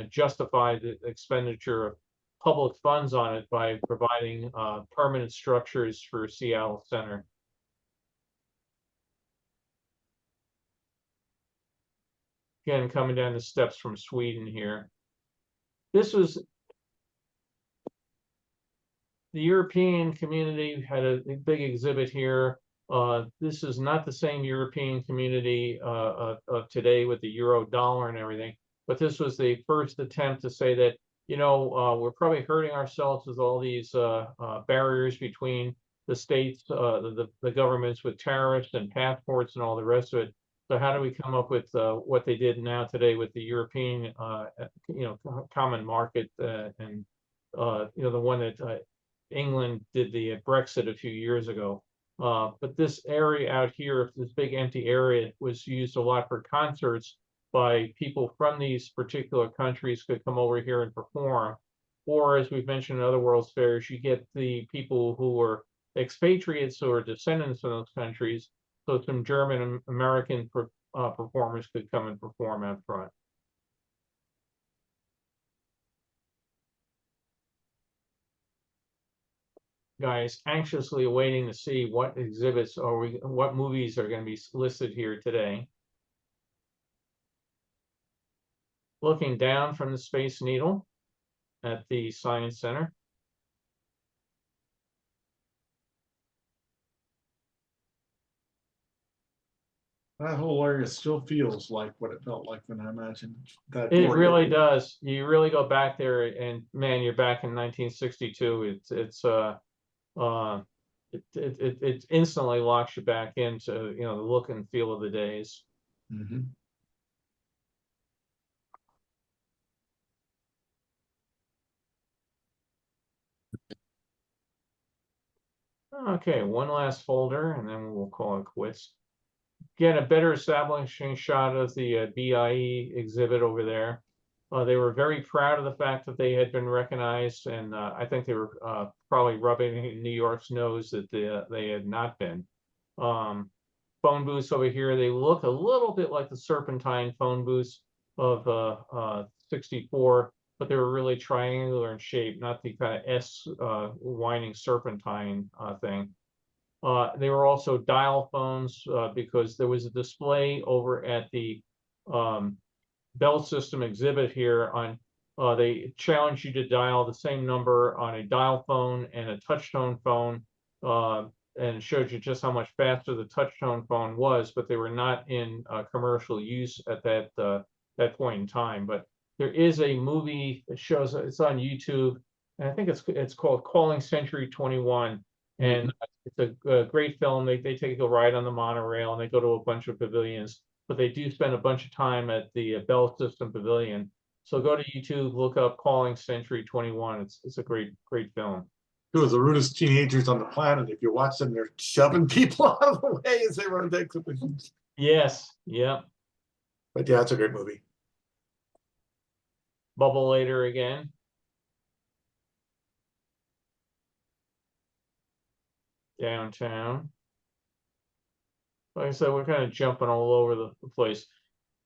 justify the expenditure of public funds on it by providing permanent structures for Seattle Center. Again, coming down the steps from Sweden here. This was the European community had a big exhibit here. This is not the same European community of today with the euro dollar and everything, but this was the first attempt to say that, we're probably hurting ourselves with all these barriers between the states, the governments with tariffs and passports and all the rest of it. So how do we come up with what they did now today with the European, common market and the one that England did the Brexit a few years ago. But this area out here, this big empty area, was used a lot for concerts by people from these particular countries could come over here and perform. Or as we've mentioned in other World's Fairs, you get the people who were expatriates or descendants of those countries. So some German and American performers could come and perform out front. Guys, anxiously waiting to see what exhibits or what movies are going to be listed here today. Looking down from the Space Needle at the Science Center. That whole area still feels like what it felt like when I imagined that. It door. really does. You really go back there and man, you're back in 1962. It instantly locks you back into, the look and feel of the days. Mhm. Okay, one last folder and then we'll call it quits. Get a better establishing shot of the BIE exhibit over there. They were very proud of the fact that they had been recognized, and I think they were probably rubbing New York's nose that they had not been. Phone booths over here, they look a little bit like the Serpentine phone booths of 64, but they were really triangular in shape, not the kind of S winding serpentine thing. They were also dial phones because there was a display over at the Bell System exhibit here on, they challenge you to dial the same number on a dial phone and a touch tone phone, and showed you just how much faster the touch tone phone was, but they were not in commercial use at that point in time. But there is a movie that shows, it's on YouTube, and I think it's called Calling Century 21, and it's a great film. They take a ride on the monorail and they go to a bunch of pavilions, but they do spend a bunch of time at the Bell System Pavilion. So go to YouTube, look up Calling Century 21. It's a great film. Two of the rudest teenagers on the planet. If you watch them, they're shoving people out of the way as they run into exhibitions. Yes, yeah. But yeah, it's a great movie. Bubble later again. Downtown. Like I said, we're kind of jumping all over the place.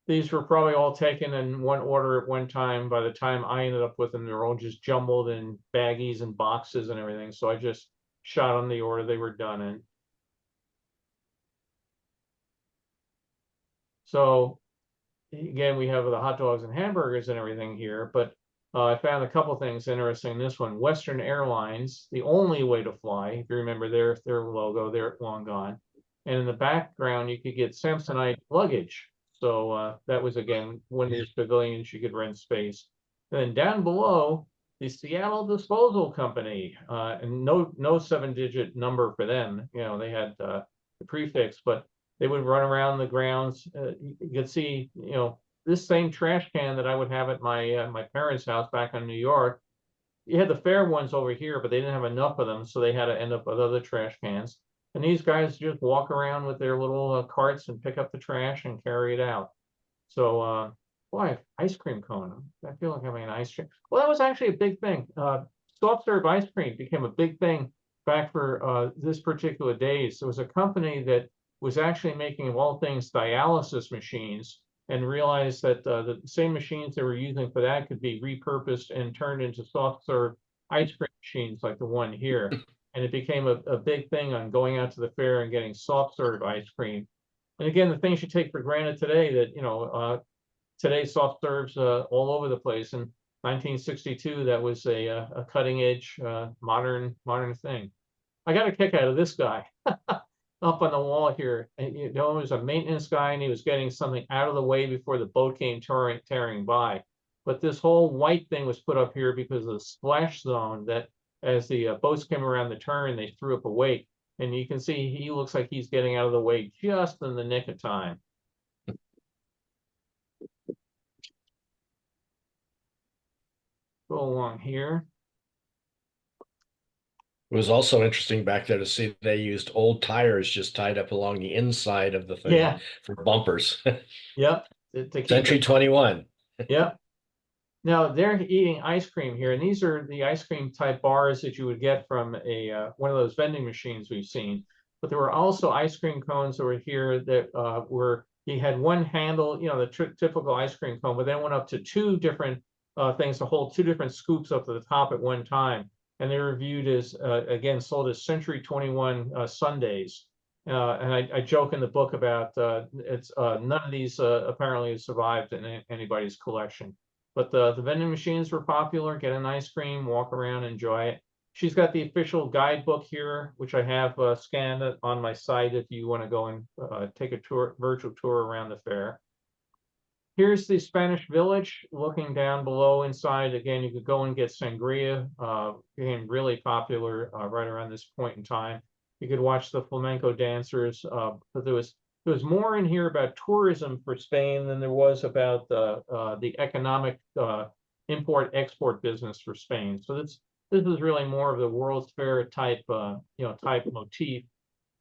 These were probably all taken in one order at one time. By the time I ended up with them, they're all just jumbled in baggies and boxes and everything. So I just shot them the order they were done in. So again, we have the hot dogs and hamburgers and everything here, but I found a couple things interesting. This one, Western Airlines, the only way to fly. If you remember their logo, they're long gone. And in the background, you could get Samsonite luggage. So that was, again, one of these pavilions you could rent space. And then down below, the Seattle Disposal Company, and no 7-digit number for them. You know, they had the prefix, but they would run around the grounds. You could see, you know, this same trash can that I would have at my parents' house back in New York. You had the fair ones over here, but they didn't have enough of them, so they had to end up with other trash cans. And these guys just walk around with their little carts and pick up the trash and carry it out. So, boy, ice cream cone. I feel like having an ice cream. Well, that was actually a big thing. Soft serve ice cream became a big thing back for this particular days. There was a company that was actually making, of all things, dialysis machines, and realized that the same machines they were using for that could be repurposed and turned into soft serve ice cream machines like the one here. And it became a big thing on going out to the fair and getting soft serve ice cream. And again, the things you take for granted today that, you know, today soft serves all over the place. In 1962, that was a cutting edge, modern thing. I got a kick out of this guy. Up on the wall here, and, you know, it was a maintenance guy, and he was getting something out of the way before the boat came tearing by. But this whole white thing was put up here because of the splash zone that, as the boats came around the turn, they threw up a wake. And you can see he looks like he's getting out of the way just in the nick of time. Go along here. It was also interesting back there to see they used old tires just tied up along the inside of the thing Yeah. for bumpers. Yep. To keep Century it- 21. Yep. Now they're eating ice cream here, and these are the ice cream type bars that you would get from a one of those vending machines we've seen. But there were also ice cream cones over here that were, you had one handle, you know, the typical ice cream cone, but then went up to two different things to hold two different scoops up to the top at one time. And they were viewed as, again, sold as Century 21 sundaes. And I joke in the book about it's none of these apparently survived in anybody's collection. But the vending machines were popular. Get an ice cream, walk around, enjoy it. She's got the official guidebook here, which I have scanned on my site if you want to go and take a virtual tour around the fair. Here's the Spanish Village, looking down below inside. Again, you could go and get sangria, became really popular right around this point in time. You could watch the flamenco dancers, but there was more in here about tourism for Spain than there was about the economic import-export business for Spain. So This is really more of the World's Fair type, type motif.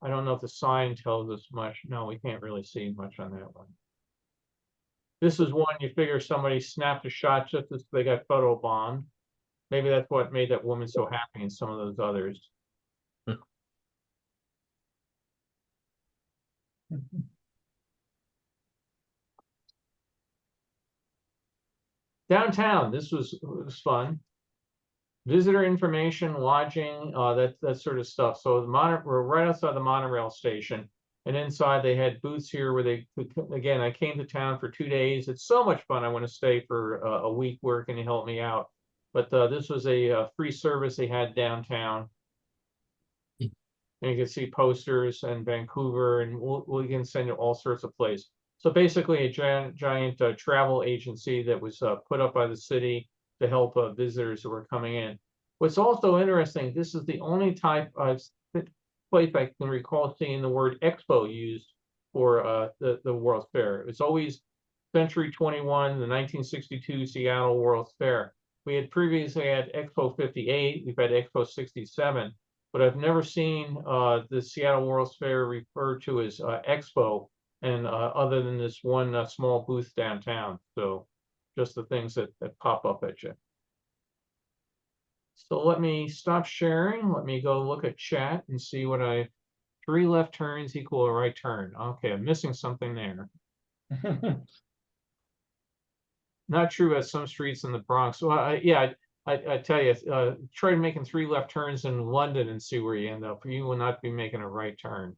I don't know if the sign tells us much. No, we can't really see much on that one. This is one you figure somebody snapped a shot just as they got photobombed. Maybe that's what made that woman so happy in some of those others. Downtown, this was fun. Visitor information, lodging, that sort of stuff. So we're right outside the monorail station, and inside they had booths here where they could, again, I came to town for 2 days. It's so much fun. I want to stay for a week. Where can you help me out? But this was a free service they had downtown. And you can see posters in Vancouver, and we can send you all sorts of places. So basically a giant travel agency that was put up by the city to help visitors who were coming in. What's also interesting, this is the only type of place I can recall seeing the word expo used for the World's Fair. It's always Century 21, the 1962 Seattle World's Fair. We had previously had Expo 58, we've had Expo 67, but I've never seen the Seattle World's Fair referred to as Expo, and other than this one small booth downtown. So just the things that pop up at you. So let me stop sharing. Let me go look at chat and see what 3 left turns equal a right turn. Okay, I'm missing something there. Not true at some streets in the Bronx. Well, I tell you, try making 3 left turns in London and see where you end up. You will not be making a right turn.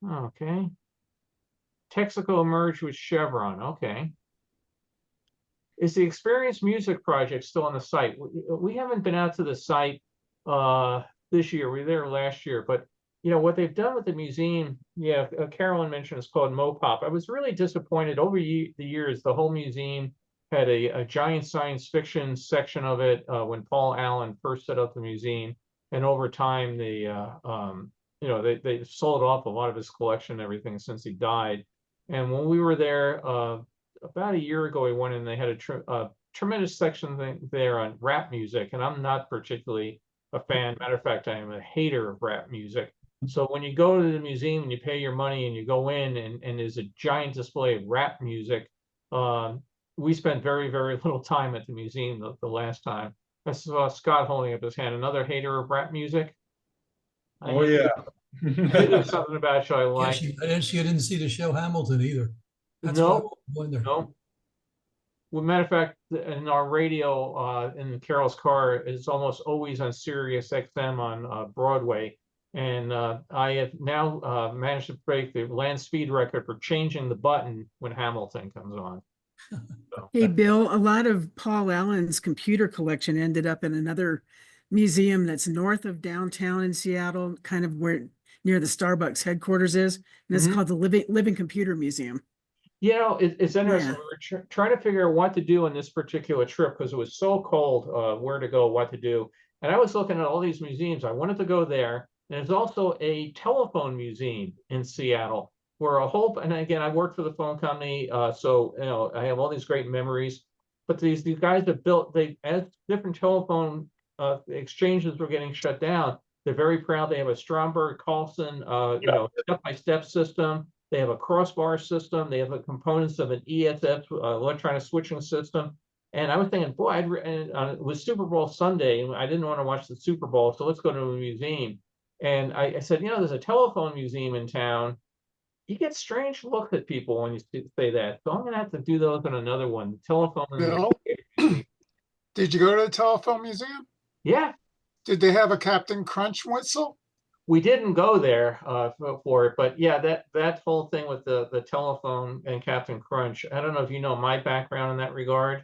Okay. Texaco merged with Chevron. Okay. Is the Experience Music Project still on the site? We haven't been out to the site this year. We were there last year, but what they've done with the museum, Carolyn mentioned it's called Mopop. I was really disappointed over the years. The whole museum had a giant science fiction section of it when Paul Allen first set up the museum, and over time they sold off a lot of his collection and everything since he died. And when we were there about a year ago, we went in and they had a tremendous section there on rap music, and I'm not particularly a fan. Matter of fact, I am a hater of rap music. So when you go to the museum and you pay your money and you go in and there's a giant display of rap music, we spent very, very little time at the museum the last time. I saw Scott holding up his hand. Another hater of rap music. Oh yeah. There's something about you I like. I didn't see the show Hamilton either. That's why I No, wonder. no. Well, matter of fact, in our radio in Carol's car, it's almost always on Sirius XM on Broadway. And I have now managed to break the land speed record for changing the button when Hamilton comes on. So, Hey, Bill, a lot of Paul Allen's computer collection ended up in another museum that's north of downtown in Seattle, kind of where near the Starbucks headquarters is. And it's called the Living Computer Museum. It's interesting. Yeah. We were trying to figure out what to do on this particular trip because it was so cold, where to go, what to do. And I was looking at all these museums. I wanted to go there. And there's also a telephone museum in Seattle where and again, I worked for the phone company. So, I have all these great memories. But these guys that as different telephone exchanges were getting shut down, they're very proud. They have a Stromberg Carlson, step-by-step system. They have a crossbar system. They have the components of an ESF, electronic switching system. And I was thinking, boy, it was Super Bowl Sunday, and I didn't want to watch the Super Bowl, so let's go to a museum. And I said, there's a telephone museum in town. You get strange looks at people when you say that. So I'm going to have to do those on another one. The telephone. Bill, did you go to the telephone museum? Yeah. Did they have a Captain Crunch whistle? We didn't go there for it, but yeah, that whole thing with the telephone and Captain Crunch. I don't know if you know my background in that regard.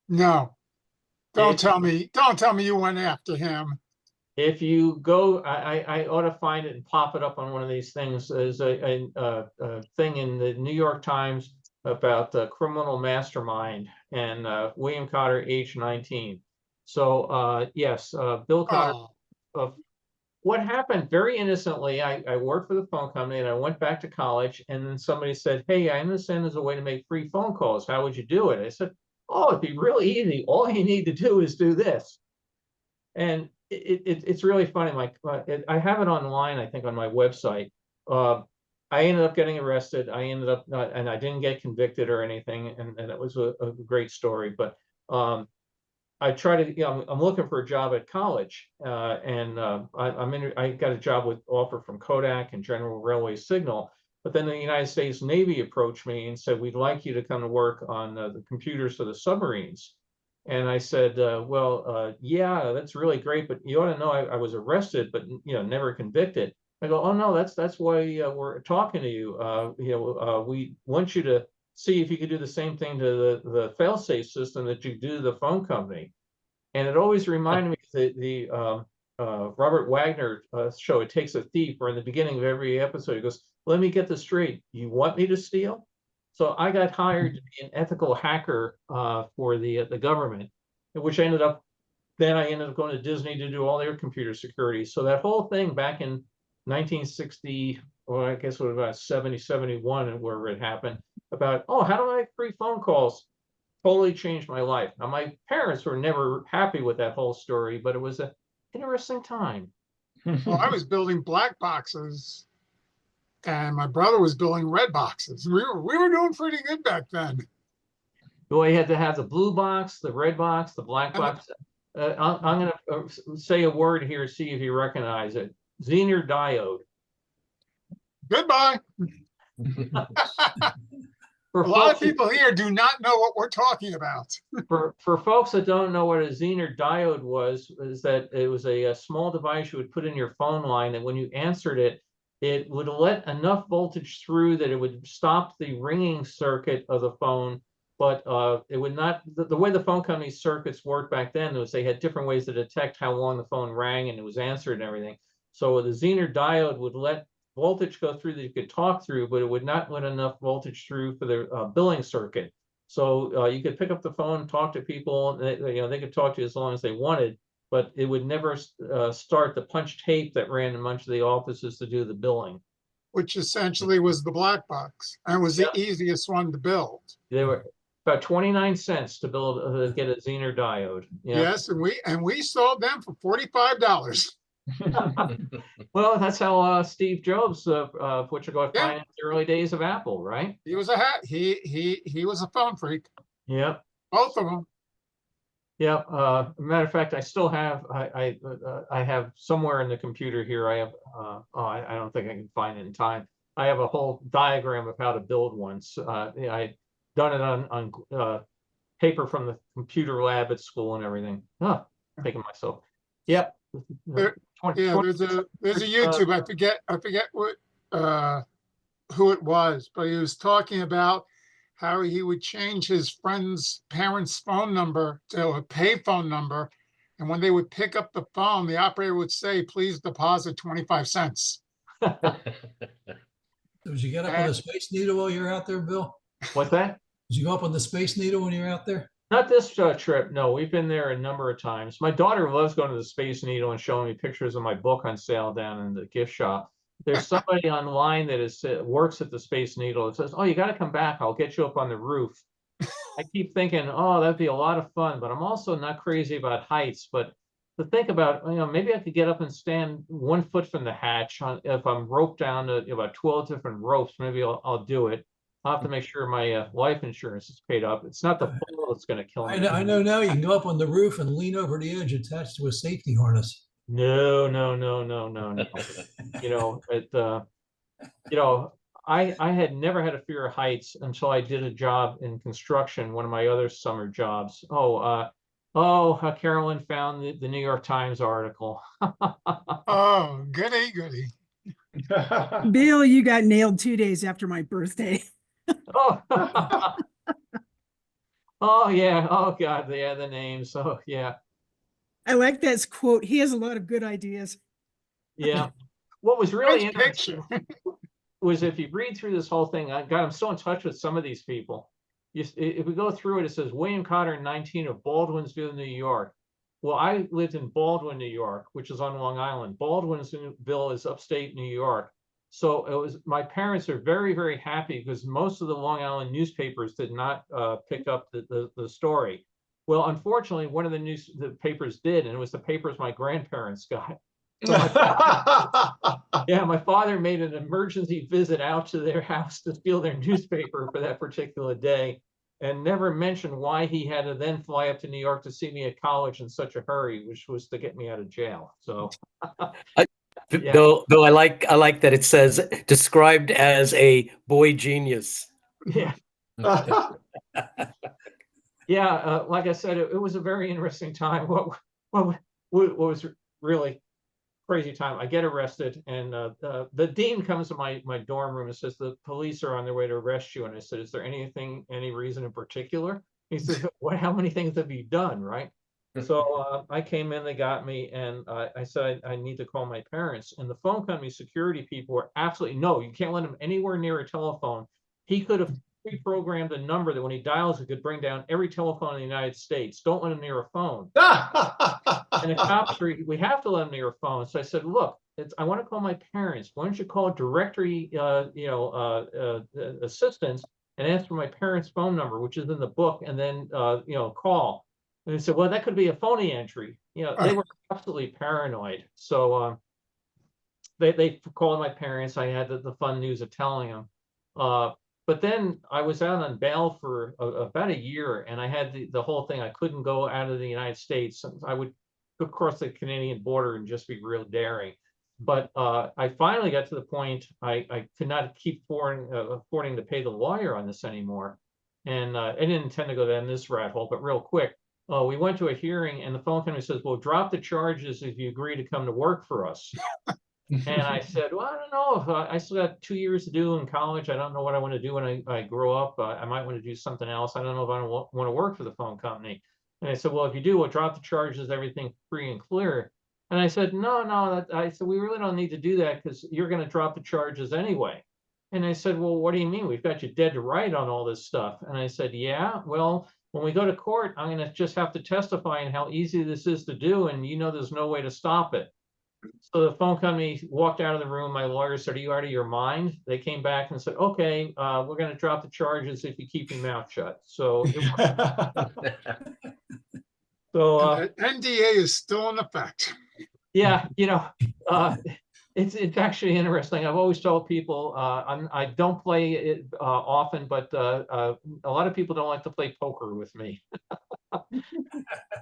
No. Don't tell me you went after him. If you go, I ought to find it and pop it up on one of these things. There's a thing in the New York Times about the criminal mastermind and William Cotter, age 19. So yes, Bill Cotter. What happened very innocently, I worked for the phone company and I went back to college, and then somebody said, hey, I understand there's a way to make free phone calls. How would you do it? I said, oh, it'd be really easy. All you need to do is do this. And it's really funny. I have it online, I think, on my website. I ended up getting arrested. I ended up not, and I didn't get convicted or anything. And it was a great story. But I try to, you know, I'm looking for a job at college, and I got a job offer from Kodak and General Railway Signal. But then the United States Navy approached me and said, we'd like you to come to work on the computers for the submarines. And I said, yeah, that's really great, but you ought to know I was arrested, but you know, never convicted. I go, oh no, that's why we're talking to you. We want you to see if you could do the same thing to the fail-safe system that you do to the phone company. And it always reminded me of the Robert Wagner show, It Takes a Thief, where in the beginning of every episode, he goes, let me get this straight. You want me to steal? So I got hired to be an ethical hacker for the government, which I ended up going to Disney to do all their computer security. So that whole thing back in 1960, or I guess it was about 70, 71, where it happened, about, oh, how do I make free phone calls? Totally changed my life. Now, my parents were never happy with that whole story, but it was an interesting time. Well, I was building black boxes and my brother was building red boxes. We were doing pretty good back then. Well, you had to have the blue box, the red box, the black box. I'm going to say a word here, see if you recognize it. Zener diode. Goodbye. A lot of people here do not know what we're talking about. For folks that don't know what a Zener diode was, is that it was a small device you would put in your phone line, and when you answered it, it would let enough voltage through that it would stop the ringing circuit of the phone, but it would not, the way the phone company's circuits worked back then was they had different ways to detect how long the phone rang and it was answered and everything. So the Zener diode would let voltage go through that you could talk through, but it would not let enough voltage through for the billing circuit. So you could pick up the phone, talk to people, and they could talk to you as long as they wanted, but it would never start the punch tape that ran in much of the offices to do the billing. Which essentially was the black box and was the easiest one to build. They were about 29 cents to build get a Zener diode. Yeah. Yes, and we sold them for $45. Well, that's how Steve Jobs, what you got financed the early days of Apple, right? He was he was a phone freak. Yep. Both of them. Yeah. Matter of fact, I still have I have somewhere in the computer here. I have I don't think I can find it in time. I have a whole diagram of how to build one. I done it on paper from the computer lab at school and everything. Thinking myself. Yep. There's a YouTube. I forget what who it was, but he was talking about how he would change his friend's parents' phone number to a pay phone number, and when they would pick up the phone, the operator would say, "Please deposit 25 cents." Did you get up on the Space Needle while you're out there, Bill? What's that? Did you go up on the Space Needle when you're out there? Not this trip. No, we've been there a number of times. My daughter loves going to the Space Needle and showing me pictures of my book on sale down in the gift shop. There's somebody online that works at the Space Needle. It says, "Oh, you got to come back. I'll get you up on the roof." I keep thinking, oh, that'd be a lot of fun, but I'm also not crazy about heights. But to think about, maybe I could get up and stand 1 foot from the hatch if I'm roped down to about 12 different ropes. Maybe I'll do it. I'll have to make sure my life insurance is paid up. It's not the fall that's going to kill me. I know now you can go up on the roof and lean over the edge attached to a safety harness. No. I had never had a fear of heights until I did a job in construction, one of my other summer jobs. Carolyn found the New York Times article. Oh, goody. Bill, you got nailed 2 days after my birthday. Oh. Oh yeah. Oh God. Yeah, the names. Oh yeah. I like that quote. He has a lot of good ideas. Yeah. What was really interesting was if you read through this whole thing, I'm still in touch with some of these people. If we go through it, it says William Cotter, 19, of Baldwinsville, New York. Well, I lived in Baldwin, New York, which is on Long Island. Baldwinsville is upstate New York. So it was, my parents are very, very happy because most of the Long Island newspapers did not pick up the story. Well, unfortunately, one of the papers did, and it was the papers my grandparents got. So my father made an emergency visit out to their house to steal their newspaper for that particular day, and never mentioned why he had to then fly up to New York to see me at college in such a hurry, which was to get me out of jail. So, yeah. Though I like that it says described as a boy genius. Yeah. Yeah, like I said, it was a very interesting time. What was really crazy time? I get arrested, and the dean comes to my dorm room and says the police are on their way to arrest you. And I said, "Is there any reason in particular?" He says, "What? How many things have you done?" Right. So I came in, they got me, and I said I need to call my parents. And the phone company security people were absolutely, no, you can't let him anywhere near a telephone. He could have pre-programmed a number that when he dials, it could bring down every telephone in the United States. Don't let him near a phone. And the cops were, we have to let him near a phone. So I said, look, I want to call my parents. Why don't you call directory, assistance and ask for my parents' phone number, which is in the book, and then, call. And they said, well, that could be a phony entry. They were absolutely paranoid. So they called my parents. I had the fun news of telling them. But then I was out on bail for about a year, and I had the whole thing. I couldn't go out of the United States. I would go across the Canadian border and just be real daring. But I finally got to the point I could not keep affording to pay the lawyer on this anymore. And I didn't intend to go down this rat hole, but real quick. We went to a hearing, and the phone company says, well, drop the charges if you agree to come to work for us. And I said, well, I don't know. I still got 2 years to do in college. I don't know what I want to do when I grow up. I might want to do something else. I don't know if I want to work for the phone company. And I said, well, if you do, we'll drop the charges, everything free and clear. And I said, no. I said, we really don't need to do that because you're going to drop the charges anyway. And I said, well, what do you mean? We've got you dead to right on all this stuff. And I said, yeah, well, when we go to court, I'm going to just have to testify on how easy this is to do. And there's no way to stop it. So the phone company walked out of the room. My lawyer said, are you out of your mind? They came back and said, okay, we're going to drop the charges if you keep your mouth shut. So, NDA is still in effect. Yeah, it's actually interesting. I've always told people I don't play it often, but a lot of people don't like to play poker with me.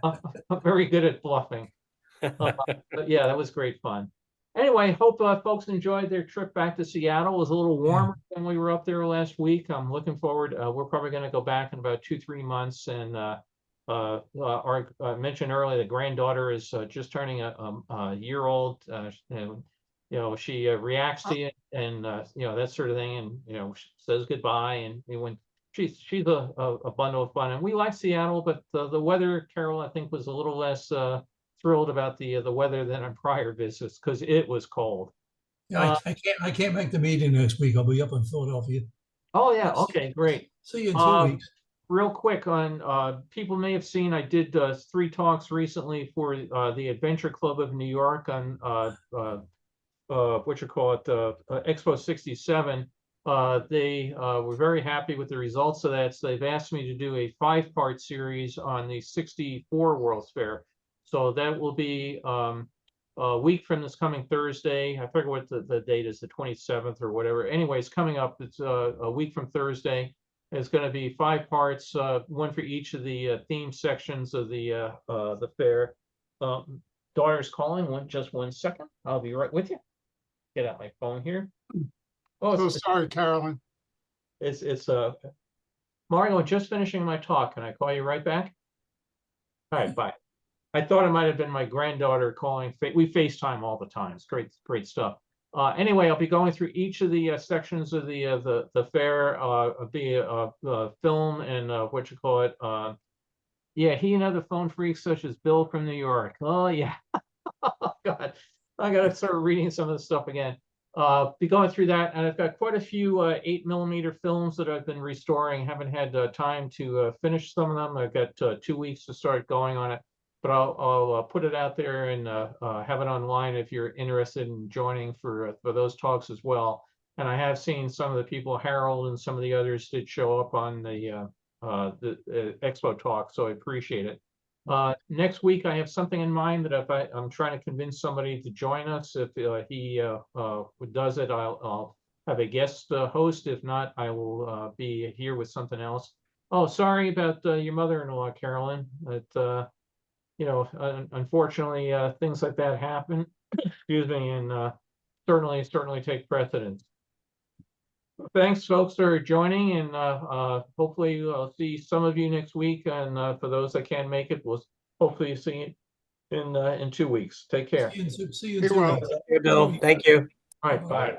I'm very good at bluffing. But yeah, that was great fun. Anyway, hope folks enjoyed their trip back to Seattle. It was a little warmer than we were up there last week. I'm looking forward. We're probably going to go back in about 2-3 months. And I mentioned earlier, the granddaughter is just turning a year old. She reacts to it and that sort of thing, and says goodbye. And when she's a bundle of fun, and we like Seattle, but the weather, Carol, I think, was a little less thrilled about the weather than on prior visits because it was cold. Yeah, I can't make the meeting next week. I'll be up in Philadelphia. Oh yeah, okay, great. See you in 2 weeks. Real quick on people may have seen I did 3 talks recently for the Adventure Club of New York on Expo 67. They were very happy with the results of that, so they've asked me to do a 5-part series on the 64 World's Fair. So that will be a week from this coming Thursday. I forget what the date is, the 27th or whatever. Anyway, it's coming up. It's a week from Thursday. It's going to be 5 parts, one for each of the theme sections of the fair. Daughter's calling. Just 1 second. I'll be right with you. Get out my phone here. Oh, so sorry, Carolyn. It's Mario, just finishing my talk. Can I call you right back? All right, bye. I thought it might have been my granddaughter calling. We FaceTime all the time. It's great stuff. Anyway, I'll be going through each of the sections of the fair, the film and yeah, he and other phone freaks such as Bill from New York. Oh yeah, oh, God, I gotta start reading some of the stuff again. Be going through that, and I've got quite a few 8mm films that I've been restoring. Haven't had time to finish some of them. I've got 2 weeks to start going on it. but I'll put it out there and have it online if you're interested in joining for those talks as well. And I have seen some of the people, Harold and some of the others, did show up on the expo talk, so I appreciate it. Next week, I have something in mind that if I'm trying to convince somebody to join us. If he does it, I'll have a guest host. If not, I will be here with something else. Oh, sorry about your mother-in-law, Carolyn. That you know, unfortunately, things like that happen. Excuse me, and certainly take precedence. Thanks, folks, for joining, and hopefully I'll see some of you next week. And for those that can't make it, we'll hopefully see you in 2 weeks. Take care. See you in Be well. 2 weeks. Hey, Bill, thank you. All right, bye.